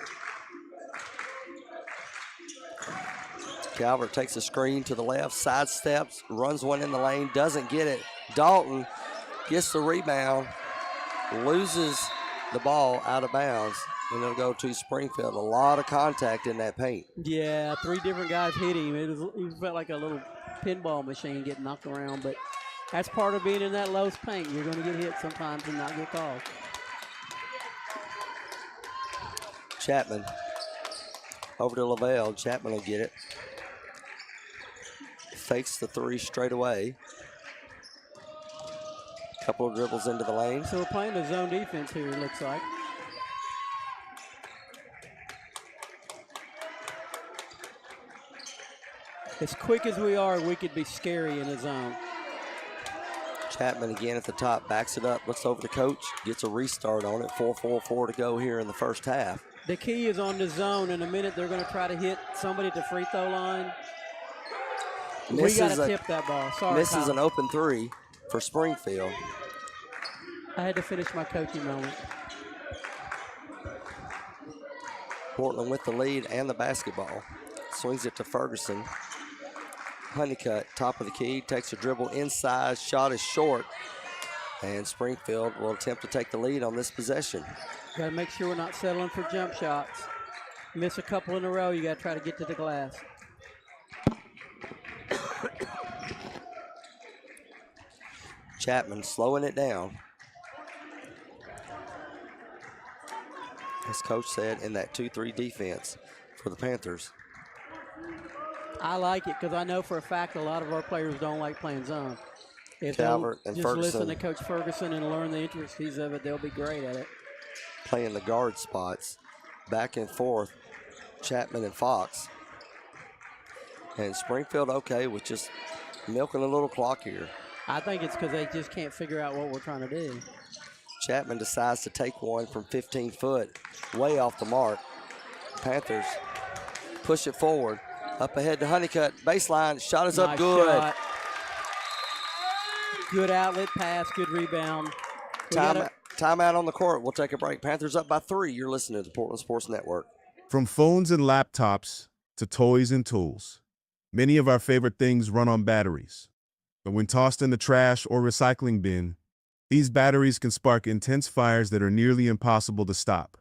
Calvert takes a screen to the left, sidesteps, runs one in the lane, doesn't get it. Dalton gets the rebound, loses the ball out of bounds, and it'll go to Springfield. A lot of contact in that paint. Yeah, 3 different guys hit him. He felt like a little pinball machine getting knocked around, but that's part of being in that Lowe's paint. You're going to get hit sometimes and not get called. Chapman over to Lavelle. Chapman will get it. Fakes the three straight away. Couple of dribbles into the lane. So we're playing a zone defense here, it looks like. As quick as we are, we could be scary in the zone. Chapman again at the top, backs it up, looks over to coach, gets a restart on it. 4:44 to go here in the first half. The key is on the zone. In a minute, they're going to try to hit somebody at the free throw line. We got to tip that ball. Sorry, misses Kyle. an open three for Springfield. I had to finish my coaching moment. Portland with the lead and the basketball. Swings it to Ferguson. Honeycutt, top of the key, takes a dribble inside. Shot is short. And Springfield will attempt to take the lead on this possession. Got to make sure we're not settling for jump shots. Miss a couple in a row, you got to try to get to the glass. Chapman slowing it down. As coach said, in that 2-3 defense for the Panthers. I like it because I know for a fact a lot of our players don't like playing zone. If Calvert they'll and just Ferguson listen to Coach Ferguson and learn the intricacies of it, they'll be great at it. playing the guard spots. Back and forth, Chapman and Fox. And Springfield okay with just milking a little clock here. I think it's because they just can't figure out what we're trying to do. Chapman decides to take one from 15 foot, way off the mark. Panthers push it forward. Up ahead to Honeycutt, baseline, shot is up Nice good. shot. Good outlet pass, good rebound. Timeout on the court. We'll take a break. Panthers up by 3. You're listening to the Portland Sports Network. From phones and laptops to toys and tools, many of our favorite things run on batteries. But when tossed in the trash or recycling bin, these batteries can spark intense fires that are nearly impossible to stop.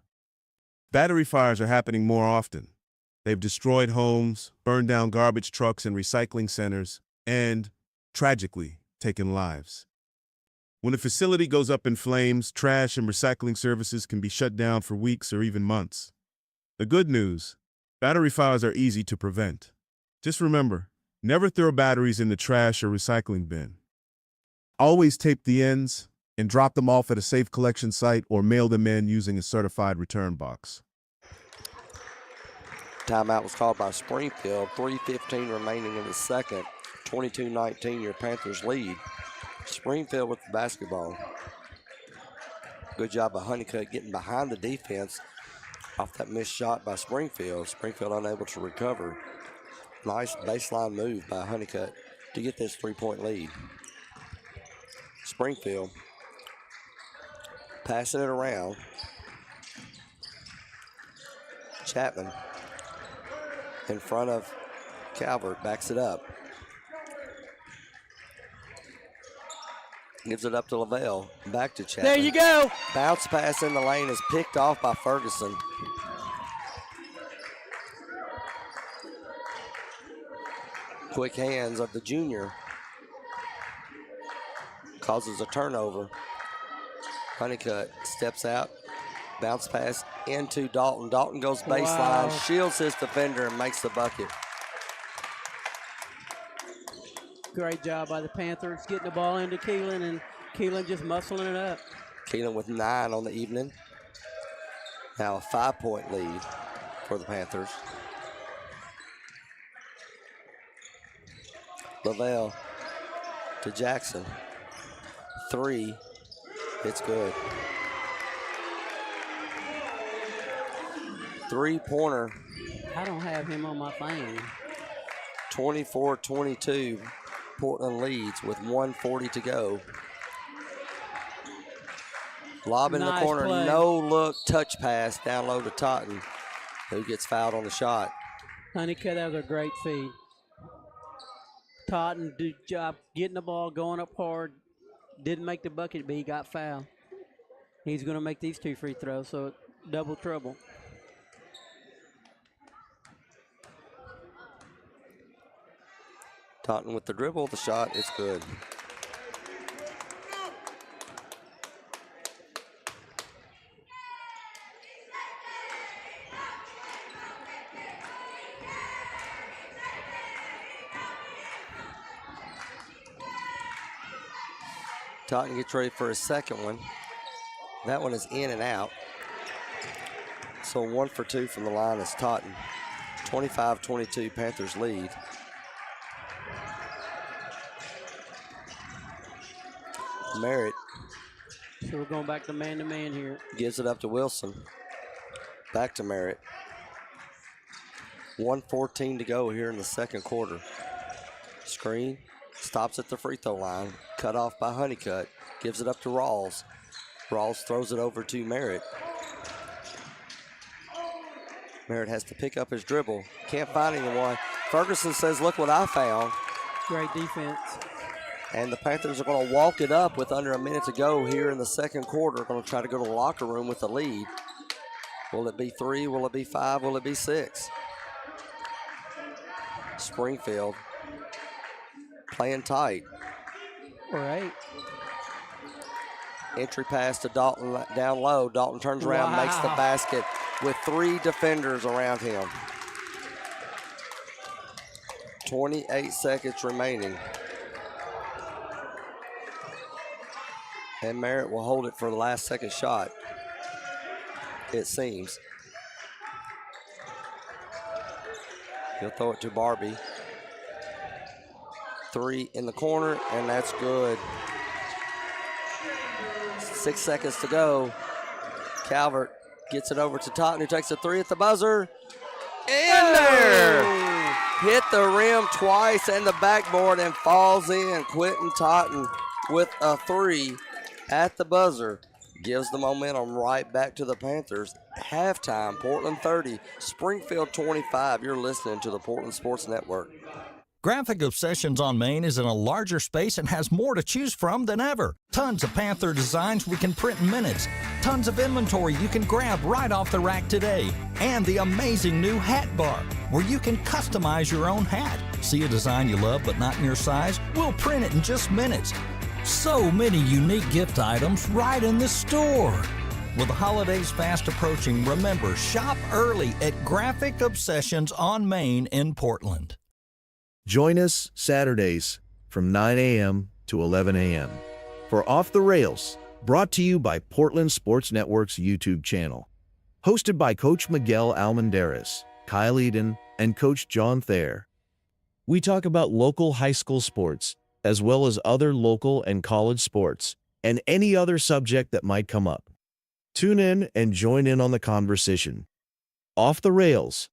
Battery fires are happening more often. They've destroyed homes, burned down garbage trucks and recycling centers, and, tragically, taken lives. When a facility goes up in flames, trash and recycling services can be shut down for weeks or even months. The good news, battery fires are easy to prevent. Just remember, never throw batteries in the trash or recycling bin. Always tape the ends and drop them off at a safe collection site or mail them in using a certified return box. Timeout was called by Springfield. 3:15 remaining in the second. 22-19, your Panthers lead. Springfield with the basketball. Good job by Honeycutt getting behind the defense off that missed shot by Springfield. Springfield unable to recover. Nice baseline move by Honeycutt to get this 3-point lead. Springfield passing it around. Chapman in front of Calvert, backs it up. Gives it up to Lavelle, back to Chapman. There you go. Bounce pass in the lane is picked off by Ferguson. Quick hands of the junior. Causes a turnover. Honeycutt steps out. Bounce pass into Dalton. Dalton goes baseline, shields his defender, and makes the bucket. Great job by the Panthers getting the ball into Keelan, and Keelan just muscling it up. Keelan with 9 on the evening. Now a 5-point lead for the Panthers. Lavelle to Jackson. 3. It's good. 3-pointer. I don't have him on my thing. 24-22. Portland leads with 1:40 to go. Lob in the corner, play. no look, touch pass down low to Totten, who gets fouled on the shot. Honeycutt, that was a great feed. Totten did a job getting the ball, going up hard. Didn't make the bucket, but he got fouled. He's going to make these 2 free throws, so double trouble. Totten with the dribble, the shot, it's good. Totten gets ready for his second one. That one is in and out. So 1 for 2 from the line is Totten. 25-22, Panthers lead. Merritt. So we're going back to man here. Gives it up to Wilson. Back to Merritt. 1:14 to go here in the second quarter. Screen. Stops at the free throw line. Cut off by Honeycutt. Gives it up to Rawls. Rawls throws it over to Merritt. Merritt has to pick up his dribble. Can't find anyone. Ferguson says, look what I found. Great defense. And the Panthers are going to walk it up with under a minute to go here in the second quarter. Going to try to go to the locker room with the lead. Will it be 3? Will it be 5? Will it be 6? Springfield playing tight. All right. Entry pass to Dalton down low. Dalton turns around, makes the basket with 3 defenders around him. 28 seconds remaining. And Merritt will hold it for the last second shot, it seems. He'll throw it to Barbie. 3 in the corner, and that's good. 6 seconds to go. Calvert gets it over to Totten, who takes a 3 at the buzzer. In there! Hit the rim twice and the backboard and falls in. Quentin Totten with a 3 at the buzzer. Gives the momentum right back to the Panthers. Halftime, Portland 30, Springfield 25. You're listening to the Portland Sports Network. Graphic Obsessions on Main is in a larger space and has more to choose from than ever. Tons of Panther designs we can print in minutes. Tons of inventory you can grab right off the rack today. And the amazing new hat bar, where you can customize your own hat. See a design you love but not in your size? We'll print it in just minutes. So many unique gift items right in the store. With the holidays fast approaching, remember, shop early at Graphic Obsessions on Main in Portland. Join us Saturdays from 9 a.m. to 11 a.m. for Off the Rails, brought to you by Portland Sports Network's YouTube channel. Hosted by Coach Miguel Almendarez, Kyle Eden, and Coach John Thayer. We talk about local high school sports, as well as other local and college sports, and any other subject that might come up. Tune in and join in on the conversation. Off the Rails.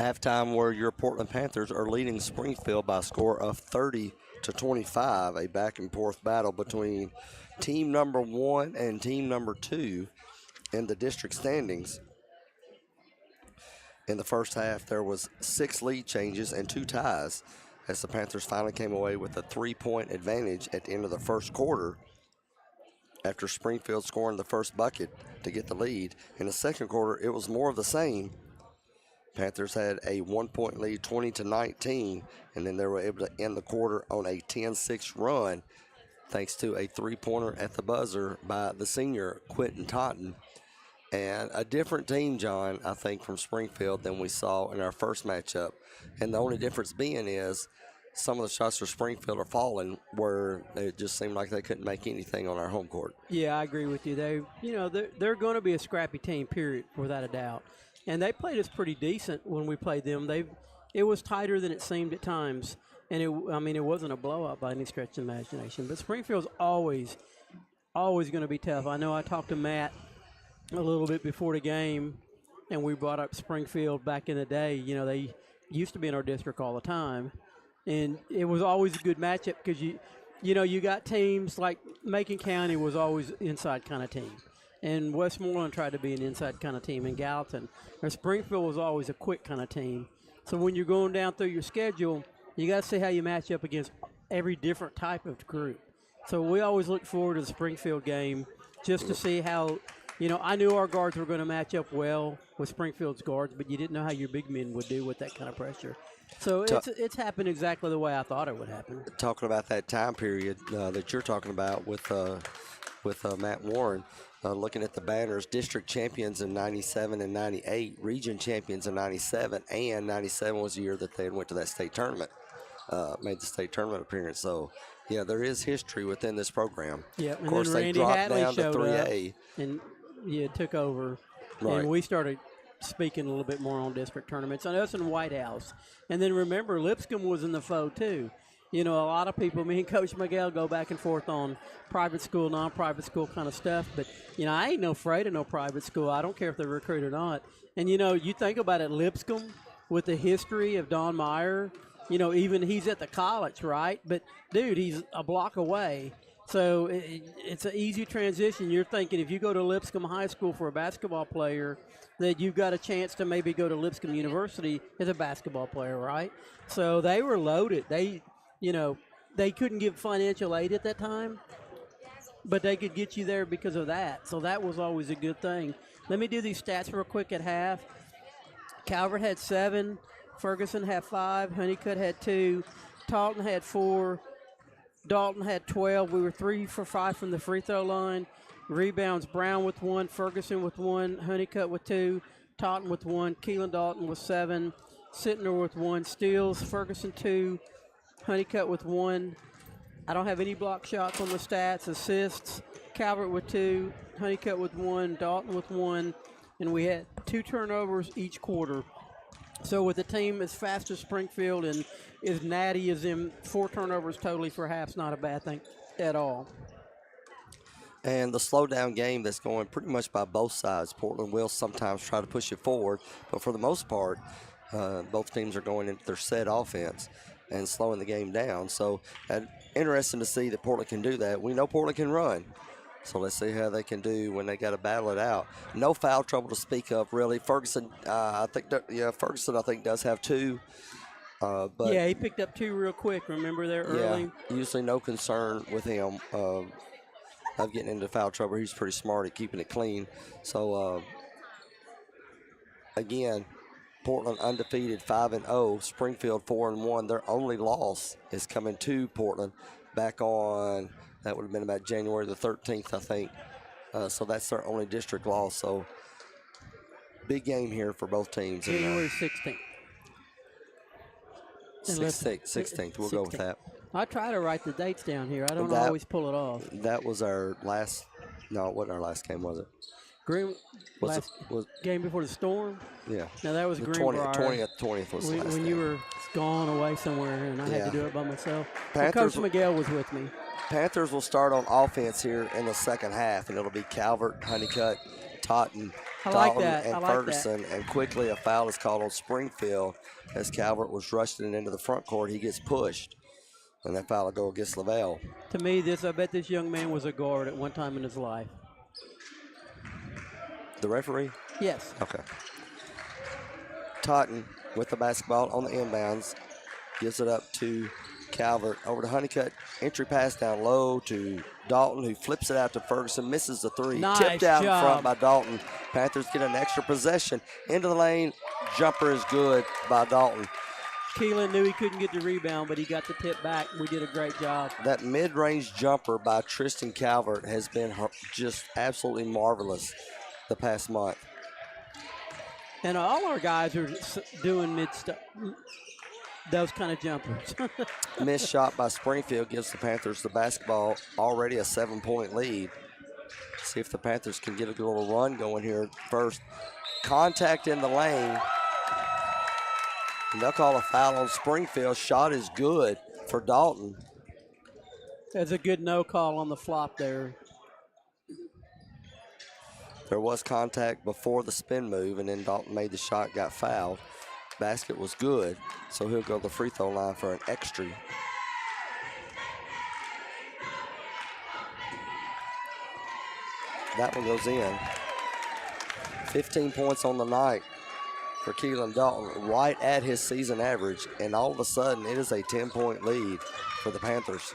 Halftime where your Portland Panthers are leading Springfield by a score of 30-25, a back and forth battle between team number 1 and team number 2 in the district standings. In the first half, there was 6 lead changes and 2 ties as the Panthers finally came away with a 3-point advantage at the end of the first quarter after Springfield scoring the first bucket to get the lead. In the second quarter, it was more of the same. Panthers had a 1-point lead, 20-19, and then they were able to end the quarter on a 10-6 run thanks to a 3-pointer at the buzzer by the senior Quentin Totten. And a different team, John, I think, from Springfield than we saw in our first matchup. And the only difference being is some of the shots for Springfield are falling where it just seemed like they couldn't make anything on our home court. Yeah, I agree with you. They're going to be a scrappy team, period, without a doubt. And they played us pretty decent when we played them. It was tighter than it seemed at times. And it wasn't a blowout by any stretch of the imagination. But Springfield's always going to be tough. I know I talked to Matt a little bit before the game, and we brought up Springfield back in the day. They used to be in our district all the time, and it was always a good matchup because you got teams like Macon County was always inside kind of team, and Westmoreland tried to be an inside kind of team in Gallatin, and Springfield was always a quick kind of team. So when you're going down through your schedule, you got to see how you match up against every different type of group. So we always look forward to the Springfield game just to see how. I knew our guards were going to match up well with Springfield's guards, but you didn't know how your big men would do with that kind of pressure. So it's happened exactly the way I thought it would happen. Talking about that time period that you're talking about with Matt Warren, looking at the banners, district champions in 97 and 98, region champions in 97, and 97 was the year that they went to that state tournament, made the state tournament appearance. So, yeah, there is history within this program. Yeah, of course, they dropped down to 3A. And took over, right. And we started speaking a little bit more on district tournaments. And us in White House. And then remember, Lipscomb was in the foe too. A lot of people, me and Coach Miguel go back and forth on private school, non-private school kind of stuff. But, I ain't no afraid of no private school. I don't care if they recruit or not. And, you think about it, Lipscomb, with the history of Don Meyer, even he's at the college, right? But, dude, he's a block away. So it's an easy transition. You're thinking if you go to Lipscomb High School for a basketball player, that you've got a chance to maybe go to Lipscomb University as a basketball player, right? So they were loaded. They couldn't give financial aid at that time, but they could get you there because of that. So that was always a good thing. Let me do these stats real quick at half. Calvert had 7. Ferguson had 5. Honeycutt had 2. Talton had 4. Dalton had 12. We were 3 for 5 from the free throw line. Rebounds, Brown with 1, Ferguson with 1, Honeycutt with 2, Taunton with 1, Keelan Dalton with 7, Sittner with 1, steals, Ferguson 2, Honeycutt with 1. I don't have any block shots on the stats. Assists, Calvert with 2, Honeycutt with 1, Dalton with 1, and we had 2 turnovers each quarter. So with a team as fast as Springfield and as natty as them, 4 turnovers totally for half's not a bad thing at all. And the slow-down game that's going pretty much by both sides. Portland will sometimes try to push it forward, but for the most part, both teams are going into their set offense and slowing the game down. So interesting to see that Portland can do that. We know Portland can run. So let's see how they can do when they got to battle it out. No foul trouble to speak of, really. Ferguson, Ferguson, I think, does have 2. But yeah, he picked up 2 real quick. Remember there early? Yeah, usually no concern with him of getting into foul trouble. He's pretty smart at keeping it clean. So, again, Portland undefeated 5-0. Springfield 4-1. Their only loss is coming to Portland back on, that would have been about January the 13th, I think. So that's their only district loss. So big game here for both teams. January 16th. 16th. We'll go with that. I try to write the dates down here. I don't always pull it off. That was our last. No, it wasn't our last game, was it? Game before the storm? Yeah. Now that was Greenbrier. 20th was the last when game. you were gone away somewhere and I had to do it by myself. Panthers, Coach Miguel was with me. Panthers will start on offense here in the second half, and it'll be Calvert, Honeycutt, Totten, and Ferguson. And quickly a foul is called on Springfield as Calvert was rushing into the front court. He gets pushed, and that foul will go against Lavelle. To me, I bet this young man was a guard at one time in his life. The referee? Yes. Okay. Totten with the basketball on the inbounds. Gives it up to Calvert. Over to Honeycutt. Entry pass down low to Dalton, who flips it out to Ferguson. Misses the three. Nice Tipped out in front job. by Dalton. Panthers get an extra possession. Into the lane. Jumper is good by Dalton. Keelan knew he couldn't get the rebound, but he got the tip back. We did a great job. That mid-range jumper by Tristan Calvert has been just absolutely marvelous the past month. And all our guys are doing those kind of jumpers. Missed shot by Springfield gives the Panthers the basketball, already a 7-point lead. See if the Panthers can get a little run going here first. Contact in the lane. And they'll call a foul on Springfield. Shot is good for Dalton. That's a good no call on the flop there. There was contact before the spin move, and then Dalton made the shot, got fouled. Basket was good, so he'll go to the free throw line for an extra. That one goes in. 15 points on the night for Keelan Dalton, right at his season average, and all of a sudden it is a 10-point lead for the Panthers.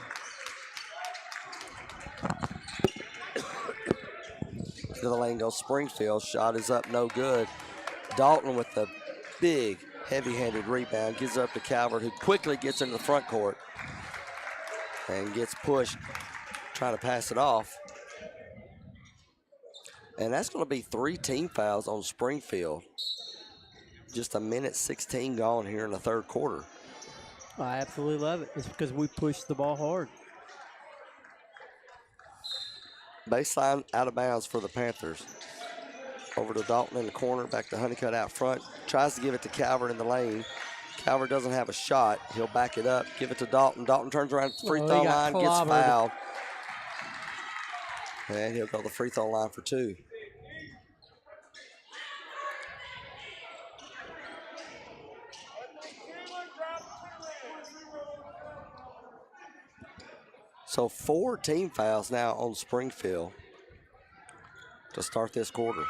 Into the lane goes Springfield. Shot is up, no good. Dalton with the big, heavy-handed rebound gives it up to Calvert, who quickly gets into the front court and gets pushed, trying to pass it off. And that's going to be 3 team fouls on Springfield. Just a minute 16 gone here in the third quarter. I absolutely love it. It's because we pushed the ball hard. Baseline out of bounds for the Panthers. Over to Dalton in the corner, back to Honeycutt out front. Tries to give it to Calvert in the lane. Calvert doesn't have a shot. He'll back it up, give it to Dalton. Dalton turns around to the free throw line, gets fouled. And he'll go to the free throw line for 2. So 4 team fouls now on Springfield to start this quarter.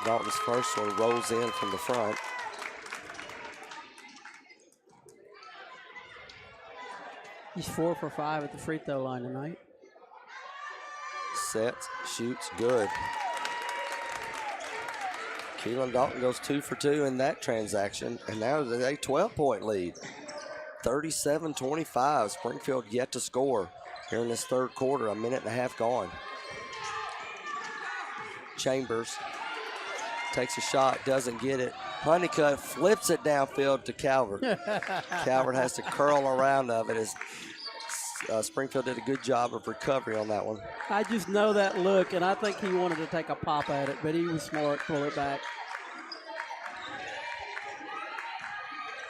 Dalton's first one rolls in from the front. He's 4 for 5 at the free throw line tonight. Sets, shoots, good. Keelan Dalton goes 2 for 2 in that transaction, and now it's a 12-point lead. 37-25. Springfield yet to score here in this third quarter. A minute and a half gone. Chambers takes a shot, doesn't get it. Honeycutt flips it downfield to Calvert. Calvert has to curl around of it as Springfield did a good job of recovery on that one. I just know that look, and I think he wanted to take a pop at it, but he was smart, pull it back.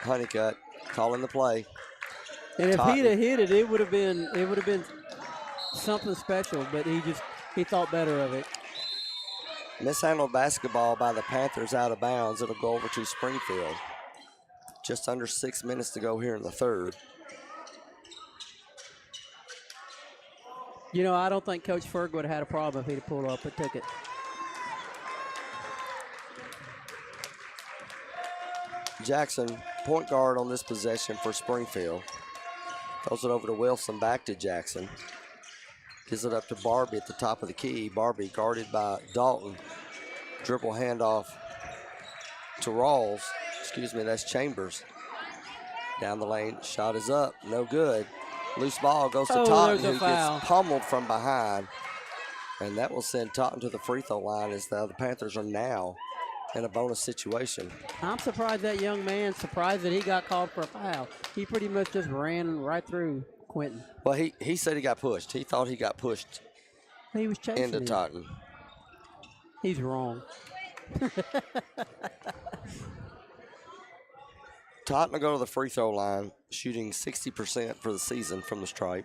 Honeycutt calling the play. And if he'd have hit it, it would have been something special, but he thought better of it. Mishandled basketball by the Panthers out of bounds. It'll go over to Springfield. Just under 6 minutes to go here in the third. You know, I don't think Coach Ferg would have had a problem if he'd have pulled up and took it. Jackson, point guard on this possession for Springfield. Throws it over to Wilson, back to Jackson. Gives it up to Barbie at the top of the key. Barbie guarded by Dalton. Dribble handoff to Rawls. Excuse me, that's Chambers. Down the lane, shot is up, no good. Loose ball goes to Totten, who gets pummeled from behind. And that will send Totten to the free throw line as the Panthers are now in a bonus situation. I'm surprised that young man, surprised that he got called for a foul. He pretty much just ran right through Quentin. Well, he said he got pushed. He thought he got pushed. He was chasing into him. Totten. He's wrong. Totten will go to the free throw line, shooting 60% for the season from the stripe.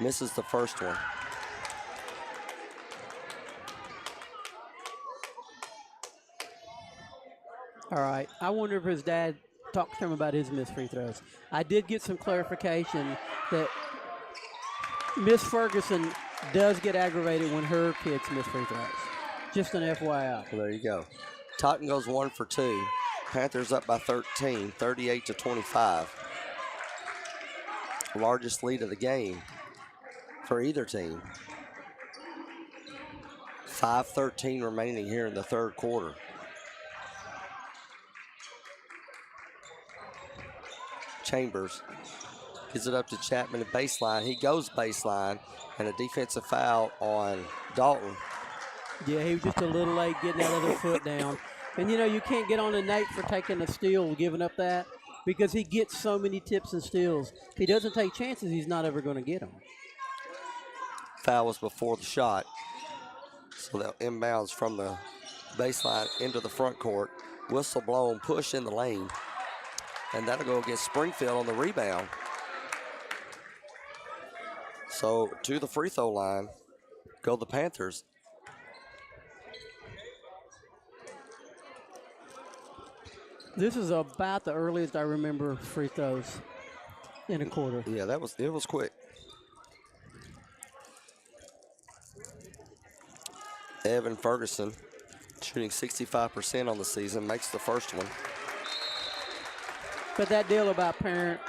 Misses the first one. All right. I wonder if his dad talked to him about his missed free throws. I did get some clarification that Miss Ferguson does get aggravated when her kids miss free throws. Just an FYI. Well, there you go. Totten goes 1 for 2. Panthers up by 13, 38-25. Largest lead of the game for either team. 5:13 remaining here in the third quarter. Chambers gives it up to Chapman at baseline. He goes baseline, and a defensive foul on Dalton. Yeah, he was just a little late getting that other foot down. And, you can't get on to Nate for taking a steal, giving up that, because he gets so many tips and steals. If he doesn't take chances, he's not ever going to get them. Foul was before the shot. So they'll inbounds from the baseline into the front court. Whistle blown, push in the lane. And that'll go against Springfield on the rebound. So to the free throw line go the Panthers. This is about the earliest I remember free throws in a quarter. Yeah, it was quick. Evan Ferguson shooting 65% on the season, makes the first one. But that deal about parent,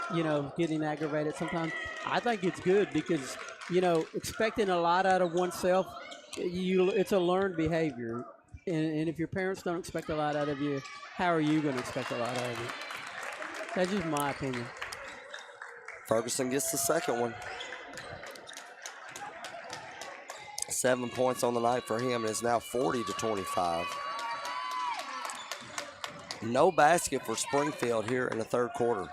getting aggravated sometimes, I think it's good because, expecting a lot out of oneself, it's a learned behavior. And if your parents don't expect a lot out of you, how are you going to expect a lot out of you? That's just my opinion. Ferguson gets the second one. 7 points on the night for him, and it's now 40-25. No basket for Springfield here in the third quarter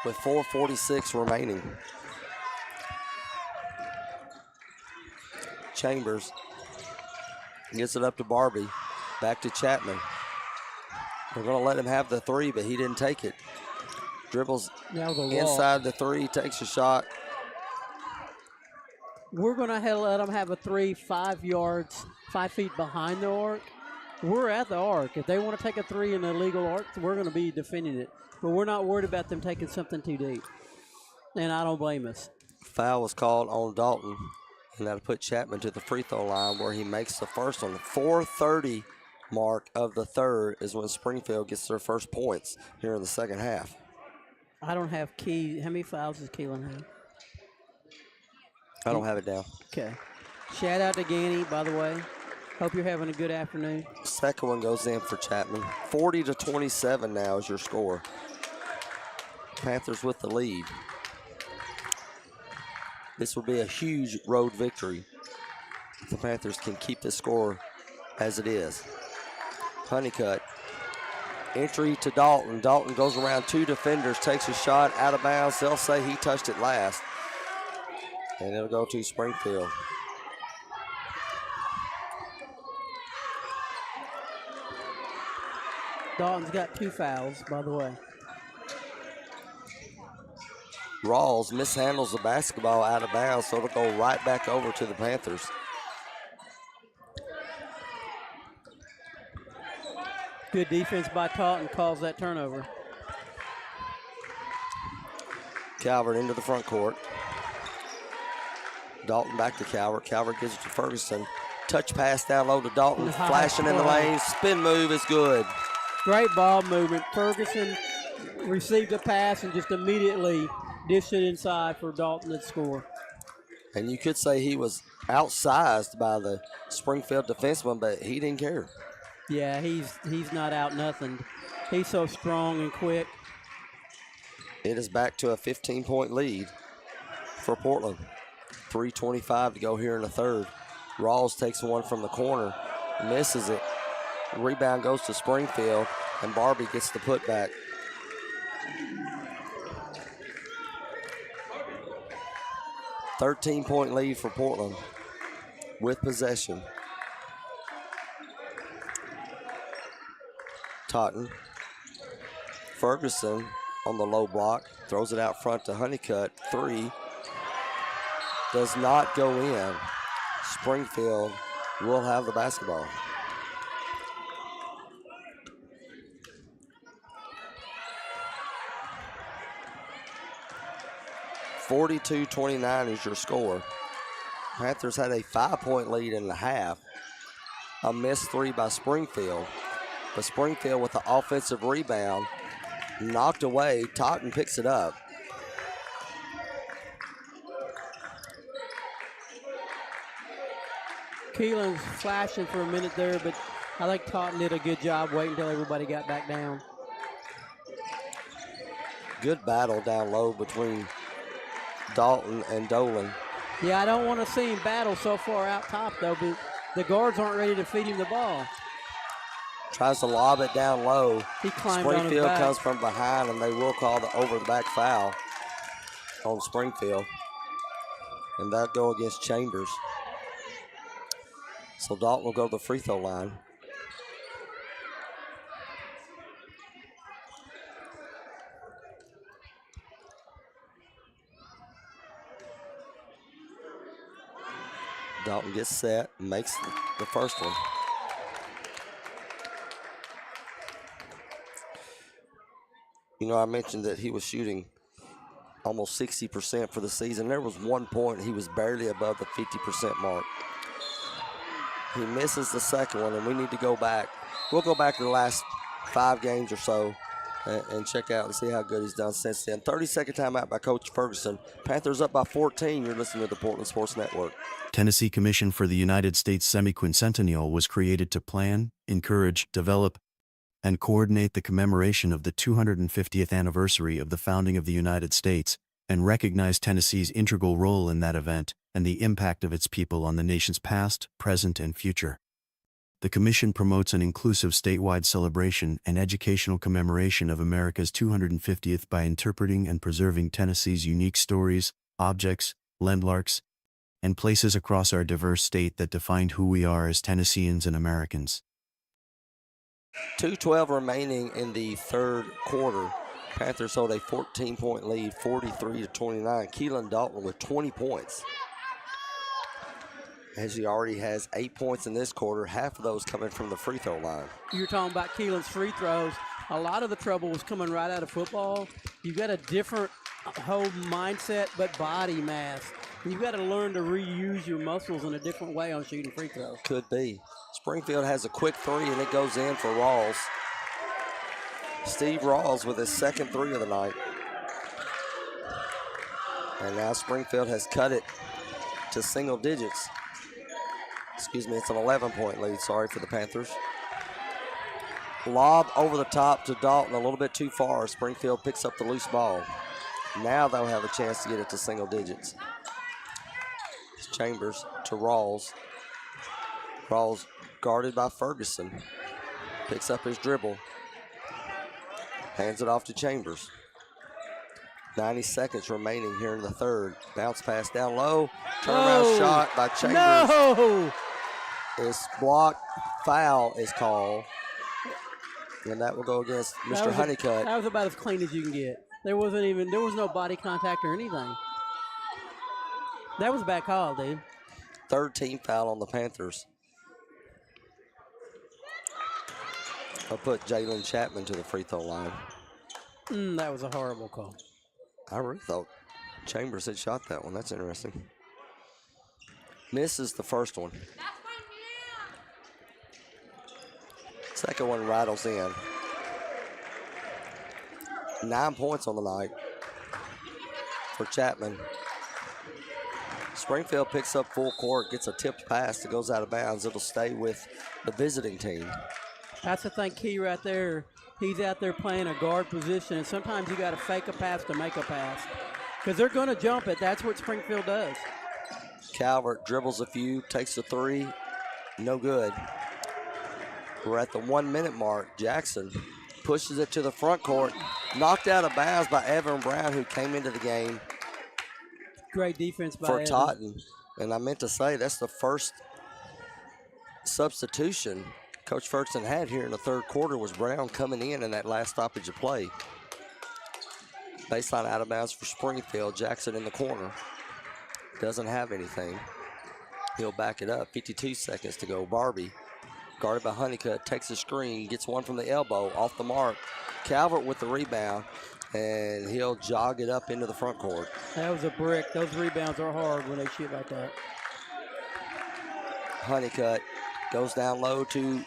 with 4:46 remaining. Chambers gets it up to Barbie. Back to Chapman. We're going to let him have the three, but he didn't take it. Dribbles inside the three, takes a shot. We're going to let them have a three 5 yards, 5 feet behind the arc. We're at the arc. If they want to take a three in the legal arc, we're going to be defending it. But we're not worried about them taking something too deep. And I don't blame us. Foul was called on Dalton, and that'll put Chapman to the free throw line where he makes the first one. 4:30 mark of the third is when Springfield gets their first points here in the second half. I don't have Key. How many fouls does Keelan have? I don't have it down. Okay. Shout out to Ganny, by the way. Hope you're having a good afternoon. Second one goes in for Chapman. 40-27 now is your score. Panthers with the lead. This will be a huge road victory if the Panthers can keep this score as it is. Honeycutt. Entry to Dalton. Dalton goes around 2 defenders, takes a shot out of bounds. They'll say he touched it last. And it'll go to Springfield. Dalton's got 2 fouls, by the way. Rawls mishandles the basketball out of bounds, so it'll go right back over to the Panthers. Good defense by Taunton calls that turnover. Calvert into the front court. Dalton back to Calvert. Calvert gives it to Ferguson. Touch pass down low to Dalton. Nice Flashing in the ball. lane. Spin move is good. Great ball movement. Ferguson received a pass and just immediately dished it inside for Dalton to score. And you could say he was outsized by the Springfield defenseman, but he didn't care. Yeah, he's not out nothing. He's so strong and quick. It is back to a 15-point lead for Portland. 3:25 to go here in the third. Rawls takes one from the corner, misses it. Rebound goes to Springfield, and Barbie gets the putback. $13-point lead for Portland with possession. Totten. Ferguson on the low block, throws it out front to Honeycutt. 3 does not go in. Springfield will have the basketball. (42-29) is your score. Panthers had a 5-point lead in the half. A missed three by Springfield. But Springfield with the offensive rebound knocked away. Totten picks it up. Keelan's flashing for a minute there, but I think Totten did a good job waiting until everybody got back down. Good battle down low between Dalton and Dolan. Yeah, I don't want to see him battle so far out top, though, but the guards aren't ready to feed him the ball. Tries to lob it down low. He climbed on his Springfield back. comes from behind, and they will call the over-the-back foul on Springfield. And that'll go against Chambers. So Dalton will go to the free throw line. Dalton gets set, makes the first one. You know, I mentioned that he was shooting almost 60% for the season. There was 1 point he was barely above the 50% mark. He misses the second one, and we need to go back. We'll go back to the last 5 games or so and check out and see how good he's done since then. 30-second timeout by Coach Ferguson. Panthers up by 14. You're listening to the Portland Sports Network. Tennessee Commission for the United States Semiquincentennial was created to plan, encourage, develop, and coordinate the commemoration of the 250th anniversary of the founding of the United States, and recognize Tennessee's integral role in that event and the impact of its people on the nation's past, present, and future. The Commission promotes an inclusive statewide celebration and educational commemoration of America's 250th by interpreting and preserving Tennessee's unique stories, objects, landmarks, and places across our diverse state that defined who we are as Tennesseans and Americans. 2:12 remaining in the third quarter. Panthers hold a 14-point lead, 43-29. Keelan Dalton with 20 points. As he already has 8 points in this quarter, half of those coming from the free throw line. You're talking about Keelan's free throws. A lot of the trouble was coming right out of football. You've got a different whole mindset, but body mass. You've got to learn to reuse your muscles in a different way on shooting free throws. Could be. Springfield has a quick three, and it goes in for Rawls. Steve Rawls with his second three of the night. And now Springfield has cut it to single digits. Excuse me, it's an 11-point lead, sorry, for the Panthers. Lob over the top to Dalton, a little bit too far. Springfield picks up the loose ball. Now they'll have a chance to get it to single digits. It's Chambers to Rawls. Rawls guarded by Ferguson. Picks up his dribble. Hands it off to Chambers. 90 seconds remaining here in the third. Bounce pass down low. Turnaround shot by Chambers. No! It's blocked. Foul is called. And that will go against Mr. Honeycutt. That was about as clean as you can get. There was no body contact or anything. That was a bad call, dude. Third team foul on the Panthers. I'll put Jalen Chapman to the free throw line. That was a horrible call. I really thought Chambers had shot that one. That's interesting. Misses the first one. Second one rattles in. 9 points on the night for Chapman. Springfield picks up full court, gets a tipped pass that goes out of bounds. It'll stay with the visiting team. That's the thing, key right there. He's out there playing a guard position, and sometimes you got to fake a pass to make a pass because they're going to jump it. That's what Springfield does. Calvert dribbles a few, takes a three, no good. We're at the 1 minute mark. Jackson pushes it to the front court, knocked out of bounds by Evan Brown, who came into the game. Great defense by for Evan. Totten. And I meant to say that's the first substitution Coach Ferguson had here in the third quarter was Brown coming in that last stoppage of play. Baseline out of bounds for Springfield. Jackson in the corner. Doesn't have anything. He'll back it up. 52 seconds to go. Barbie, guarded by Honeycutt, takes a screen, gets one from the elbow, off the mark. Calvert with the rebound, and he'll jog it up into the front court. That was a brick. Those rebounds are hard when they shoot like that. Honeycutt goes down low to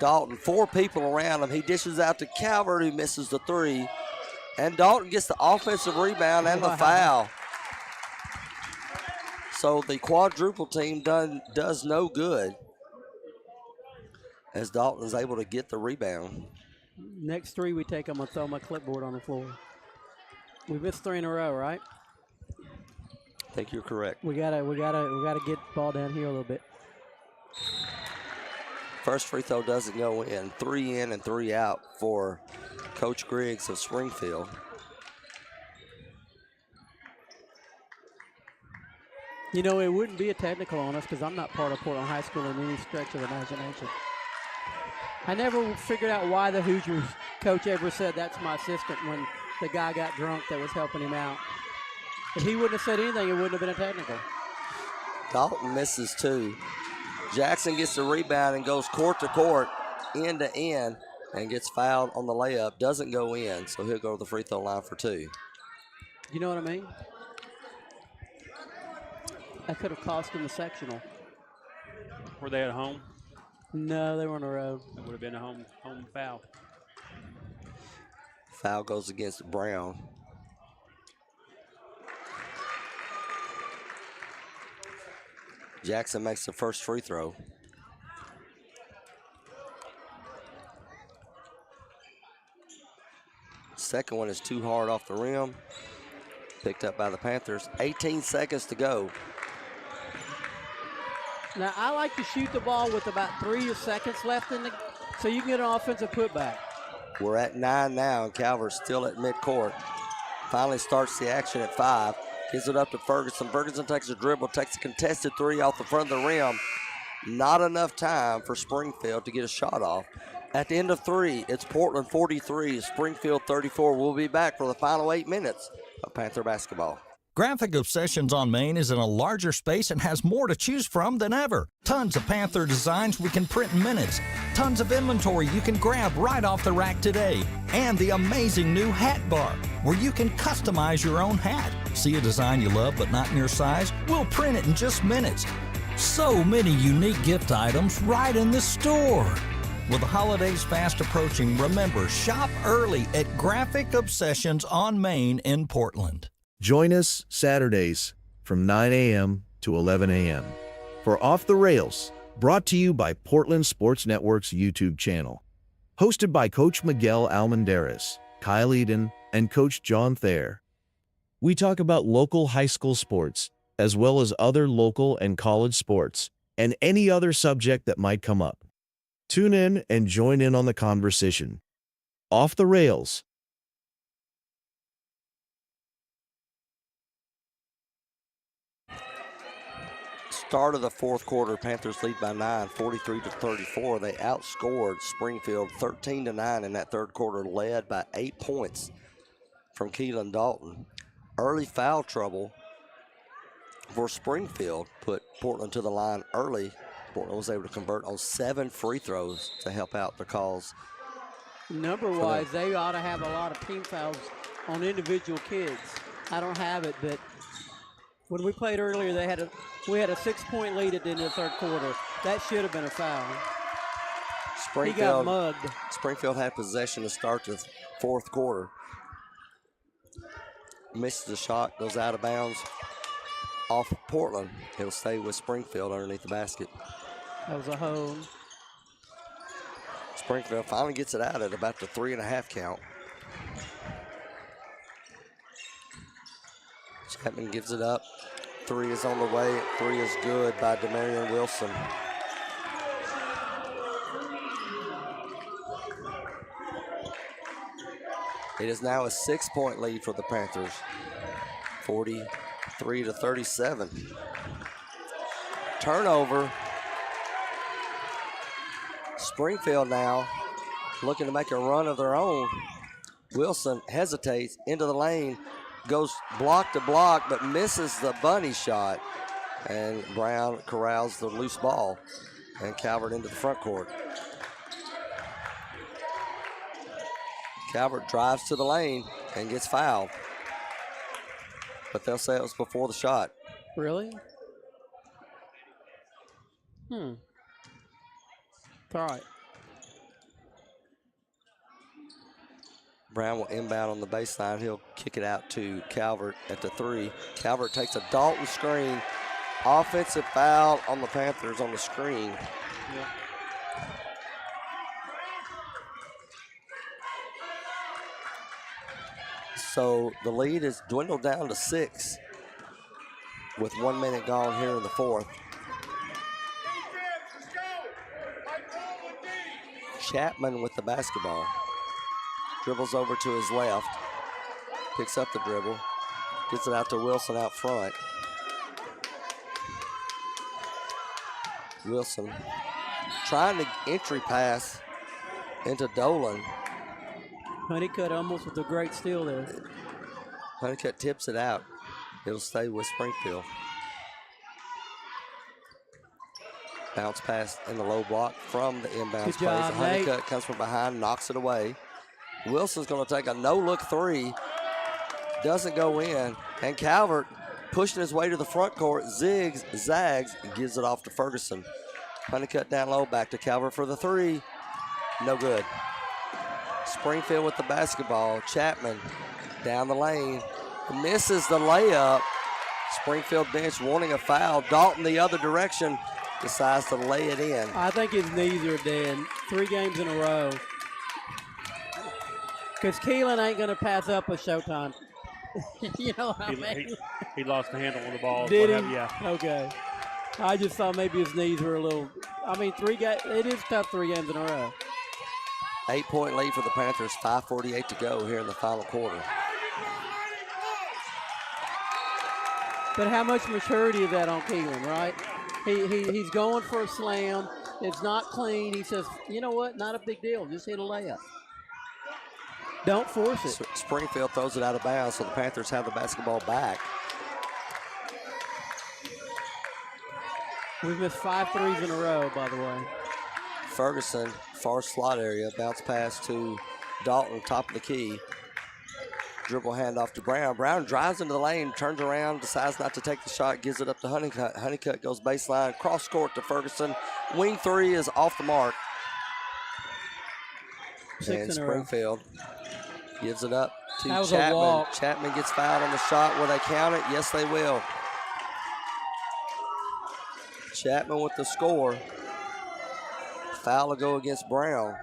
Dalton. 4 people around him. He dishes out to Calvert, who misses the 3. And Dalton gets the offensive rebound and the foul. So the quadruple team does no good as Dalton is able to get the rebound. Next 3 we take, I'm going to throw my clipboard on the floor. We missed 3 in a row, right? I think you're correct. We gotta get the ball down here a little bit. First free throw doesn't go in. 3 in and 3 out for Coach Griggs of Springfield. You know, it wouldn't be a technical on us because I'm not part of Portland High School in any stretch of imagination. I never figured out why the Hoosiers coach ever said that's my assistant when the guy got drunk that was helping him out. If he wouldn't have said anything, it wouldn't have been a technical. Dalton misses 2. Jackson gets the rebound and goes court to court, end to end, and gets fouled on the layup. Doesn't go in, so he'll go to the free throw line for 2. You know what I mean? That could have cost him the sectional. Were they at home? No, they were on the road. That would have been a home foul. Foul goes against Brown. Jackson makes the first free throw. Second one is too hard off the rim. Picked up by the Panthers. 18 seconds to go. Now, I like to shoot the ball with about 3 seconds left so you can get an offensive putback. We're at 9 now, and Calvert's still at midcourt. Finally starts the action at 5. Gives it up to Ferguson. Ferguson takes a dribble, takes a contested 3 off the front of the rim. Not enough time for Springfield to get a shot off. At the end of 3, it's Portland 43, Springfield 34. We'll be back for the final 8 minutes of Panther basketball. Graphic Obsessions on Main is in a larger space and has more to choose from than ever. Tons of Panther designs we can print in minutes. Tons of inventory you can grab right off the rack today. And the amazing new hat bar, where you can customize your own hat. See a design you love but not in your size? We'll print it in just minutes. So many unique gift items right in the store. With the holidays fast approaching, remember, shop early at Graphic Obsessions on Main in Portland. Join us Saturdays from 9 a.m. to 11 a.m. for Off the Rails, brought to you by Portland Sports Network's YouTube channel. Hosted by Coach Miguel Almendarez, Kyle Eden, and Coach John Thayer. We talk about local high school sports, as well as other local and college sports, and any other subject that might come up. Tune in and join in on the conversation. Off the Rails. Start of the fourth quarter, Panthers lead by 9, 43-34. They outscored Springfield 13-9 in that third quarter, led by 8 points from Keelan Dalton. Early foul trouble for Springfield put Portland to the line early. Portland was able to convert on 7 free throws to help out the cause. Number-wise, they ought to have a lot of team fouls on individual kids. I don't have it, but when we played earlier, we had a 6-point lead at the end of the third quarter. That should have been a foul. He got mugged. Springfield had possession to start the fourth quarter. Misses the shot, goes out of bounds off of Portland. It'll stay with Springfield underneath the basket. That was a hold. Springfield finally gets it out at about the 3.5 count. Chapman gives it up. 3 is on the way. 3 is good by Demarion Wilson. It is now a 6-point lead for the Panthers. 43-37. Turnover. Springfield now looking to make a run of their own. Wilson hesitates into the lane, goes block to block, but misses the bunny shot. And Brown corrals the loose ball and Calvert into the front court. Calvert drives to the lane and gets fouled. But they'll say it was before the shot. Really? All right. Brown will inbound on the baseline. He'll kick it out to Calvert at the 3. Calvert takes a Dalton screen. Offensive foul on the Panthers on the screen. Yeah. So the lead is dwindled down to 6 with 1 minute gone here in the fourth. Chapman with the basketball. Dribbles over to his left. Picks up the dribble. Gets it out to Wilson out front. Wilson trying to entry pass into Dolan. Honeycutt almost with a great steal there. Honeycutt tips it out. It'll stay with Springfield. Bounce pass in the low block from the inbounds Good job, plays. Honeycutt comes from behind, knocks it away. Wilson's going to take a no-look 3. Doesn't go in. And Calvert pushing his way to the front court, zags, and gives it off to Ferguson. Honeycutt down low, back to Calvert for the 3. No good. Springfield with the basketball. Chapman down the lane. Misses the layup. Springfield bench wanting a foul. Dalton the other direction. Decides to lay it in. I think his knees are dead. 3 games in a row. Because Keelan ain't going to pass up a Showtime. You know what I mean? He lost the handle on the ball. Did he? Yeah. Okay. I just thought maybe his knees were a little. I mean, 3 games. It is tough 3 games in a row. 8-point lead for the Panthers. 5:48 to go here in the final quarter. But how much maturity is that on Keelan, right? He's going for a slam. It's not clean. He says, you know what? Not a big deal. Just hit a layup. Don't force it. Springfield throws it out of bounds, so the Panthers have the basketball back. We've missed 5 threes in a row, by the way. Ferguson, far slot area, bounce pass to Dalton, top of the key. Dribble handoff to Brown. Brown drives into the lane, turns around, decides not to take the shot, gives it up to Honeycutt. Honeycutt goes baseline, cross court to Ferguson. Wing 3 is off the mark. 6 and in a Springfield gives it up to That was a Chapman. walk. Chapman gets fouled on the shot. Will they count it? Yes, they will. Chapman with the score. Foul will go against Brown.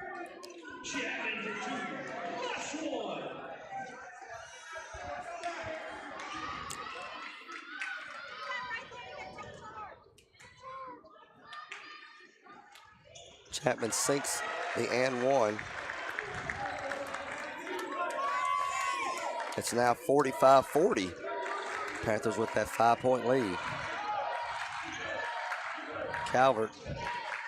Chapman sinks the and 1. It's now 45-40. Panthers with that 5-point lead. Calvert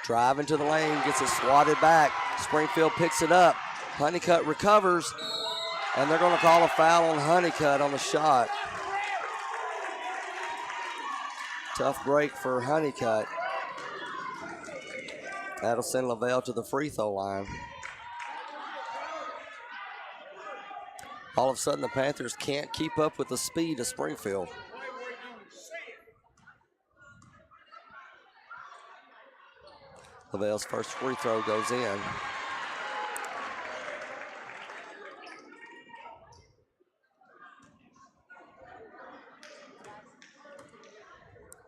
driving to the lane, gets it swatted back. Springfield picks it up. Honeycutt recovers, and they're going to call a foul on Honeycutt on the shot. Tough break for Honeycutt. That'll send Lavelle to the free throw line. All of a sudden, the Panthers can't keep up with the speed of Springfield. Lavelle's first free throw goes in.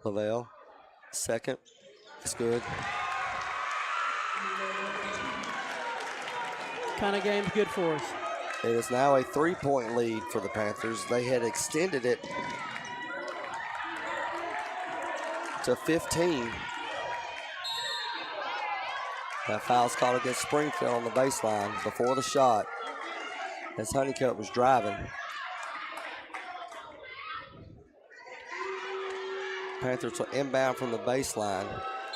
Lavelle, second, it's good. Kind of game's good for us. It is now a 3-point lead for the Panthers. They had extended it to 15. That foul's called against Springfield on the baseline before the shot as Honeycutt was driving. Panthers will inbound from the baseline.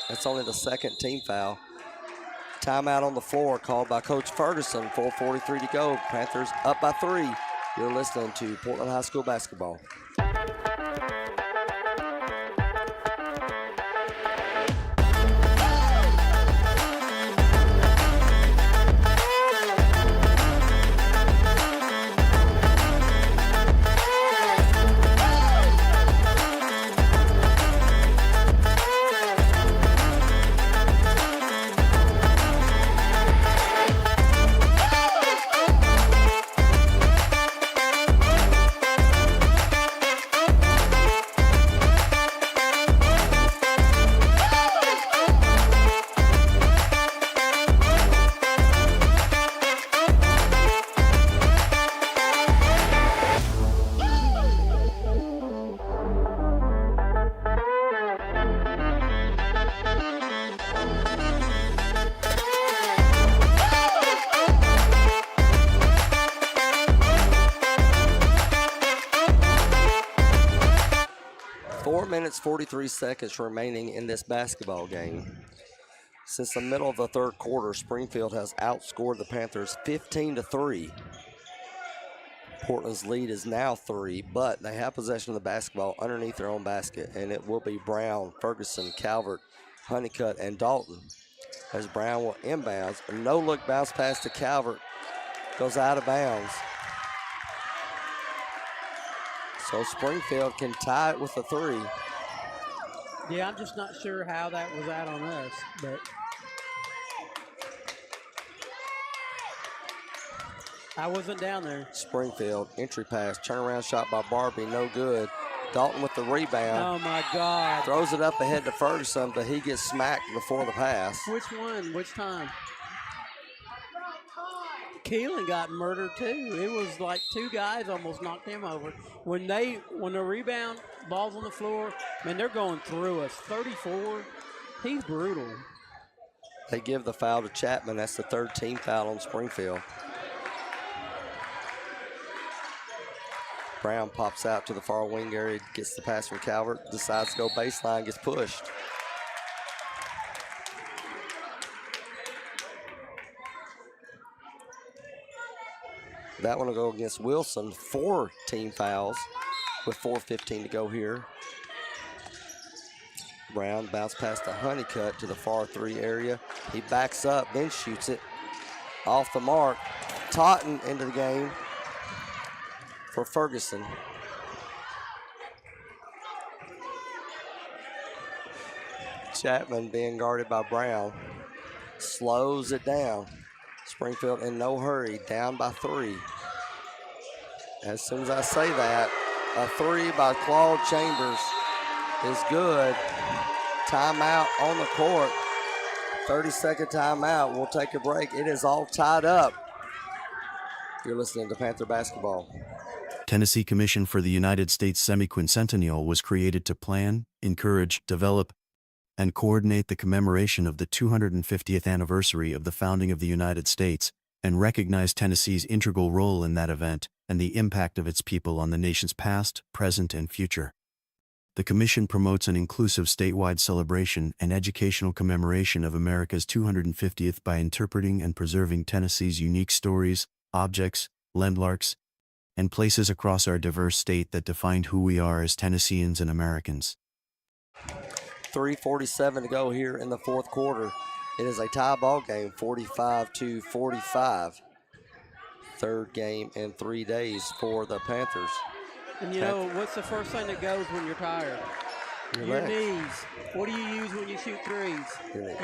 That's only the second team foul. Timeout on the floor called by Coach Ferguson. 4:43 to go. Panthers up by 3. You're listening to Portland High School basketball. minutes, 43 seconds remaining in this basketball game. Since the middle of the third quarter, Springfield has outscored the Panthers 15-3. Portland's lead is now 3, but they have possession of the basketball underneath their own basket, and it will be Brown, Ferguson, Calvert, Honeycutt, and Dalton. As Brown will inbounds, a no-look bounce pass to Calvert goes out of bounds. So Springfield can tie it with a 3. Yeah, I'm just not sure how that was out on us, but I wasn't down there. Springfield, entry pass, turnaround shot by Barbie, no good. Dalton with the rebound. Oh, my God. Throws it up ahead to Ferguson, but he gets smacked before the pass. Which one? Which time? Keelan got murdered, too. It was like 2 guys almost knocked him over. When the rebound, ball's on the floor, man, they're going through us. 34, he's brutal. They give the foul to Chapman. That's the 3rd team foul on Springfield. Brown pops out to the far wing area, gets the pass from Calvert, decides to go baseline, gets pushed. That one will go against Wilson. 4 team fouls with 4:15 to go here. Brown bounce past the Honeycutt to the far 3 area. He backs up, then shoots it off the mark. Totten into the game for Ferguson. Chapman being guarded by Brown. Slows it down. Springfield in no hurry, down by 3. As soon as I say that, a 3 by Claude Chambers is good. Timeout on the court. 30-second timeout. We'll take a break. It is all tied up. You're listening to Panther Basketball. Tennessee Commission for the United States Semiquincentennial was created to plan, encourage, develop, and coordinate the commemoration of the 250th anniversary of the founding of the United States, and recognize Tennessee's integral role in that event and the impact of its people on the nation's past, present, and future. The Commission promotes an inclusive statewide celebration and educational commemoration of America's 250th by interpreting and preserving Tennessee's unique stories, objects, landmarks, and places across our diverse state that defined who we are as Tennesseans and Americans. 3:47 to go here in the fourth quarter. It is a tie ball game, 45-45. 3rd game in 3 days for the Panthers. And you know, what's the first thing that goes when you're tired? Your knees. What do you use when you shoot threes?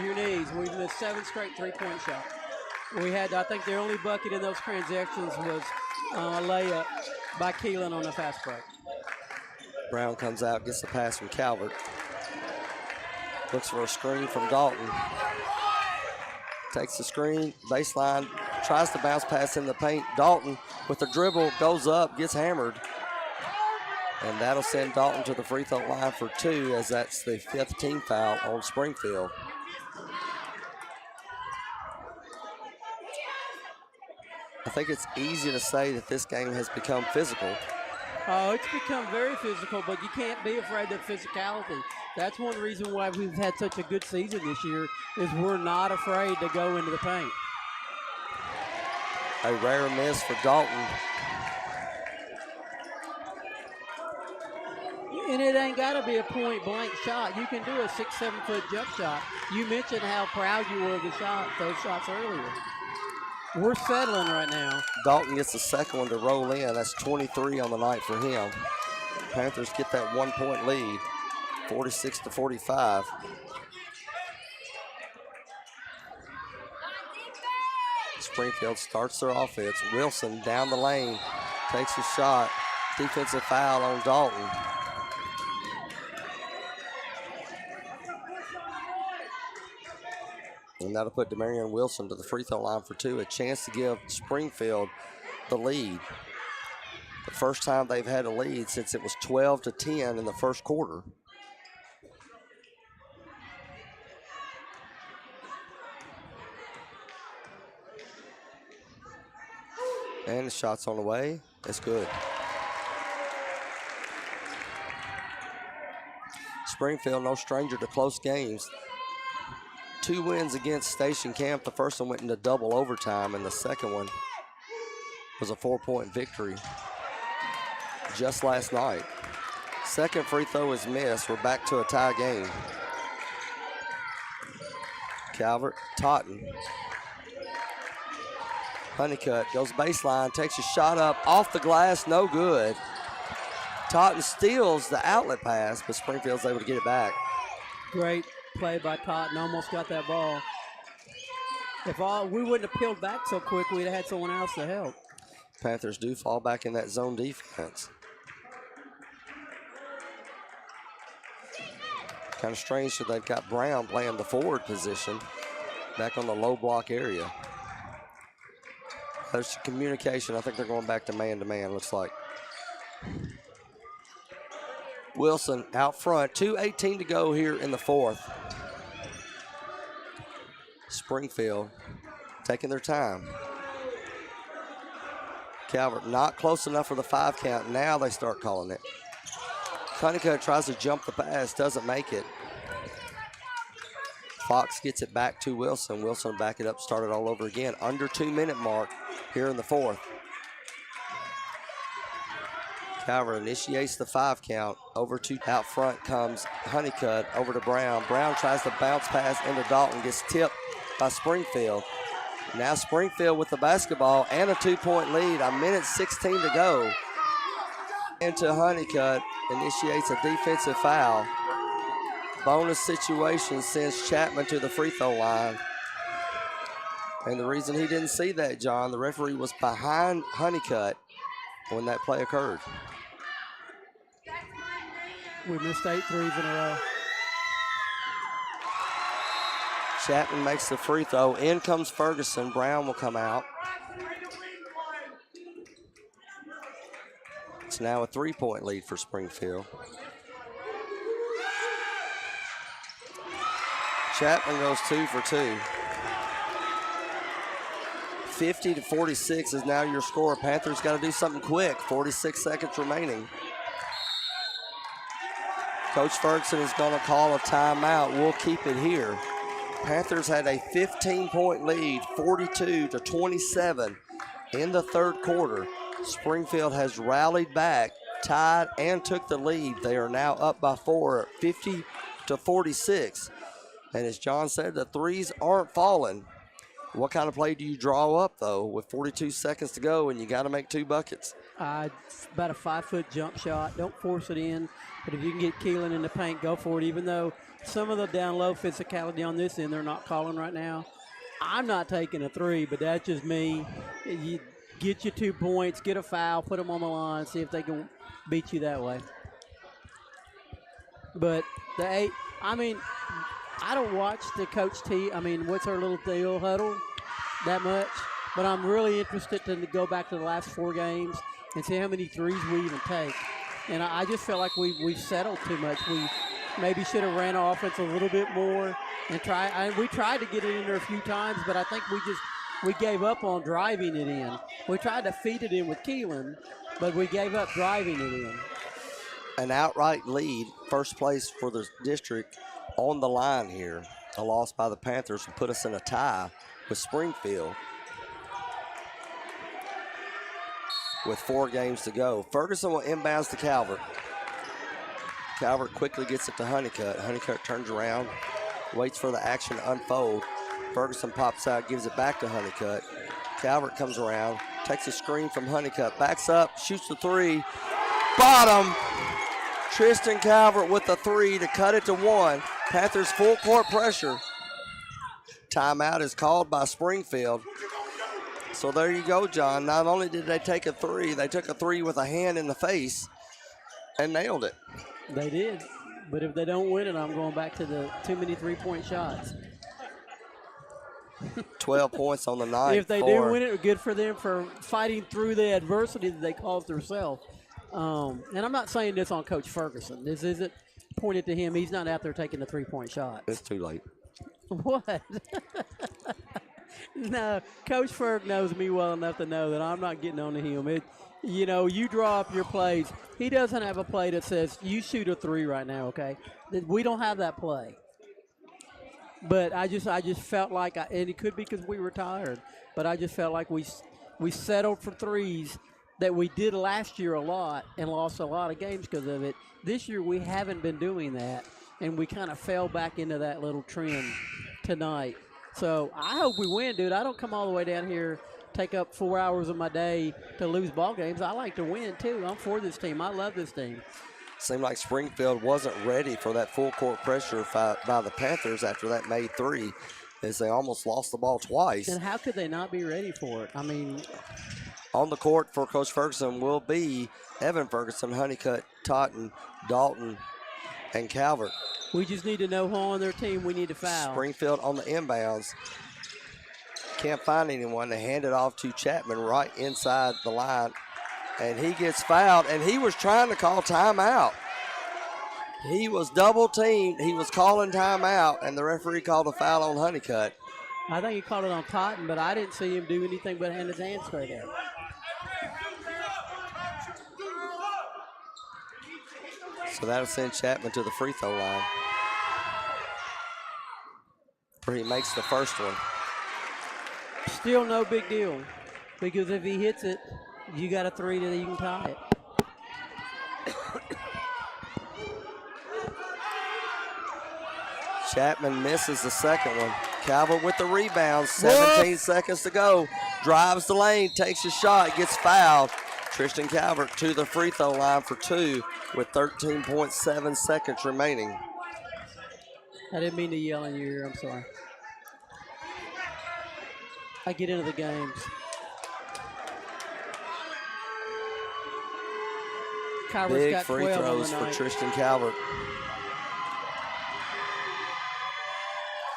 Your knees. We've missed 7 straight 3-point shots. We had, I think the only bucket in those transactions was a layup by Keelan on a fast break. Brown comes out, gets the pass from Calvert. Looks for a screen from Dalton. Takes the screen, baseline, tries to bounce pass in the paint. Dalton with the dribble, goes up, gets hammered. And that'll send Dalton to the free throw line for 2, as that's the 5th team foul on Springfield. I think it's easy to say that this game has become physical. Oh, it's become very physical, but you can't be afraid of physicality. That's one reason why we've had such a good season this year, is we're not afraid to go into the paint. A rare miss for Dalton. And it ain't got to be a point-blank shot. You can do a 6-7 foot jump shot. You mentioned how proud you were of those shots earlier. We're settling right now. Dalton gets the second one to roll in. That's 23 on the night for him. Panthers get that 1-point lead, 46-45. Springfield starts their offense. Wilson down the lane, takes a shot. Defensive foul on Dalton. And that'll put Demarion Wilson to the free throw line for 2. A chance to give Springfield the lead. The first time they've had a lead since it was 12-10 in the first quarter. And the shot's on the way. It's good. Springfield, no stranger to close games. 2 wins against Station Camp. The first one went into double overtime, and the second one was a 4-point victory just last night. Second free throw is missed. We're back to a tie game. Calvert, Totten. Honeycutt goes baseline, takes a shot up, off the glass, no good. Totten steals the outlet pass, but Springfield's able to get it back. Great play by Totten, almost got that ball. If we wouldn't have peeled back so quick, we'd have had someone else to help. Panthers do fall back in that zone defense. Kind of strange, so they've got Brown playing the forward position back on the low block area. There's communication. I think they're going back to man, looks like. Wilson out front, 2:18 to go here in the fourth. Springfield taking their time. Calvert not close enough for the 5 count. Now they start calling it. Honeycutt tries to jump the pass, doesn't make it. Fox gets it back to Wilson. Wilson will back it up, start it all over again. Under 2-minute mark here in the fourth. Calvert initiates the 5 count. Over to out front comes Honeycutt over to Brown. Brown tries to bounce pass into Dalton, gets tipped by Springfield. Now Springfield with the basketball and a 2-point lead. 1:16 to go. Into Honeycutt, initiates a defensive foul. Bonus situation sends Chapman to the free throw line. And the reason he didn't see that, John, the referee was behind Honeycutt when that play occurred. We missed 8 threes in a row. Chapman makes the free throw. In comes Ferguson. Brown will come out. It's now a 3-point lead for Springfield. Chapman goes 2 for 2. 50-46 is now your score. Panthers got to do something quick. 46 seconds remaining. Coach Ferguson is going to call a timeout. We'll keep it here. Panthers had a 15-point lead, 42-27 in the third quarter. Springfield has rallied back, tied, and took the lead. They are now up by 4, 50-46. And as John said, the threes aren't falling. What kind of play do you draw up, though, with 42 seconds to go and you got to make 2 buckets? About a 5-foot jump shot. Don't force it in. But if you can get Keelan in the paint, go for it, even though some of the down-low physicality on this end they're not calling right now. I'm not taking a 3, but that's just me. You get you 2 points, get a foul, put them on the line, see if they can beat you that way. But the 8, I don't watch the Coach T. What's her little deal huddle that much? But I'm really interested to go back to the last 4 games and see how many threes we even take. And I just feel like we've settled too much. We maybe should have ran our offense a little bit more and we tried to get it in there a few times, but I think we gave up on driving it in. We tried to feed it in with Keelan, but we gave up driving it in. An outright lead, first place for the district on the line here. A loss by the Panthers will put us in a tie with Springfield with 4 games to go. Ferguson will inbounds to Calvert. Calvert quickly gets it to Honeycutt. Honeycutt turns around, waits for the action to unfold. Ferguson pops out, gives it back to Honeycutt. Calvert comes around, takes a screen from Honeycutt, backs up, shoots the 3. Bottom! Tristan Calvert with the 3 to cut it to 1. Panthers full court pressure. Timeout is called by Springfield. So there you go, John. Not only did they take a 3, they took a 3 with a hand in the face and nailed it. They did. But if they don't win it, I'm going back to the too many 3-point shots. 12 points on the night. If they do win it, good for them for fighting through the adversity that they caused themselves. And I'm not saying this on Coach Ferguson. This isn't pointed to him. He's not out there taking the 3-point shot. It's too late. What? No, Coach Ferg knows me well enough to know that I'm not getting on to him. You draw up your plays. He doesn't have a play that says you shoot a three right now. Okay, we don't have that play. But I just felt like, and it could be because we were tired, but I just felt like we settled for threes that we did last year a lot and lost a lot of games because of it. This year we haven't been doing that, and we kind of fell back into that little trend tonight. So I hope we win, dude. I don't come all the way down here, take up 4 hours of my day to lose ball games. I like to win, too. I'm for this team. I love this team. Seemed like Springfield wasn't ready for that full court pressure by the Panthers after that made three, as they almost lost the ball twice. And how could they not be ready for it? I mean, on the court for Coach Ferguson will be Evan Ferguson, Honeycutt, Totten, Dalton, and Calvert. We just need to know who on their team we need to foul. Springfield on the inbounds. Can't find anyone. They hand it off to Chapman right inside the line. And he gets fouled, and he was trying to call timeout. He was double teamed. He was calling timeout, and the referee called a foul on Honeycutt. I think he called it on Totten, but I didn't see him do anything but hand his hand straight out. So that'll send Chapman to the free throw line, where he makes the first one. Still no big deal, because if he hits it, you got a three that you can tie it. Chapman misses the second one. Calvert with the rebound, 17 seconds to go. Drives the lane, takes a shot, gets fouled. Tristan Calvert to the free throw line for two with 13.7 seconds remaining. I didn't mean to yell in your ear, I'm sorry. I get into the games. Calvert's Big got free 12 throws for Tristan Calvert.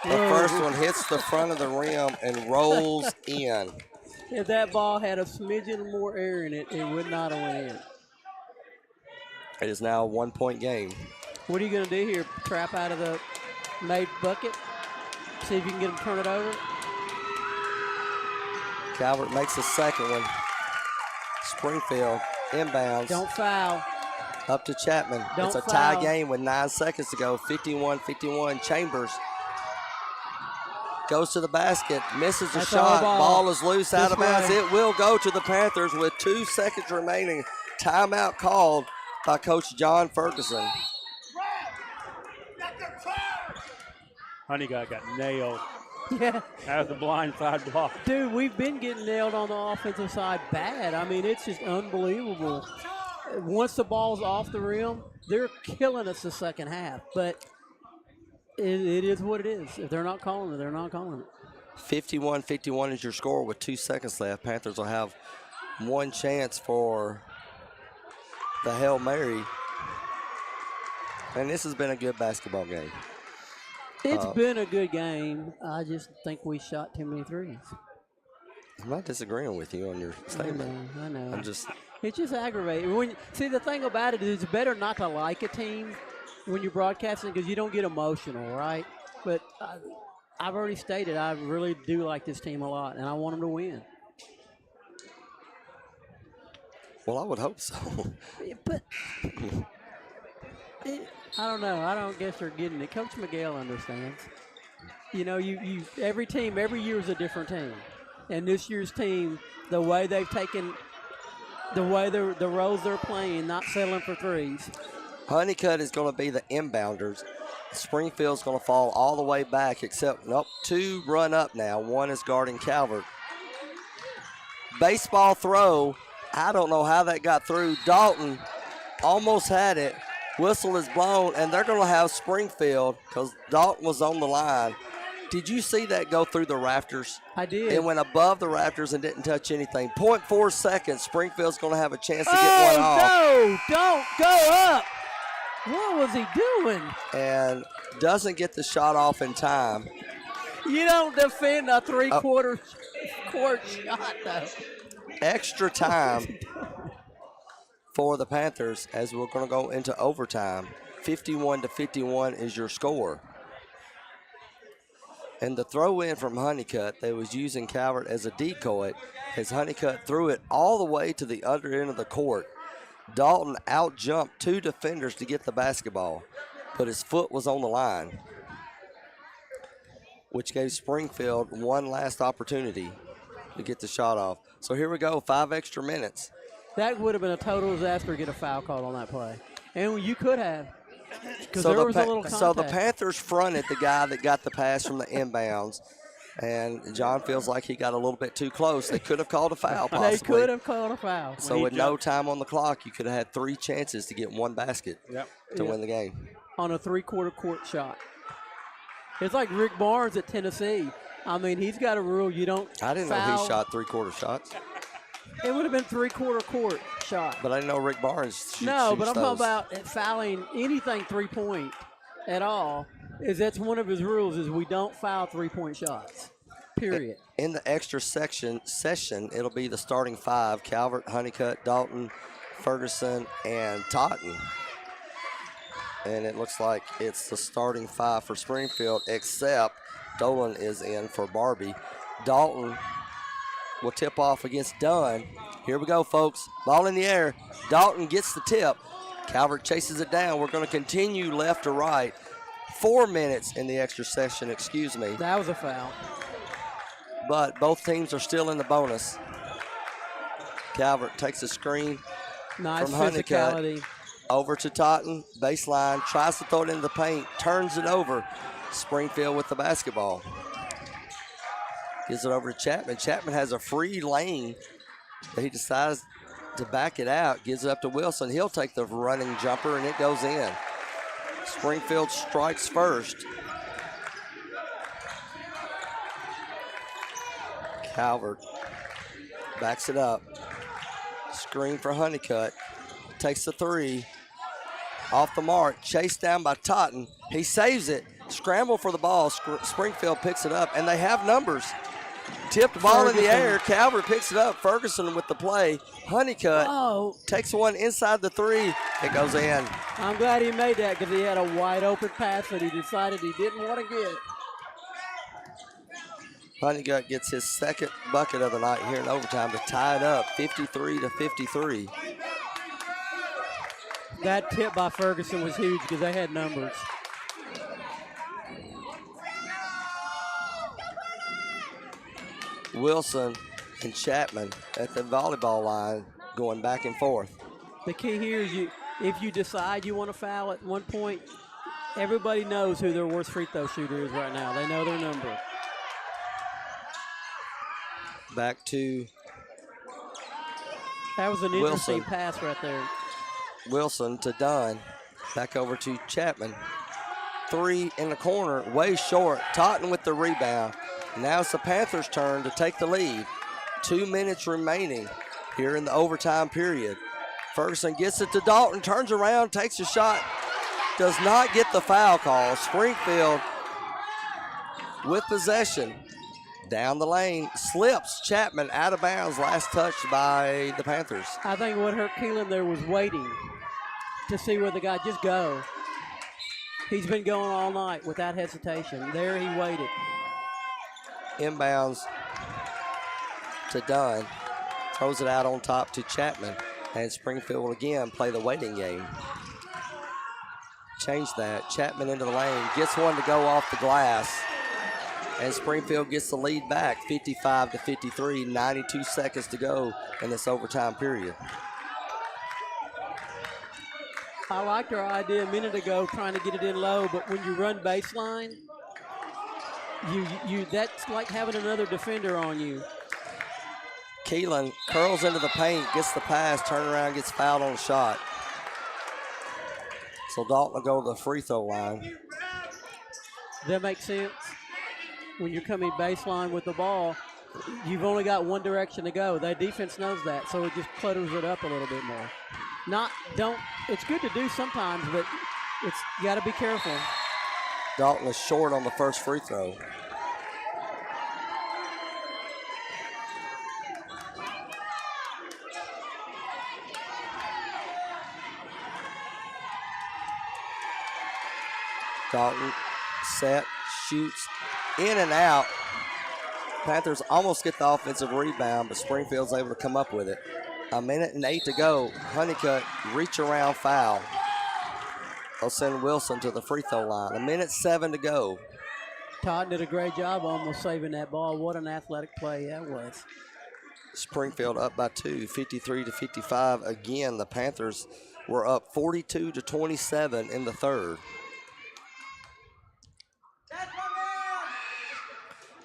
The first one hits the front of the rim and rolls in. If that ball had a smidgen more air in it, it would not have went in. It is now a 1 point game. What are you going to do here? Trap out of the made bucket? See if you can get him to turn it over? Calvert makes the second one. Springfield inbounds. Don't foul. Up to Chapman. Don't it's a tie foul. game with 9 seconds to go. 51-51. Chambers goes to the basket, misses the That's shot. our Ball is loose out of bounds. way. It will go to the Panthers with 2 seconds remaining. Timeout called by Coach John Ferguson. Honeycutt got nailed. Yeah. That was a blindside block. Dude, we've been getting nailed on the offensive side bad. I mean, it's just unbelievable. Once the ball's off the rim, they're killing us the second half. But it is what it is. If they're not calling it, they're not calling it. 51-51 is your score with 2 seconds left. Panthers will have one chance for the Hail Mary. And this has been a good basketball game. It's been a good game. I just think we shot too many threes. I'm not disagreeing with you on your statement. I know. It's just aggravating. See, the thing about it is it's better not to like a team when you're broadcasting because you don't get emotional, right? But I've already stated I really do like this team a lot, and I want them to win. Well, I would hope so. But I don't know. I don't guess they're getting it. Coach Miguel understands. You know, you every team, every year is a different team. And this year's team, the way they've taken, the way the roles they're playing, not settling for threes. Honeycutt is going to be the inbounders. Springfield's going to fall all the way back, except, nope, 2 run up now. 1 is guarding Calvert. Baseball throw. I don't know how that got through. Dalton almost had it. Whistle is blown, and they're going to have Springfield because Dalton was on the line. Did you see that go through the rafters? I did. It went above the rafters and didn't touch anything. 0.4 seconds. Springfield's going to have a chance to get one off. No, don't go up. What was he doing? And doesn't get the shot off in time. You don't defend a three-quarter court shot, though. Extra time for the Panthers as we're going to go into overtime. 51-51 is your score. And the throw in from Honeycutt, they was using Calvert as a decoy, as Honeycutt threw it all the way to the other end of the court. Dalton out-jumped 2 defenders to get the basketball, but his foot was on the line, which gave Springfield one last opportunity to get the shot off. So here we go, 5 extra minutes. That would have been a total disaster to get a foul call on that play. And you could have, because So there was a little contact. So the Panthers fronted the guy that got the pass from the inbounds, and John feels like he got a little bit too close. They could have called a foul possibly. They could have called a foul. So with no time on the clock, you could have had 3 chances to get 1 basket to win the game. On a 3-quarter court shot. It's like Rick Barnes at Tennessee. I mean, he's got a rule you don't I didn't know he shot 3-quarter shots. It would have been 3-quarter court shot. But I didn't know Rick Barnes shoots No, but I'm those. talking about fouling anything 3-point at all. That's one of his rules is we don't foul 3-point shots, period. In the extra session, it'll be the starting 5, Calvert, Honeycutt, Dalton, Ferguson, and Totten. And it looks like it's the starting 5 for Springfield, except Dolan is in for Barbie. Dalton will tip off against Dunn. Here we go, folks. Ball in the air. Dalton gets the tip. Calvert chases it down. We're going to continue left to right. 4 minutes in the extra session, excuse me. That was a foul. But both teams are still in the bonus. Calvert takes a screen Nice from Honeycutt physicality. over to Totten. Baseline, tries to throw it into the paint, turns it over. Springfield with the basketball. Gives it over to Chapman. Chapman has a free lane, but he decides to back it out. Gives it up to Wilson. He'll take the running jumper, and it goes in. Springfield strikes first. Calvert backs it up. Screen for Honeycutt. Takes the 3. Off the mark. Chased down by Totten. He saves it. Scramble for the ball. Springfield picks it up, and they have numbers. Tipped ball in the air. Calvert picks it up. Ferguson with the play. Honeycutt takes one inside the 3. It goes in. I'm glad he made that because he had a wide open pass that he decided he didn't want to get. Honeycutt gets his 2nd bucket of the night here in overtime to tie it up 53-53. That tip by Ferguson was huge because they had numbers. Wilson and Chapman at the volleyball line going back and forth. The key here is if you decide you want to foul at one point, everybody knows who their worst free throw shooter is right now. They know their number. Back to that was an interesting pass right there. Wilson to Dunn. Back over to Chapman. 3 in the corner, way short. Totten with the rebound. Now it's the Panthers' turn to take the lead. 2 minutes remaining here in the overtime period. Ferguson gets it to Dalton, turns around, takes a shot. Does not get the foul call. Springfield with possession. Down the lane, slips Chapman out of bounds. Last touch by the Panthers. I think what hurt Keelan there was waiting to see where the guy just go. He's been going all night without hesitation. There he waited. Inbounds to Dunn. Throws it out on top to Chapman. And Springfield will again play the waiting game. Change that. Chapman into the lane. Gets one to go off the glass. And Springfield gets the lead back, 55-53, 92 seconds to go in this overtime period. I liked our idea a minute ago trying to get it in low, but when you run baseline, you that's like having another defender on you. Keelan curls into the paint, gets the pass, turn around, gets fouled on the shot. So Dalton will go to the free throw line. Does that make sense? When you're coming baseline with the ball, you've only got one direction to go. Their defense knows that, so it just clutters it up a little bit more. It's good to do sometimes, but you got to be careful. Dalton is short on the first free throw. Dalton set, shoots in and out. Panthers almost get the offensive rebound, but Springfield's able to come up with it. 1:08 to go. Honeycutt reach around foul. They'll send Wilson to the free throw line. 1:07 to go. Todd did a great job almost saving that ball. What an athletic play that was. Springfield up by 2, 53-55. Again, the Panthers were up 42-27 in the third.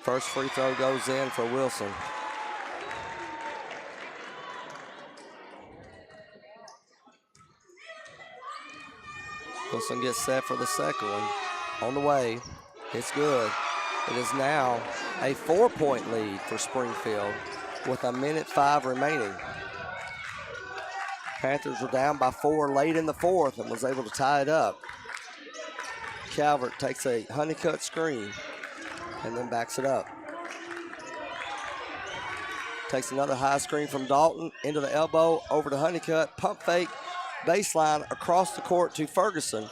First free throw goes in for Wilson. Wilson gets set for the second one. On the way. It's good. It is now a 4-point lead for Springfield with 1:05 remaining. Panthers were down by 4 late in the fourth and was able to tie it up. Calvert takes a Honeycutt screen and then backs it up. Takes another high screen from Dalton into the elbow, over to Honeycutt, pump fake, baseline across the court to Ferguson.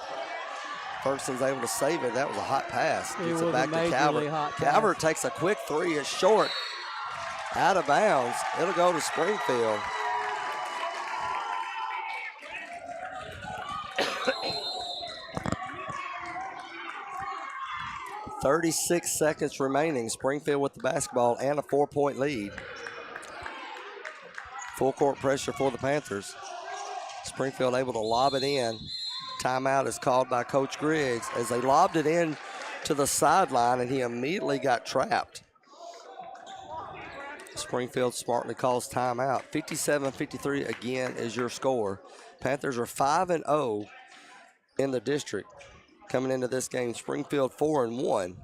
Ferguson's able to save it. That was a hot pass. Gets it back to Calvert. Calvert takes a quick three. It's short. Out of bounds. It'll go to Springfield. .36 seconds remaining. Springfield with the basketball and a 4-point lead. Full court pressure for the Panthers. Springfield able to lob it in. Timeout is called by Coach Griggs as they lobbed it in to the sideline and he immediately got trapped. Springfield smartly calls timeout. 57-53 again is your score. Panthers are 5-0 in the district. Coming into this game, Springfield 4-1.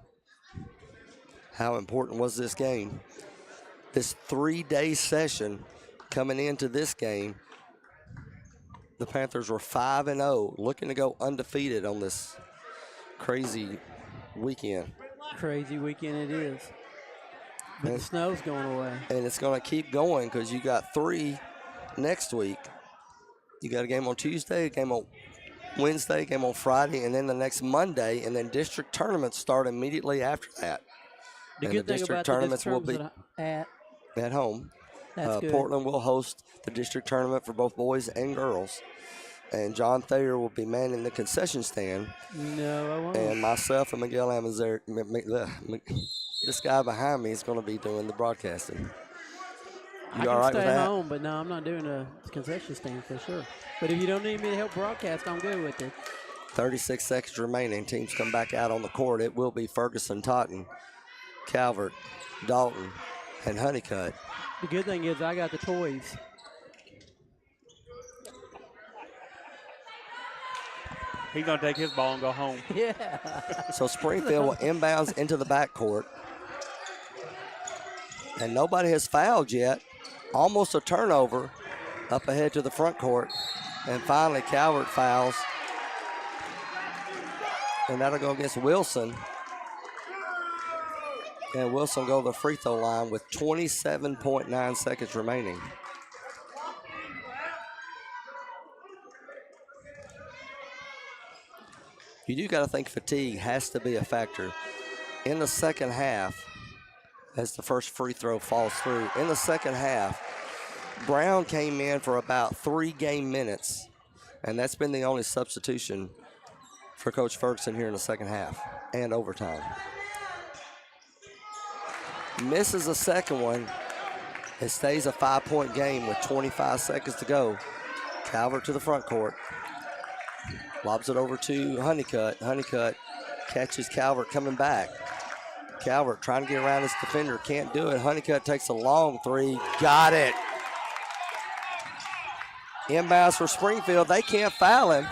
How important was this game? This 3-day session coming into this game, the Panthers were 5-0, looking to go undefeated on this crazy weekend. Crazy weekend it is. But the snow's going away. And it's going to keep going because you got 3 next week. You got a game on Tuesday, a game on Wednesday, game on Friday, and then the next Monday, and then district tournaments start immediately after that. The and good the thing district about tournaments the will be at home. That's good. Portland will host the district tournament for both boys and girls. And John Thayer will be manning the concession stand. No, I won't. And myself and Miguel Amazer, this guy behind me is going to be doing the broadcasting. I can stay home, but no, I'm not doing a concession stand for sure. But if you don't need me to help broadcast, I'm good with it. 36 seconds remaining. Teams come back out on the court. It will be Ferguson, Totten, Calvert, Dalton, and Honeycutt. The good thing is I got the toys. He's going to take his ball and go home. Yeah. So Springfield will inbounds into the backcourt. And nobody has fouled yet. Almost a turnover up ahead to the front court. And finally Calvert fouls. And that'll go against Wilson. And Wilson go to the free throw line with 27.9 seconds remaining. You do got to think fatigue has to be a factor. In the second half, as the first free throw falls through, in the second half, Brown came in for about 3 game minutes, and that's been the only substitution for Coach Ferguson here in the second half and overtime. Misses a second one. It stays a 5-point game with 25 seconds to go. Calvert to the front court. Lobs it over to Honeycutt. Honeycutt catches Calvert coming back. Calvert trying to get around his defender. Can't do it. Honeycutt takes a long three. Got it. Inbounds for Springfield. They can't foul him.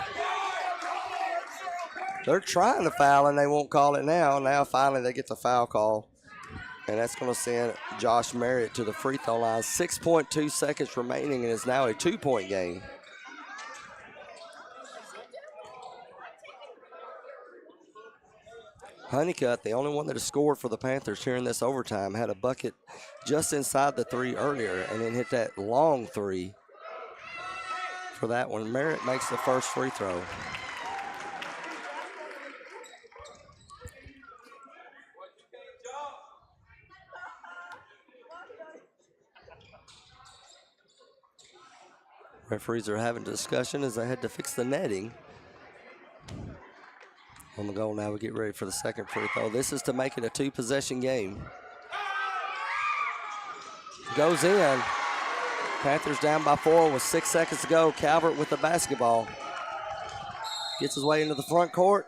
They're trying to foul and they won't call it now. Now finally they get the foul call. And that's going to send Josh Marriott to the free throw line. 6.2 seconds remaining and it's now a 2-point game. Honeycutt, the only one that has scored for the Panthers here in this overtime, had a bucket just inside the 3 earlier and then hit that long 3 for that one. Merritt makes the first free throw. Referees are having a discussion as they had to fix the netting. On the goal now, we get ready for the second free throw. This is to make it a 2-possession game. Goes in. Panthers down by 4 with 6 seconds to go. Calvert with the basketball. Gets his way into the front court.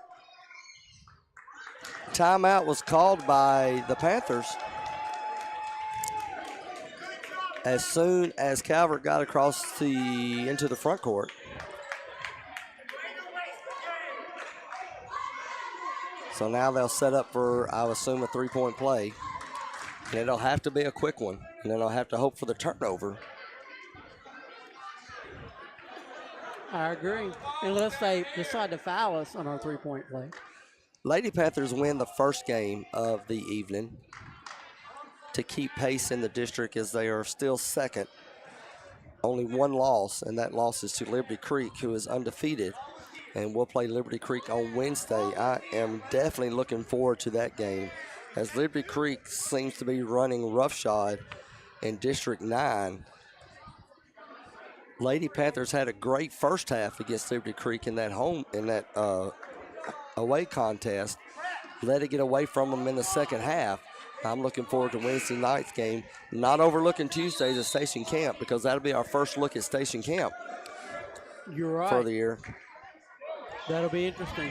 Timeout was called by the Panthers as soon as Calvert got across into the front court. So now they'll set up for, I would assume, a 3-point play. And it'll have to be a quick one. And then they'll have to hope for the turnover. I agree. Unless they decide to foul us on our 3-point play. Lady Panthers win the first game of the evening to keep pace in the district as they are still second. Only one loss, and that loss is to Liberty Creek, who is undefeated. And we'll play Liberty Creek on Wednesday. I am definitely looking forward to that game, as Liberty Creek seems to be running roughshod in District 9. Lady Panthers had a great first half against Liberty Creek in that away contest. Let it get away from them in the second half. I'm looking forward to Wednesday night's game. Not overlooking Tuesdays at Station Camp, because that'll be our first look at Station Camp. You're right. For the year. That'll be interesting.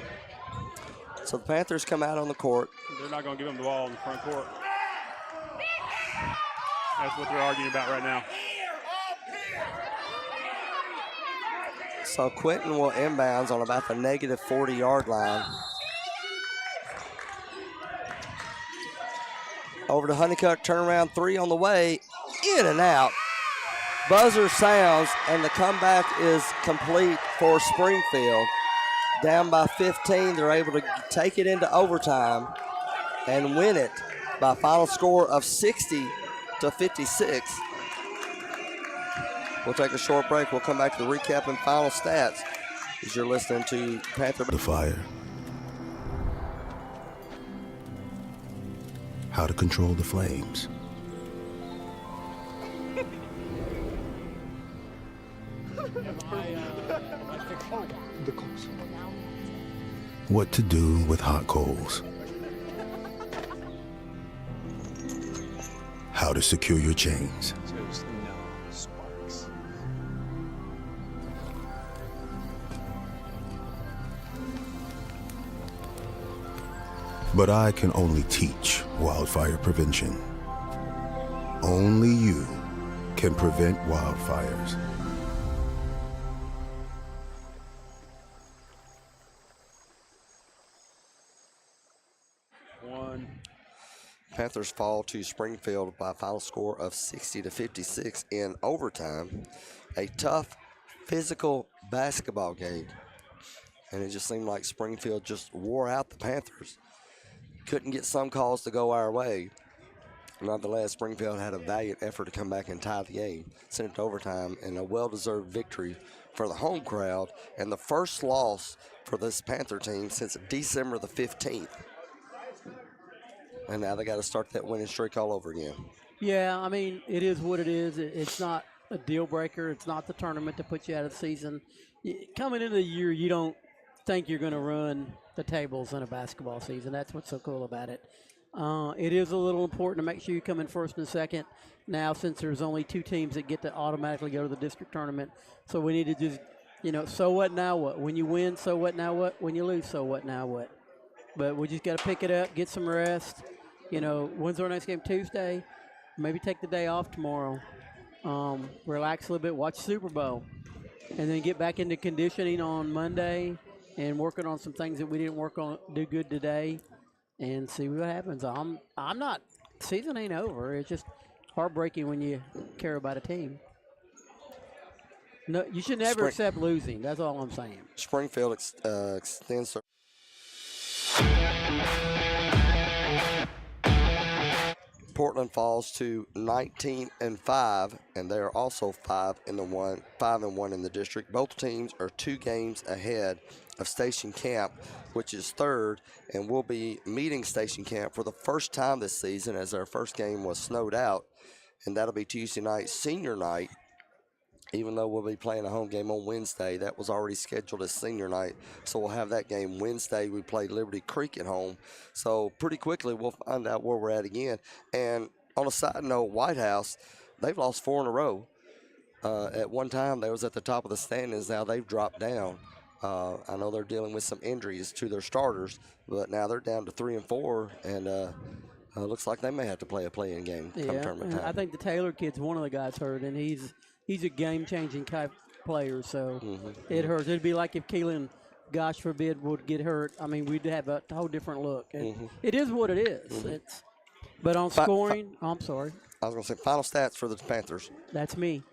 So the Panthers come out on the court. They're not going to give them the ball in the front court. That's what they're arguing about right now. So Quentin will inbounds on about the negative 40-yard line. Over to Honeycutt, turnaround 3 on the way, in and out. Buzzer sounds, and the comeback is complete for Springfield. Down by 15, they're able to take it into overtime and win it by a final score of 60-56. We'll take a short break. We'll come back to the recap and final stats as you're listening to Panther. The fire. How to control the flames. What to do with hot coals. How to secure your chains. But I can only teach wildfire prevention. Only you can prevent wildfires. Panthers fall to Springfield by a final score of 60-56 in overtime. A tough, physical basketball game. And it just seemed like Springfield just wore out the Panthers. Couldn't get some calls to go our way. Nonetheless, Springfield had a valiant effort to come back and tie the game. Sent it to overtime, and a well-deserved victory for the home crowd, and the first loss for this Panther team since December the 15th. And now they got to start that winning streak all over again. Yeah, I mean, it is what it is. It's not a deal breaker. It's not the tournament to put you out of the season. Coming into the year, you don't think you're going to run the tables in a basketball season. That's what's so cool about it. It is a little important to make sure you come in first and second. Now, since there's only 2 teams that get to automatically go to the district tournament, so we need to just, so what, now what? When you win, so what, now what? When you lose, so what, now what? But we just got to pick it up, get some rest. When's our next game? Tuesday. Maybe take the day off tomorrow. Relax a little bit, watch Super Bowl, and then get back into conditioning on Monday and working on some things that we didn't do good today, and see what happens. I'm not. Season ain't over. It's just heartbreaking when you care about a team. No, you should never accept losing. That's all I'm saying. Springfield extends their. Portland falls to 19-5, and they are also 5-1 in the district. Both teams are 2 games ahead of Station Camp, which is third, and will be meeting Station Camp for the first time this season, as our first game was snowed out, and that'll be Tuesday night, senior night, even though we'll be playing a home game on Wednesday. That was already scheduled as senior night, so we'll have that game Wednesday. We play Liberty Creek at home, so pretty quickly we'll find out where we're at again. And on a side note, White House, they've lost 4 in a row. At one time, they was at the top of the standings. Now they've dropped down. I know they're dealing with some injuries to their starters, but now they're down to 3 and 4, and looks like they may have to play a play-in game come tournament time. I think the Taylor kid's one of the guys hurt, and he's a game-changing type player, so it hurts. It'd be like if Keelan, gosh forbid, would get hurt. I mean, we'd have a whole different look. It is what it is. But on scoring, I'm sorry. I was going to say final stats for the Panthers. That's me.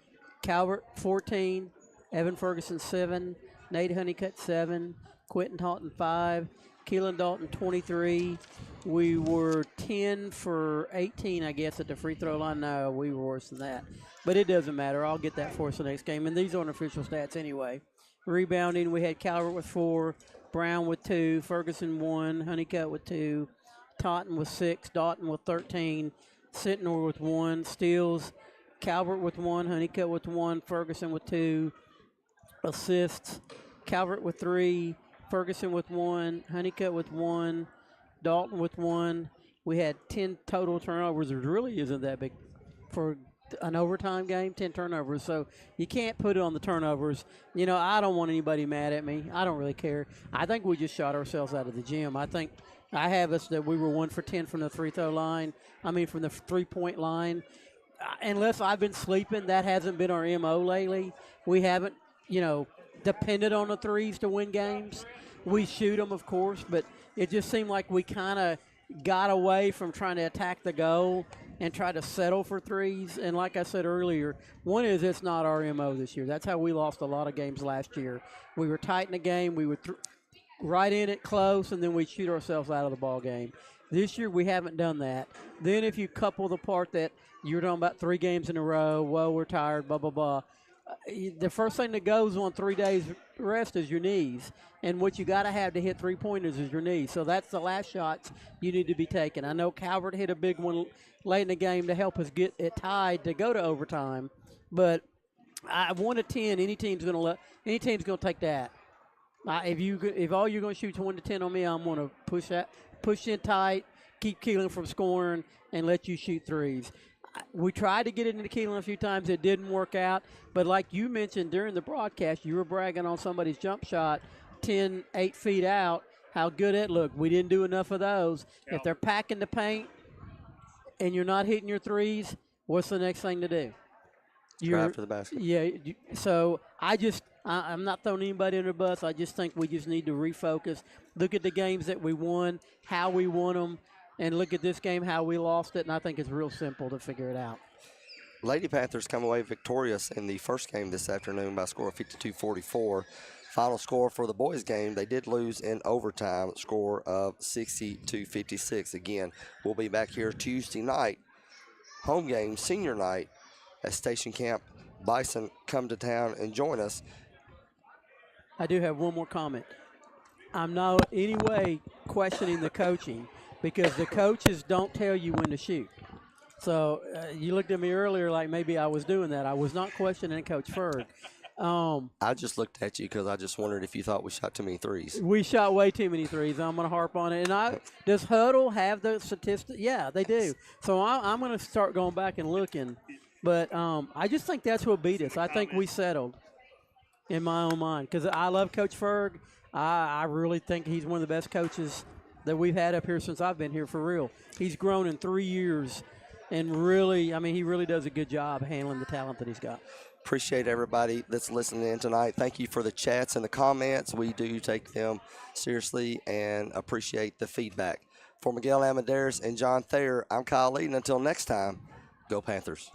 Calvert, 14. Evan Ferguson, 7. Nate Honeycutt, 7. Quentin Taunton, 5. Keelan Dalton, 23. We were 10 for 18, I guess, at the free throw line. No, we were worse than that. But it doesn't matter. I'll get that for us the next game. And these aren't official stats anyway. Rebounding, we had Calvert with 4. Brown with 2. Ferguson, 1. Honeycutt with 2. Taunton with 6. Dalton with 13. Sentnor with 1. Steals, Calvert with 1. Honeycutt with 1. Ferguson with 2. Assists, Calvert with 3. Ferguson with 1. Honeycutt with 1. Dalton with 1. We had 10 total turnovers. It really isn't that big for an overtime game, 10 turnovers. So you can't put it on the turnovers. You know, I don't want anybody mad at me. I don't really care. I think we just shot ourselves out of the gym. I think I have us that we were 1 for 10 from the free throw line. From the 3-point line. Unless I've been sleeping, that hasn't been our MO lately. We haven't, depended on the threes to win games. We shoot them, of course, but it just seemed like we kind of got away from trying to attack the goal and try to settle for threes. And like I said earlier, one is it's not our MO this year. That's how we lost a lot of games last year. We were tight in the game. We were right in it close, and then we shoot ourselves out of the ball game. This year we haven't done that. Then if you couple the part that you're talking about 3 games in a row, we're tired, blah, blah, blah. The first thing that goes on 3 days rest is your knees. And what you got to have to hit 3-pointers is your knees. So that's the last shots you need to be taking. I know Calvert hit a big one late in the game to help us get it tied to go to overtime. But 1 to 10, any team's going to take that. If all you're going to shoot 1 to 10 on me, I'm going to push in tight, keep Keelan from scoring, and let you shoot threes. We tried to get it into Keelan a few times. It didn't work out. But like you mentioned during the broadcast, you were bragging on somebody's jump shot 8 feet out, how good it looked. We didn't do enough of those. If they're packing the paint and you're not hitting your threes, what's the next thing to do? Drive to the basket. Yeah. So I'm not throwing anybody under the bus. I just think we just need to refocus, look at the games that we won, how we won them, and look at this game, how we lost it, and I think it's real simple to figure it out. Lady Panthers come away victorious in the first game this afternoon by a score of 52-44. Final score for the boys' game, they did lose in overtime, score of 60-56. Again, we'll be back here Tuesday night, home game, senior night, at Station Camp. Bison, come to town and join us. I do have one more comment. I'm not in any way questioning the coaching because the coaches don't tell you when to shoot. So you looked at me earlier like maybe I was doing that. I was not questioning Coach Ferg. I just looked at you because I just wondered if you thought we shot too many threes. We shot way too many threes. I'm going to harp on it. And does Huddle have the statistics? Yeah, they do. So I'm going to start going back and looking. But I just think that's what beat us. I think we settled in my own mind because I love Coach Ferg. I really think he's one of the best coaches that we've had up here since I've been here for real. He's grown in 3 years and really, he really does a good job handling the talent that he's got. Appreciate everybody that's listening in tonight. Thank you for the chats and the comments. We do take them seriously and appreciate the feedback. For Miguel Amadeus and John Thayer, I'm Kyle Lee, and until next time, go Panthers.